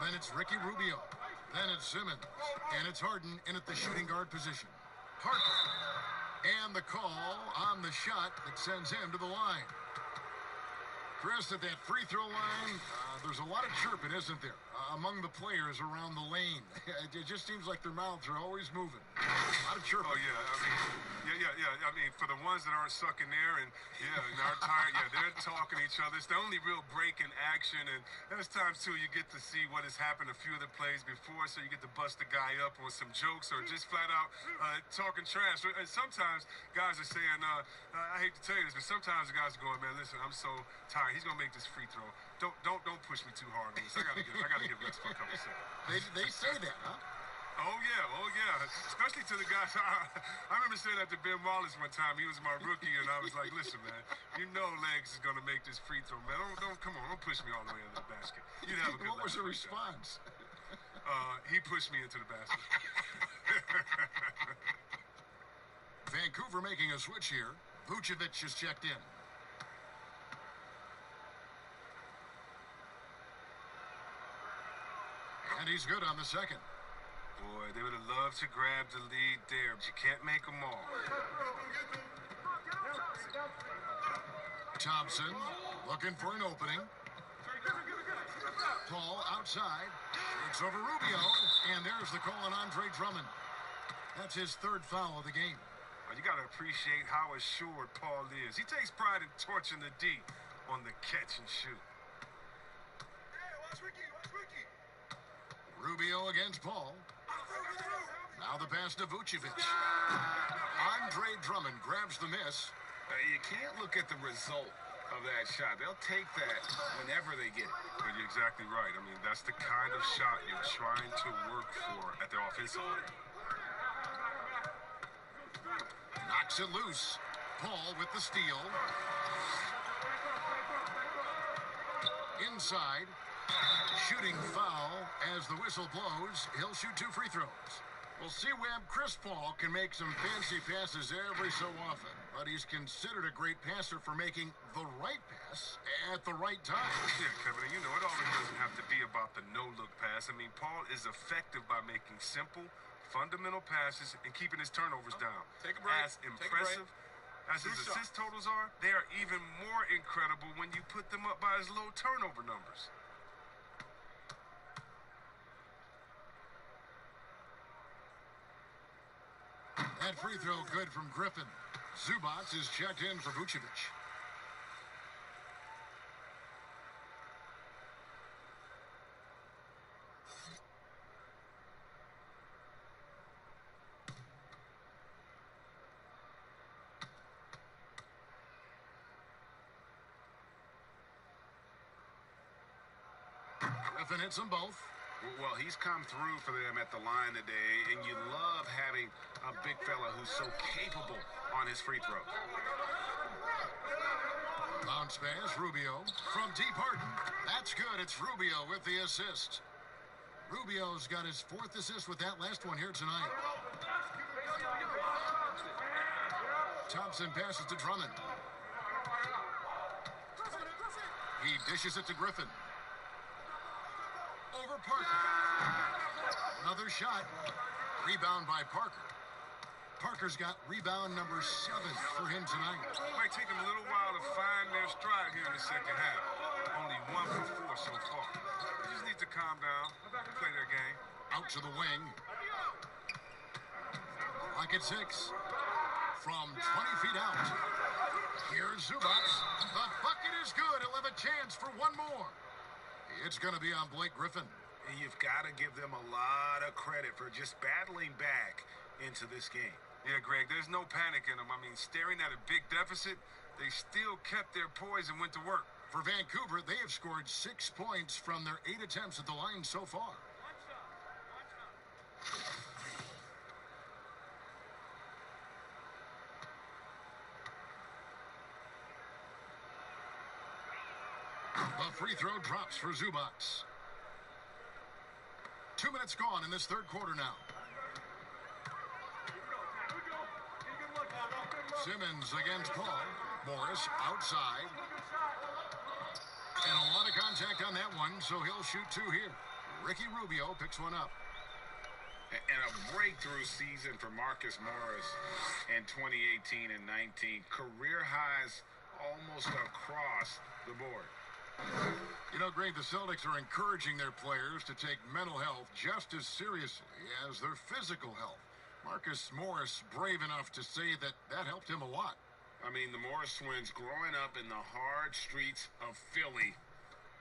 Then it's Ricky Rubio. Then it's Simmons. And it's Harden in at the shooting guard position. Parker. And the call on the shot that sends him to the line. Chris, at that free throw line, there's a lot of chirping, isn't there, among the players around the lane. It just seems like their mouths are always moving. A lot of chirping. Oh, yeah. I mean, for the ones that aren't sucking there and aren't tired, they're talking to each other. It's the only real break in action. And there's times, too, you get to see what has happened a few of the plays before, so you get to bust the guy up on some jokes or just flat out talking trash. And sometimes guys are saying, I hate to tell you this, but sometimes the guys are going, man, listen, I'm so tired. He's gonna make this free throw. Don't push me too hard on this. I gotta give this for a couple seconds. They say that, huh? Oh yeah. Especially to the guys. I remember saying that to Ben Wallace one time. He was my rookie, and I was like, listen, man, you know Legs is gonna make this free throw, man. Don't come on, don't push me all the way into the basket. You'd have a good What was the response? He pushed me into the basket. Vancouver making a switch here. Vucevic is checked in. And he's good on the second. Boy, they would have loved to grab the lead there, but you can't make them all. Thompson looking for an opening. Paul outside. It's over Rubio. And there's the call on Andre Drummond. That's his third foul of the game. Well, you got to appreciate how assured Paul is. He takes pride in torching the D on the catch and shoot. Rubio against Paul. Now the pass to Vucevic. Andre Drummond grabs the miss. You can't look at the result of that shot. They'll take that whenever they get it. But you're exactly right. I mean, that's the kind of shot you're trying to work for at the offensive line. Knocks it loose. Paul with the steal. Inside. Shooting foul as the whistle blows. He'll shoot 2 free throws. Well, see, Webb, Chris Paul can make some fancy passes every so often, but he's considered a great passer for making the right pass at the right time. Yeah, Kevin, you know, it always doesn't have to be about the no-look pass. I mean, Paul is effective by making simple, fundamental passes and keeping his turnovers down. Take a break. As impressive as his assist totals are, they are even more incredible when you put them up by his low turnover numbers. That free throw good from Griffin. Zubac is checked in for Vucevic. Griffin hits them both. Well, he's come through for them at the line today, and you love having a big fella who's so capable on his free throw. Bounce pass, Rubio from deep Harden. That's good. It's Rubio with the assist. Rubio's got his 4th assist with that last one here tonight. Thompson passes to Drummond. He dishes it to Griffin. Over Parker. Another shot. Rebound by Parker. Parker's got rebound number 7 for him tonight. Might take them a little while to find their stride here in the second half. Only 1 for 4 so far. They just need to calm down, play their game. Out to the wing. Lock at 6. From 20 feet out. Here's Zubac. The bucket is good. He'll have a chance for one more. It's going to be on Blake Griffin. And you've got to give them a lot of credit for just battling back into this game. Yeah, Greg, there's no panic in them. I mean, staring at a big deficit, they still kept their poise and went to work. For Vancouver, they have scored 6 points from their 8 attempts at the line so far. The free throw drops for Zubac. 2 minutes gone in this third quarter now. Simmons against Paul. Morris outside. And a lot of contact on that one, so he'll shoot 2 here. Ricky Rubio picks one up. And a breakthrough season for Marcus Morris in 2018 and 19. Career highs almost across the board. You know, Greg, the Celtics are encouraging their players to take mental health just as seriously as their physical health. Marcus Morris brave enough to say that helped him a lot. I mean, the Morris twins growing up in the hard streets of Philly,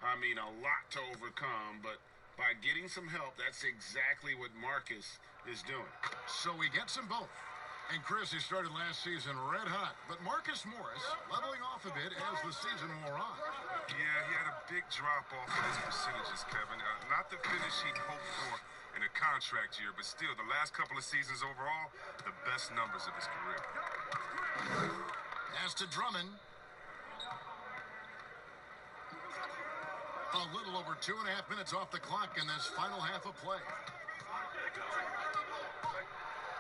I mean, a lot to overcome, but by getting some help, that's exactly what Marcus is doing. So he gets them both. And Chris, he started last season red hot, but Marcus Morris leveling off a bit as the season wore on. Yeah, he had a big drop-off in his percentages, Kevin. Not the finish he hoped for in a contract year, but still, the last couple of seasons overall, the best numbers of his career. Pass to Drummond. A little over 2.5 minutes off the clock in this final half of play.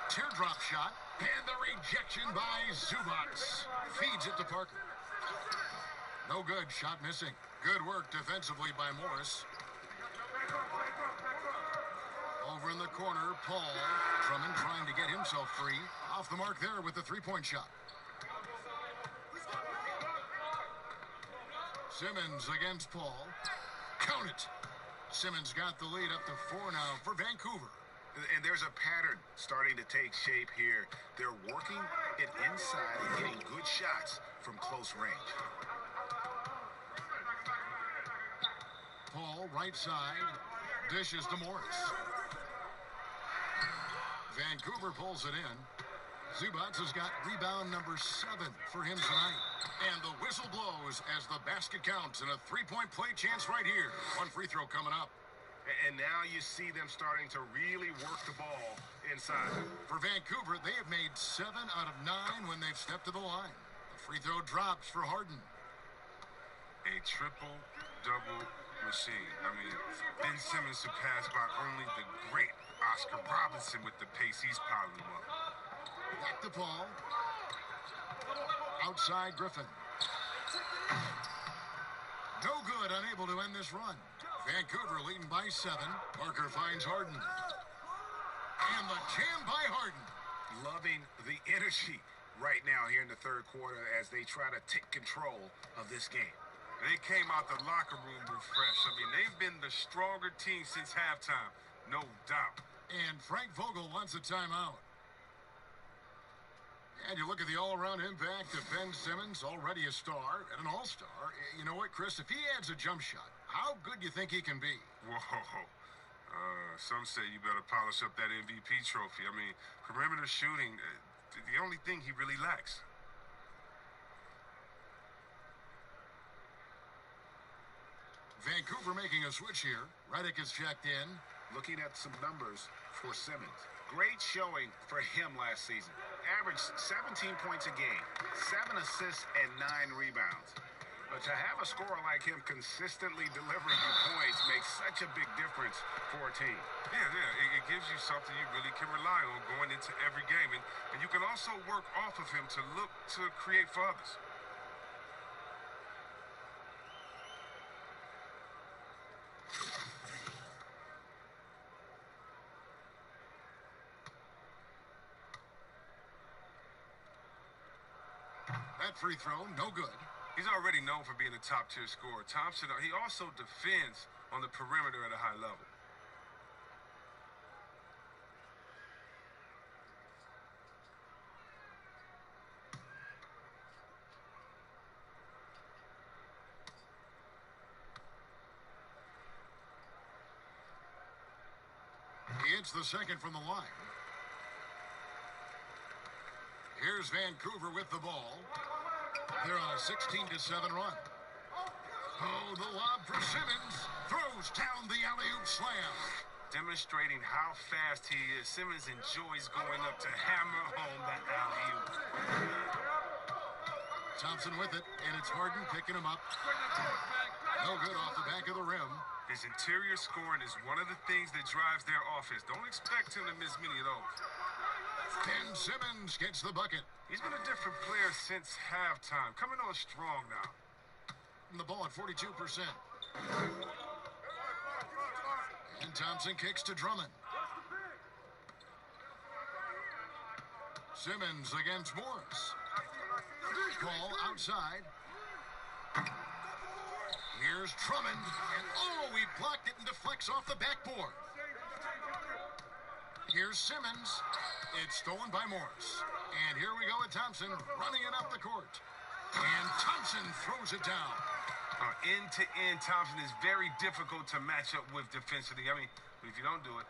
Teardrop shot, and the rejection by Zubac. Feeds it to Parker. No good, shot missing. Good work defensively by Morris. Over in the corner, Paul. Drummond trying to get himself free. Off the mark there with the 3-point shot. Simmons against Paul. Count it. Simmons got the lead up to 4 now for Vancouver. And there's a pattern starting to take shape here. They're working it inside and getting good shots from close range. Paul, right side, dishes to Morris. Vancouver pulls it in. Zubac has got rebound number 7 for him tonight. And the whistle blows as the basket counts and a 3-point play chance right here. One free throw coming up. And now you see them starting to really work the ball inside. For Vancouver, they have made 7 out of 9 when they've stepped to the line. The free throw drops for Harden. A triple-double machine. I mean, Ben Simmons surpassed by only the great Oscar Robinson with the pace he's piling them up. Back to Paul. Outside Griffin. No good, unable to end this run. Vancouver leading by 7. Parker finds Harden. And the jam by Harden. Loving the energy right now here in the third quarter as they try to take control of this game. They came out the locker room refreshed. I mean, they've been the stronger team since halftime, no doubt. And Frank Vogel wants a timeout. And you look at the all-around impact of Ben Simmons, already a star and an all-star. You know what, Chris? If he adds a jump shot, how good do you think he can be? Whoa. Some say you better polish up that MVP trophy. I mean, perimeter shooting, the only thing he really lacks. Vancouver making a switch here. Redick is checked in. Looking at some numbers for Simmons. Great showing for him last season. Averaged 17 points a game, 7 assists, and 9 rebounds. But to have a scorer like him consistently delivering you points makes such a big difference for a team. Yeah. It gives you something you really can rely on going into every game. And you can also work off of him to look to create for others. That free throw, no good. He's already known for being a top-tier scorer. Thompson, he also defends on the perimeter at a high level. He hits the second from the line. Here's Vancouver with the ball. They're on a 16-7 run. Oh, the lob for Simmons. Throws down the alley-oop slam. Demonstrating how fast he is. Simmons enjoys going up to hammer home that alley-oop. Thompson with it, and it's Harden picking him up. No good off the back of the rim. His interior scoring is one of the things that drives their offense. Don't expect him to miss many of those. Ben Simmons gets the bucket. He's been a different player since halftime. Coming on strong now. And the ball at 42%. And Thompson kicks to Drummond. Simmons against Morris. Ball outside. Here's Drummond. And oh, he blocked it and deflects off the backboard. Here's Simmons. It's stolen by Morris. And here we go with Thompson running it up the court. And Thompson throws it down. End-to-end, Thompson is very difficult to match up with defensively. I mean, if you don't do it,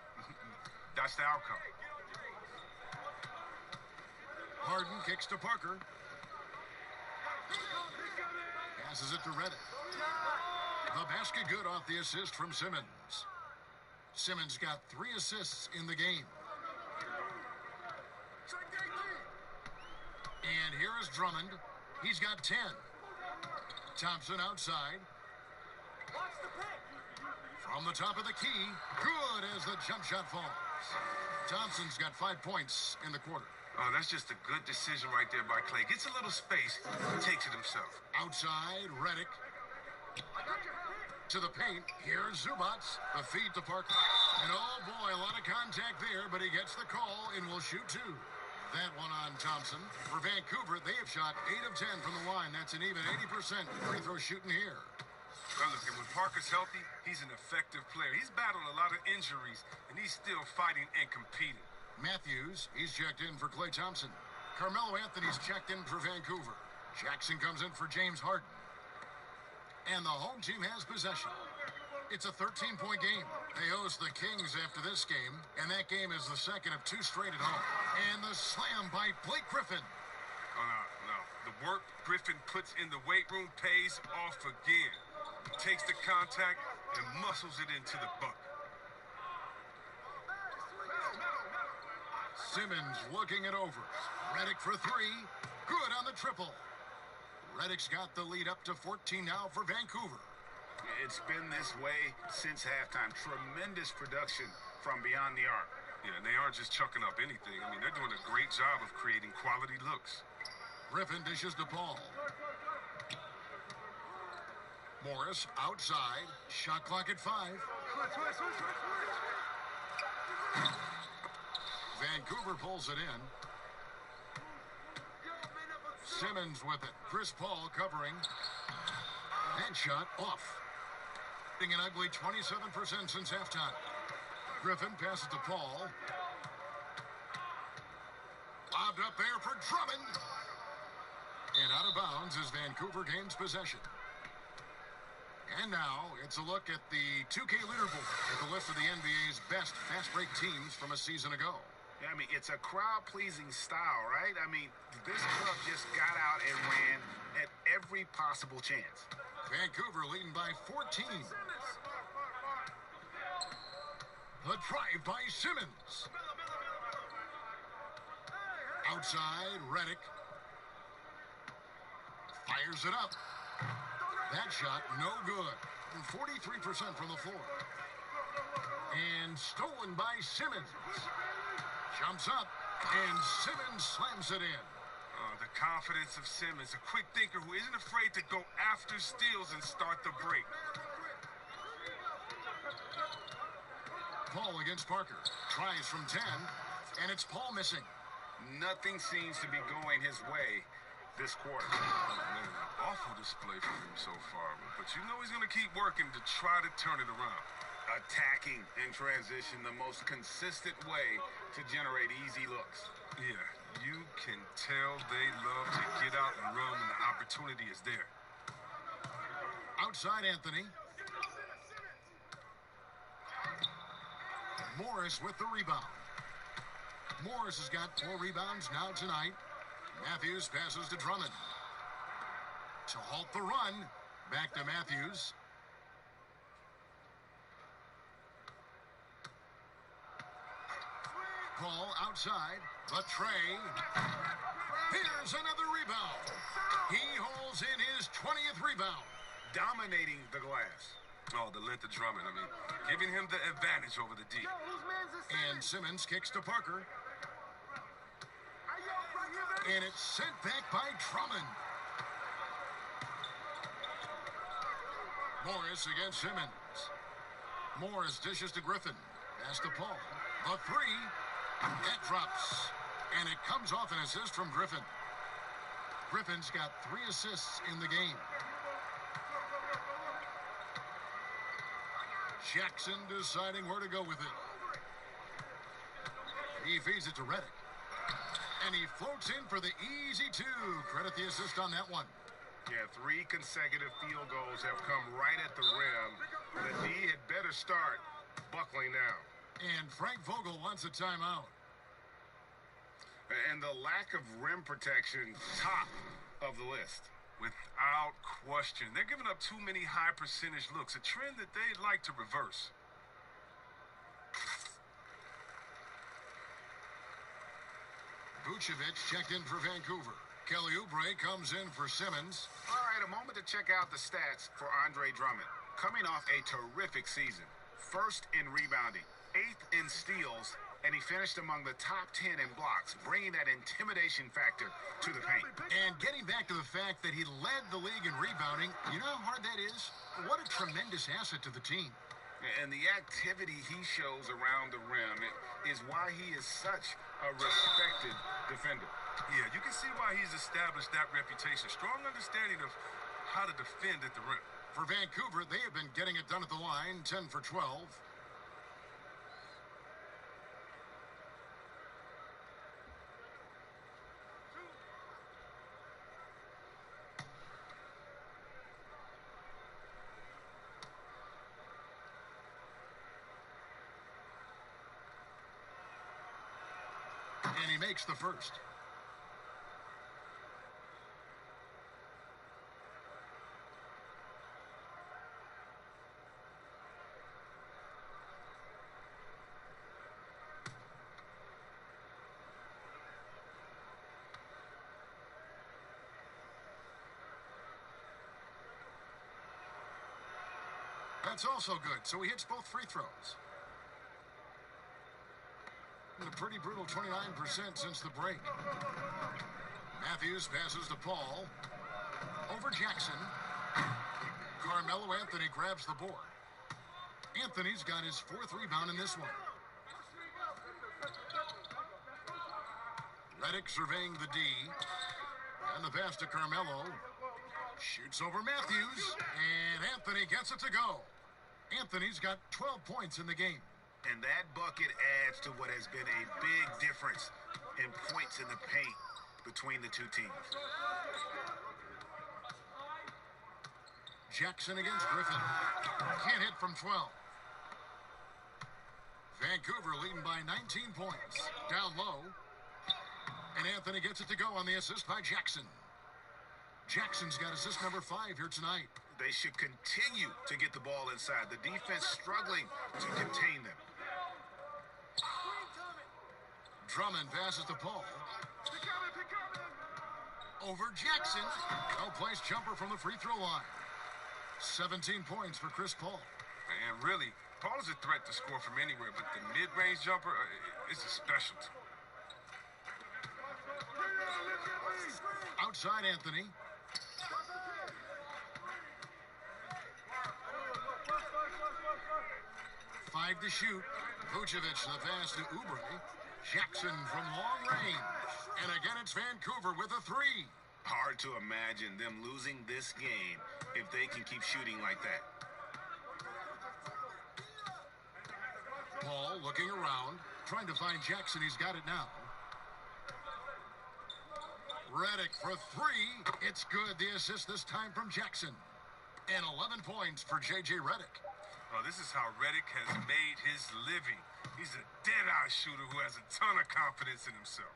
that's the outcome. Harden kicks to Parker. Passes it to Reddick. The basket good off the assist from Simmons. Simmons got 3 assists in the game. And here is Drummond. He's got 10. Thompson outside. From the top of the key. Good as the jump shot falls. Thompson's got 5 points in the quarter. Oh, that's just a good decision right there by Clay. Gets a little space, takes it himself. Outside, Reddick. To the paint. Here's Zubats. The feed to Parker. And oh boy, a lot of contact there, but he gets the call and will shoot 2. That one on Thompson. For Vancouver, they have shot 8 of 10 from the line. That's an even 80% free throw shooting here. Well, look, when Parker's healthy, he's an effective player. He's battled a lot of injuries, and he's still fighting and competing. Matthews, he's checked in for Klay Thompson. Carmelo Anthony's checked in for Vancouver. Jackson comes in for James Harden. And the home team has possession. It's a 13-point game. They host the Kings after this game, and that game is the second of 2 straight at home. And the slam by Blake Griffin. Oh, no. The work Griffin puts in the weight room pays off again. He takes the contact and muscles it into the bucket. Simmons looking it over. Reddick for 3. Good on the triple. Reddick's got the lead up to 14 now for Vancouver. It's been this way since halftime. Tremendous production from beyond the arc. Yeah, and they aren't just chucking up anything. I mean, they're doing a great job of creating quality looks. Griffin dishes to Paul. Morris outside. Shot clock at 5. Vancouver pulls it in. Simmons with it. Chris Paul covering. That shot off. An ugly 27% since halftime. Griffin passes to Paul. Lobbed up there for Drummond. And out of bounds as Vancouver gains possession. And now it's a look at the 2K leaderboard with the list of the NBA's best fast break teams from a season ago. Yeah, I mean, it's a crowd-pleasing style, right? I mean, this club just got out and ran at every possible chance. Vancouver leading by 14. The drive by Simmons. Outside, Reddick. Fires it up. That shot, no good. 43% from the floor. And stolen by Simmons. Jumps up, and Simmons slams it in. The confidence of Simmons, a quick thinker who isn't afraid to go after steals and start the break. Paul against Parker. Tries from 10, and it's Paul missing. Nothing seems to be going his way this quarter. Oh, man, awful display from him so far. But you know he's going to keep working to try to turn it around. Attacking in transition, the most consistent way to generate easy looks. Yeah, you can tell they love to get out and run when the opportunity is there. Outside Anthony. Morris with the rebound. Morris has got 4 rebounds now tonight. Matthews passes to Drummond. To halt the run, back to Matthews. Paul outside, the tray. Here's another rebound. He holds in his 20th rebound. Dominating the glass. Oh, the length of Drummond. I mean, giving him the advantage over the D. And Simmons kicks to Parker. And it's sent back by Drummond. Morris against Simmons. Morris dishes to Griffin. Pass to Paul. The 3. That drops. And it comes off an assist from Griffin. Griffin's got 3 assists in the game. Jackson deciding where to go with it. He feeds it to Redick. And he floats in for the easy 2. Credit the assist on that one. Yeah, 3 consecutive field goals have come right at the rim. The D had better start buckling down. And Frank Vogel wants a timeout. And the lack of rim protection, top of the list. Without question. They're giving up too many high percentage looks, a trend that they'd like to reverse. Vucevic checked in for Vancouver. Kelly Oubre comes in for Simmons. All right, a moment to check out the stats for Andre Drummond. Coming off a terrific season. 1st in rebounding, 8th in steals, and he finished among the top 10 in blocks, bringing that intimidation factor to the paint. And getting back to the fact that he led the league in rebounding, you know how hard that is? What a tremendous asset to the team. And the activity he shows around the rim is why he is such a respected defender. Yeah, you can see why he's established that reputation. Strong understanding of how to defend at the rim. For Vancouver, they have been getting it done at the line, 10 for 12. And he makes the first. That's also good, so he hits both free throws. A pretty brutal 29% since the break. Matthews passes to Paul. Over Jackson. Carmelo Anthony grabs the board. Anthony's got his 4th rebound in this one. Redick surveying the D. And the pass to Carmelo. Shoots over Matthews. And Anthony gets it to go. Anthony's got 12 points in the game. And that bucket adds to what has been a big difference in points in the paint between the 2 teams. Jackson against Griffin. Can't hit from 12. Vancouver leading by 19 points. Down low. And Anthony gets it to go on the assist by Jackson. Jackson's got assist number 5 here tonight. They should continue to get the ball inside. The defense struggling to contain them. Drummond passes to Paul. Over Jackson. No-place jumper from the free throw line. 17 points for Chris Paul. And really, Paul is a threat to score from anywhere, but the mid-range jumper is a specialty. Outside Anthony. Five to shoot. Vucevic the pass to Oubre. Jackson from long range. And again, it's Vancouver with a three. Hard to imagine them losing this game if they can keep shooting like that. Paul looking around, trying to find Jackson. He's got it now. Redick for three. It's good. The assist this time from Jackson. And 11 points for J.J. Redick. Oh, this is how Redick has made his living. He's a dead-eye shooter who has a ton of confidence in himself.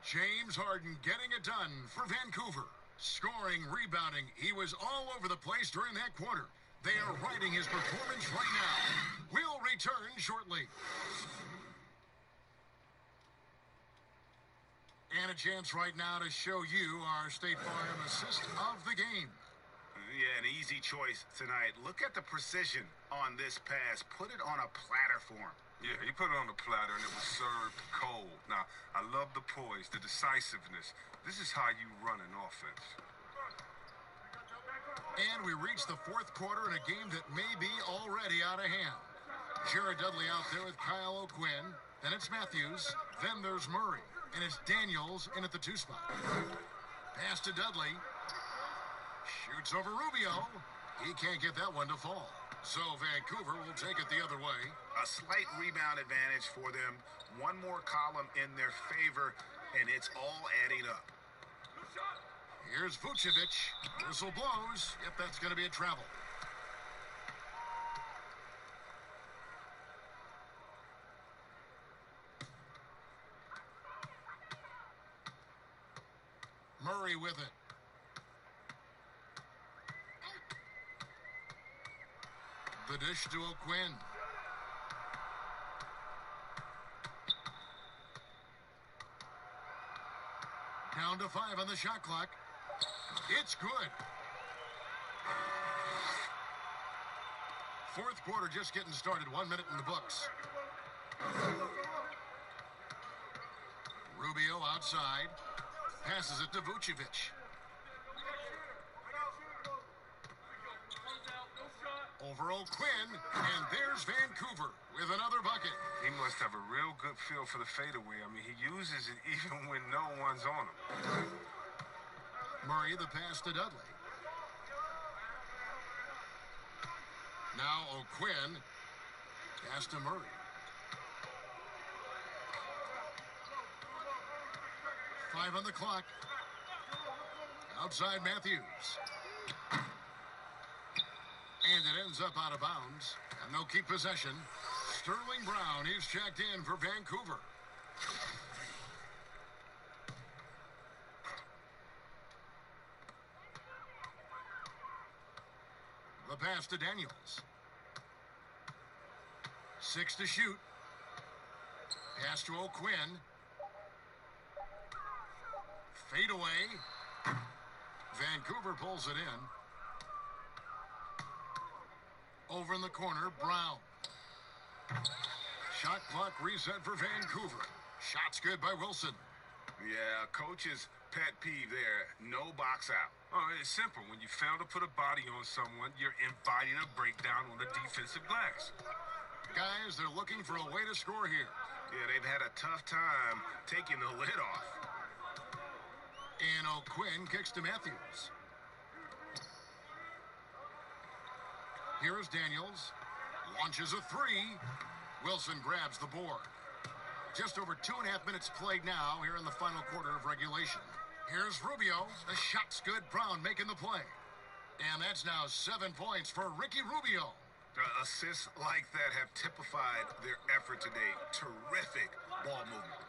James Harden getting it done for Vancouver. Scoring, rebounding. He was all over the place during that quarter. They are riding his performance right now. We'll return shortly. And a chance right now to show you our State Farm assist of the game. Yeah, an easy choice tonight. Look at the precision on this pass. Put it on a platter form. Yeah, he put it on the platter and it was served cold. Now, I love the poise, the decisiveness. This is how you run an offense. And we reach the fourth quarter in a game that may be already out of hand. Jared Dudley out there with Kyle O'Quinn. Then it's Matthews. Then there's Murray. And it's Daniels in at the 2 spot. Pass to Dudley. Shoots over Rubio. He can't get that one to fall. So Vancouver will take it the other way. A slight rebound advantage for them. One more column in their favor, and it's all adding up. Here's Vucevic. Whistle blows. Yep, that's going to be a travel. Murray with it. The dish to O'Quinn. Down to 5 on the shot clock. It's good. Fourth quarter just getting started. 1 minute in the books. Rubio outside. Passes it to Vucevic. Over O'Quinn, and there's Vancouver with another bucket. He must have a real good feel for the fadeaway. I mean, he uses it even when no one's on him. Murray the pass to Dudley. Now O'Quinn. Pass to Murray. Five on the clock. Outside Matthews. And it ends up out of bounds. And they'll keep possession. Sterling Brown, he's checked in for Vancouver. The pass to Daniels. 6 to shoot. Pass to O'Quinn. Fade away. Vancouver pulls it in. Over in the corner, Brown. Shot clock reset for Vancouver. Shots good by Wilson. Yeah, coach's pet peeve there. No box out. Oh, it's simple. When you fail to put a body on someone, you're inviting a breakdown on the defensive glass. Guys, they're looking for a way to score here. Yeah, they've had a tough time taking the lid off. And O'Quinn kicks to Matthews. Here is Daniels. Launches a three. Wilson grabs the board. Just over 2.5 minutes played now here in the final quarter of regulation. Here's Rubio. The shot's good. Brown making the play. And that's now 7 points for Ricky Rubio. Assists like that have typified their effort today. Terrific ball movement.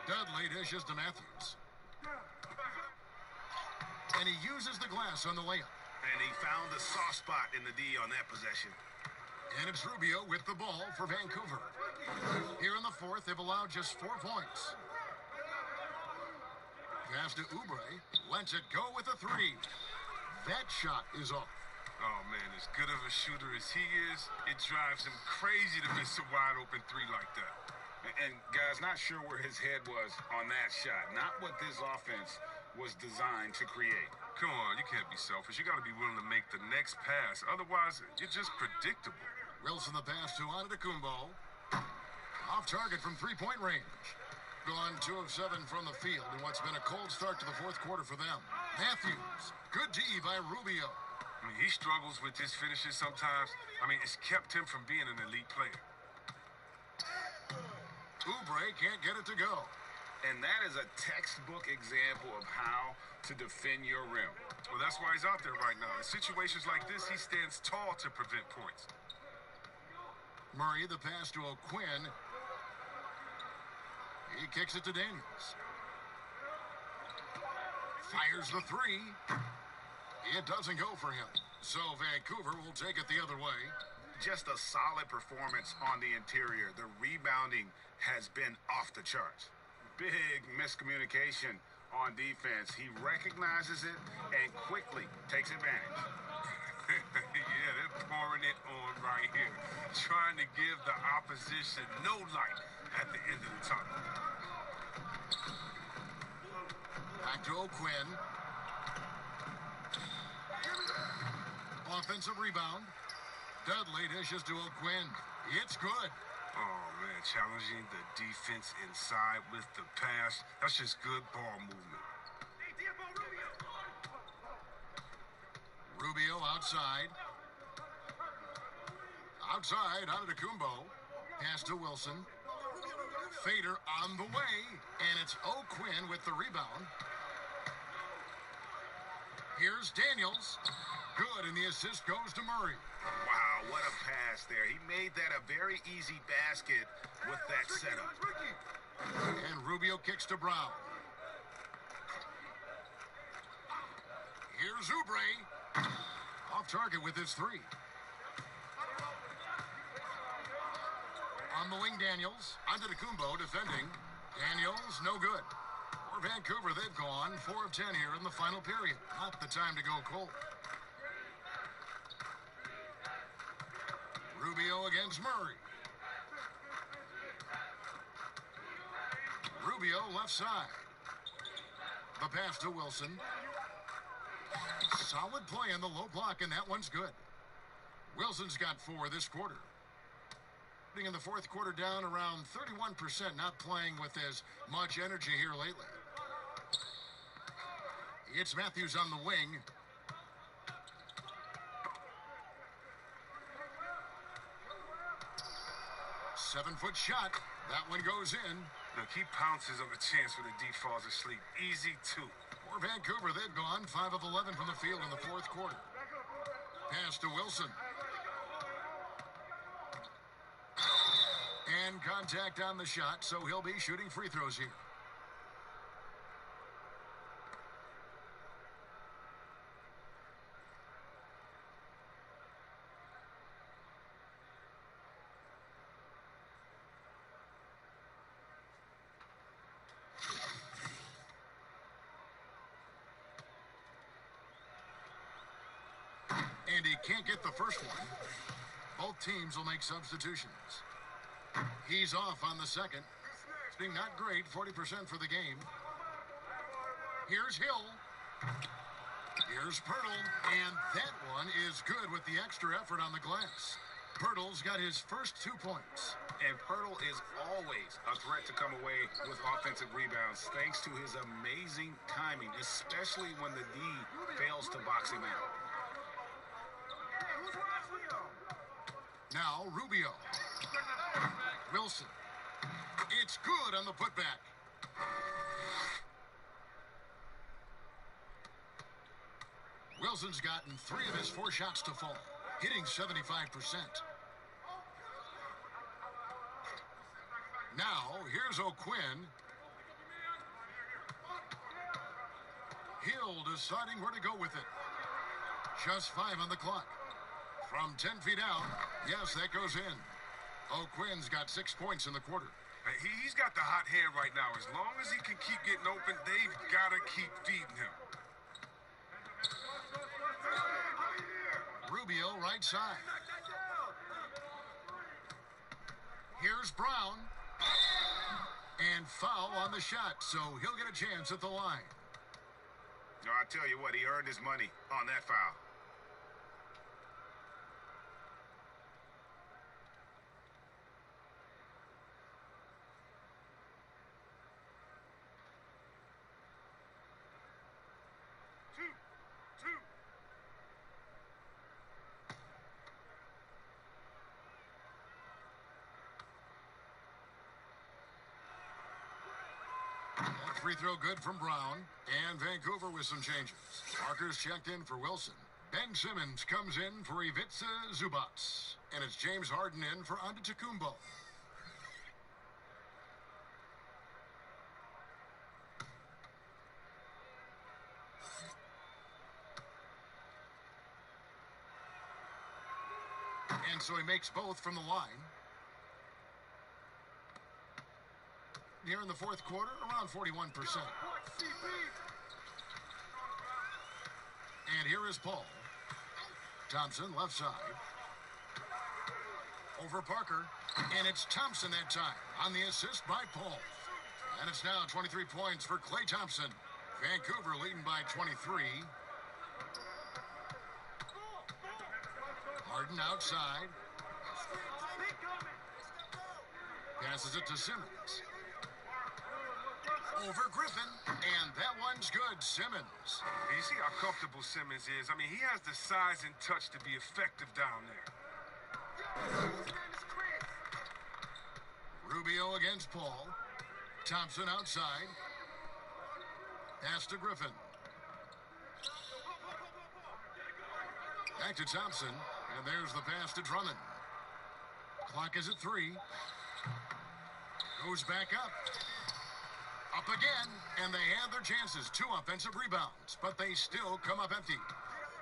Dudley dishes to Matthews. And he uses the glass on the layup. And he found the soft spot in the D on that possession. And it's Rubio with the ball for Vancouver. Here in the fourth, they've allowed just 4 points. Pass to Oubre. Lets it go with a three. That shot is off. Oh, man, as good of a shooter as he is, it drives him crazy to miss a wide-open three like that. And guys, not sure where his head was on that shot. Not what this offense was designed to create. Come on, you can't be selfish. You got to be willing to make the next pass. Otherwise, you're just predictable. Wilson the pass to Antetokounmpo. Off target from three-point range. Gone 2 of 7 from the field in what's been a cold start to the fourth quarter for them. Matthews. Good D by Rubio. I mean, he struggles with his finishes sometimes. I mean, it's kept him from being an elite player. Oubre can't get it to go. And that is a textbook example of how to defend your rim. Well, that's why he's out there right now. In situations like this, he stands tall to prevent points. Murray, the pass to O'Quinn. He kicks it to Daniels. Fires the three. It doesn't go for him. So Vancouver will take it the other way. Just a solid performance on the interior. The rebounding has been off the charts. Big miscommunication on defense. He recognizes it and quickly takes advantage. Yeah, they're pouring it on right here. Trying to give the opposition no light at the end of the tunnel. Back to O'Quinn. Offensive rebound. Dudley dishes to O'Quinn. It's good. Oh, man, challenging the defense inside with the pass. That's just good ball movement. Rubio outside. Outside, Antetokounmpo. Pass to Wilson. Fader on the way, and it's O'Quinn with the rebound. Here's Daniels. Good, and the assist goes to Murray. Wow, what a pass there. He made that a very easy basket with that setup. And Rubio kicks to Brown. Here's Oubre. Off target with his three. On the wing, Daniels. Antetokounmpo defending. Daniels, no good. For Vancouver, they've gone 4 of 10 here in the final period. Not the time to go cold. Rubio against Murray. Rubio left side. The pass to Wilson. Solid play in the low block, and that one's good. Wilson's got 4 this quarter. In the fourth quarter, down around 31%, not playing with as much energy here lately. It's Matthews on the wing. Seven-foot shot. That one goes in. Look, he pounces on the chance when the D falls asleep. Easy two. For Vancouver, they've gone 5 of 11 from the field in the fourth quarter. Pass to Wilson. And contact on the shot, so he'll be shooting free throws here. And he can't get the first one. Both teams will make substitutions. He's off on the second. Being not great, 40% for the game. Here's Hill. Here's Pirtle. And that one is good with the extra effort on the glass. Pirtle's got his first 2 points. And Pirtle is always a threat to come away with offensive rebounds thanks to his amazing timing, especially when the D fails to box him out. Now Rubio. Wilson. It's good on the putback. Wilson's gotten 3 of his 4 shots to fall, hitting 75%. Now, here's O'Quinn. Hill deciding where to go with it. Just 5 on the clock. From 10 feet out, yes, that goes in. O'Quinn's got 6 points in the quarter. He's got the hot hand right now. As long as he can keep getting open, they've got to keep feeding him. Rubio right side. Here's Brown. And foul on the shot, so he'll get a chance at the line. No, I tell you what, he earned his money on that foul. That free throw good from Brown. And Vancouver with some changes. Parker's checked in for Wilson. Ben Simmons comes in for Ivica Zubats. And it's James Harden in for Antetokounmpo. And so he makes both from the line. Here in the fourth quarter, around 41%. And here is Paul. Thompson, left side. Over Parker. And it's Thompson that time on the assist by Paul. And it's now 23 points for Klay Thompson. Vancouver leading by 23. Harden outside. Passes it to Simmons. Over Griffin, and that one's good, Simmons. You see how comfortable Simmons is? I mean, he has the size and touch to be effective down there. Rubio against Paul. Thompson outside. Pass to Griffin. Back to Thompson, and there's the pass to Drummond. Clock is at 3. Goes back up. Up again, and they have their chances. 2 offensive rebounds, but they still come up empty.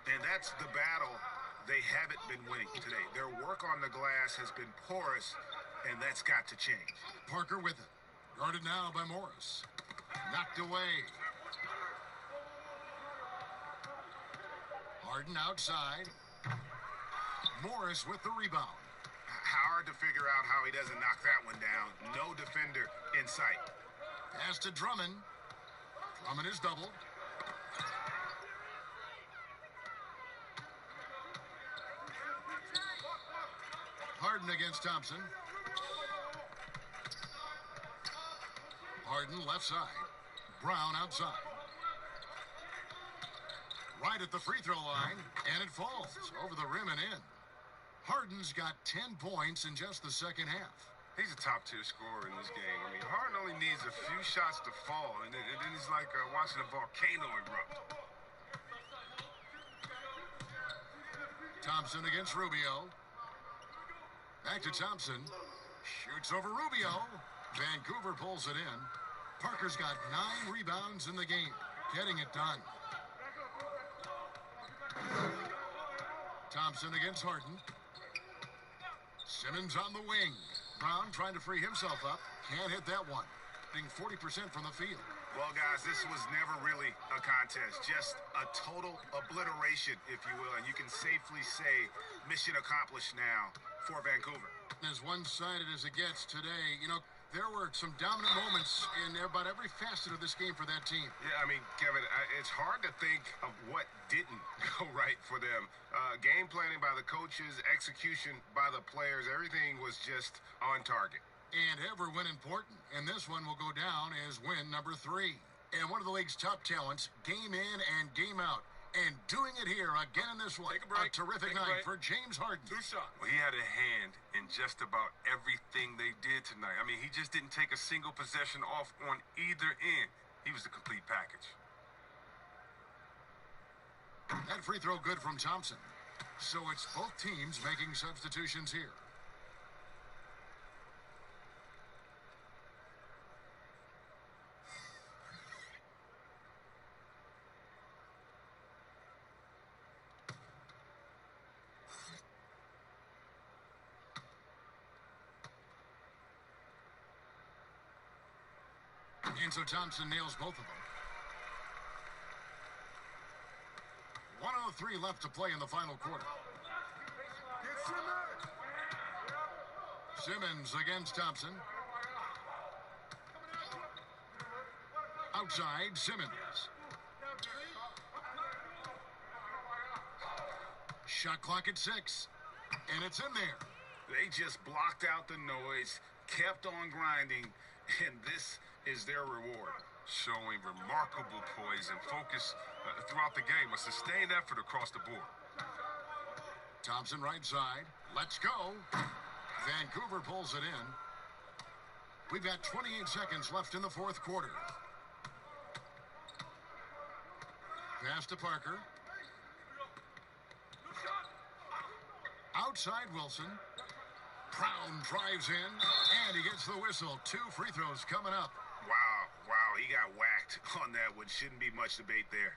And that's the battle they haven't been winning today. Their work on the glass has been porous, and that's got to change. Parker with it. Guarded now by Morris. Knocked away. Harden outside. Morris with the rebound. Hard to figure out how he doesn't knock that one down. No defender in sight. Pass to Drummond. Drummond is doubled. Harden against Thompson. Harden left side. Brown outside. Right at the free throw line, and it falls over the rim and in. Harden's got 10 points in just the second half. He's a top-tier scorer in this game. I mean, Harden only needs a few shots to fall, and then he's like watching a volcano erupt. Thompson against Rubio. Back to Thompson. Shoots over Rubio. Vancouver pulls it in. Parker's got 9 rebounds in the game. Getting it done. Thompson against Harden. Simmons on the wing. Brown trying to free himself up. Can't hit that one. Hitting 40% from the field. Well, guys, this was never really a contest. Just a total obliteration, if you will. And you can safely say mission accomplished now for Vancouver. As one-sided as it gets today, you know, there were some dominant moments in about every facet of this game for that team. Yeah, I mean, Kevin, it's hard to think of what didn't go right for them. Game planning by the coaches, execution by the players, everything was just on target. And every win important. And this one will go down as win number 3. And one of the league's top talents, game in and game out. And doing it here again in this one. A terrific night for James Harden. 2 shots. Well, he had a hand in just about everything they did tonight. I mean, he just didn't take a single possession off on either end. He was the complete package. That free throw good from Thompson. So it's both teams making substitutions here. And so Thompson nails both of them. 1:03 left to play in the final quarter. Simmons against Thompson. Outside, Simmons. Shot clock at 6. And it's in there. They just blocked out the noise, kept on grinding, and this is their reward. Showing remarkable poise and focus throughout the game. A sustained effort across the board. Thompson right side. Let's go. Vancouver pulls it in. We've got 28 seconds left in the fourth quarter. Pass to Parker. Outside Wilson. Brown drives in, and he gets the whistle. 2 free throws coming up. Wow, he got whacked on that one. Shouldn't be much debate there.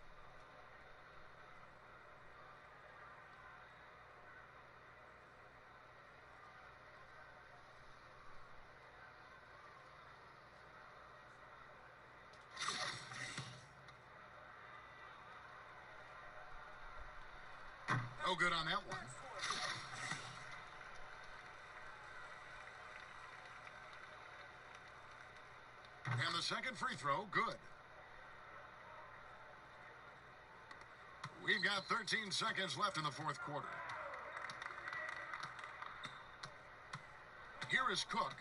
No good on that one. And the second free throw, good. We've got 13 seconds left in the fourth quarter. Here is Cook.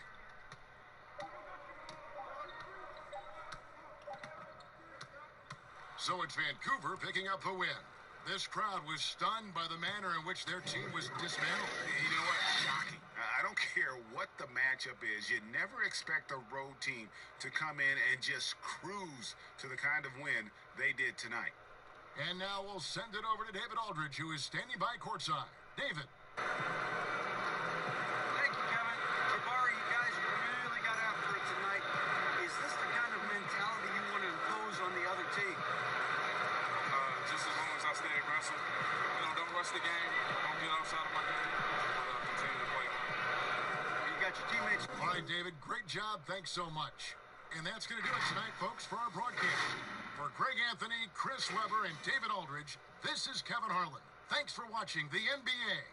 So it's Vancouver picking up the win. This crowd was stunned by the manner in which their team was dismantled. You know what? Shocking. I don't care what the matchup is. You never expect a road team to come in and just cruise to the kind of win they did tonight. And now we'll send it over to David Aldridge, who is standing by courtside. David. Thank you, Kevin. Jabari, you guys really got after it tonight. Is this the kind of mentality you want to impose on the other team? Just as long as I stay aggressive, don't rush the game, don't get outside of my game, but continue to play hard. You got your teammates. All right, David, great job. Thanks so much. And that's going to do it tonight, folks, for our broadcast. For Greg Anthony, Chris Webber, and David Aldridge, this is Kevin Harlan. Thanks for watching the NBA.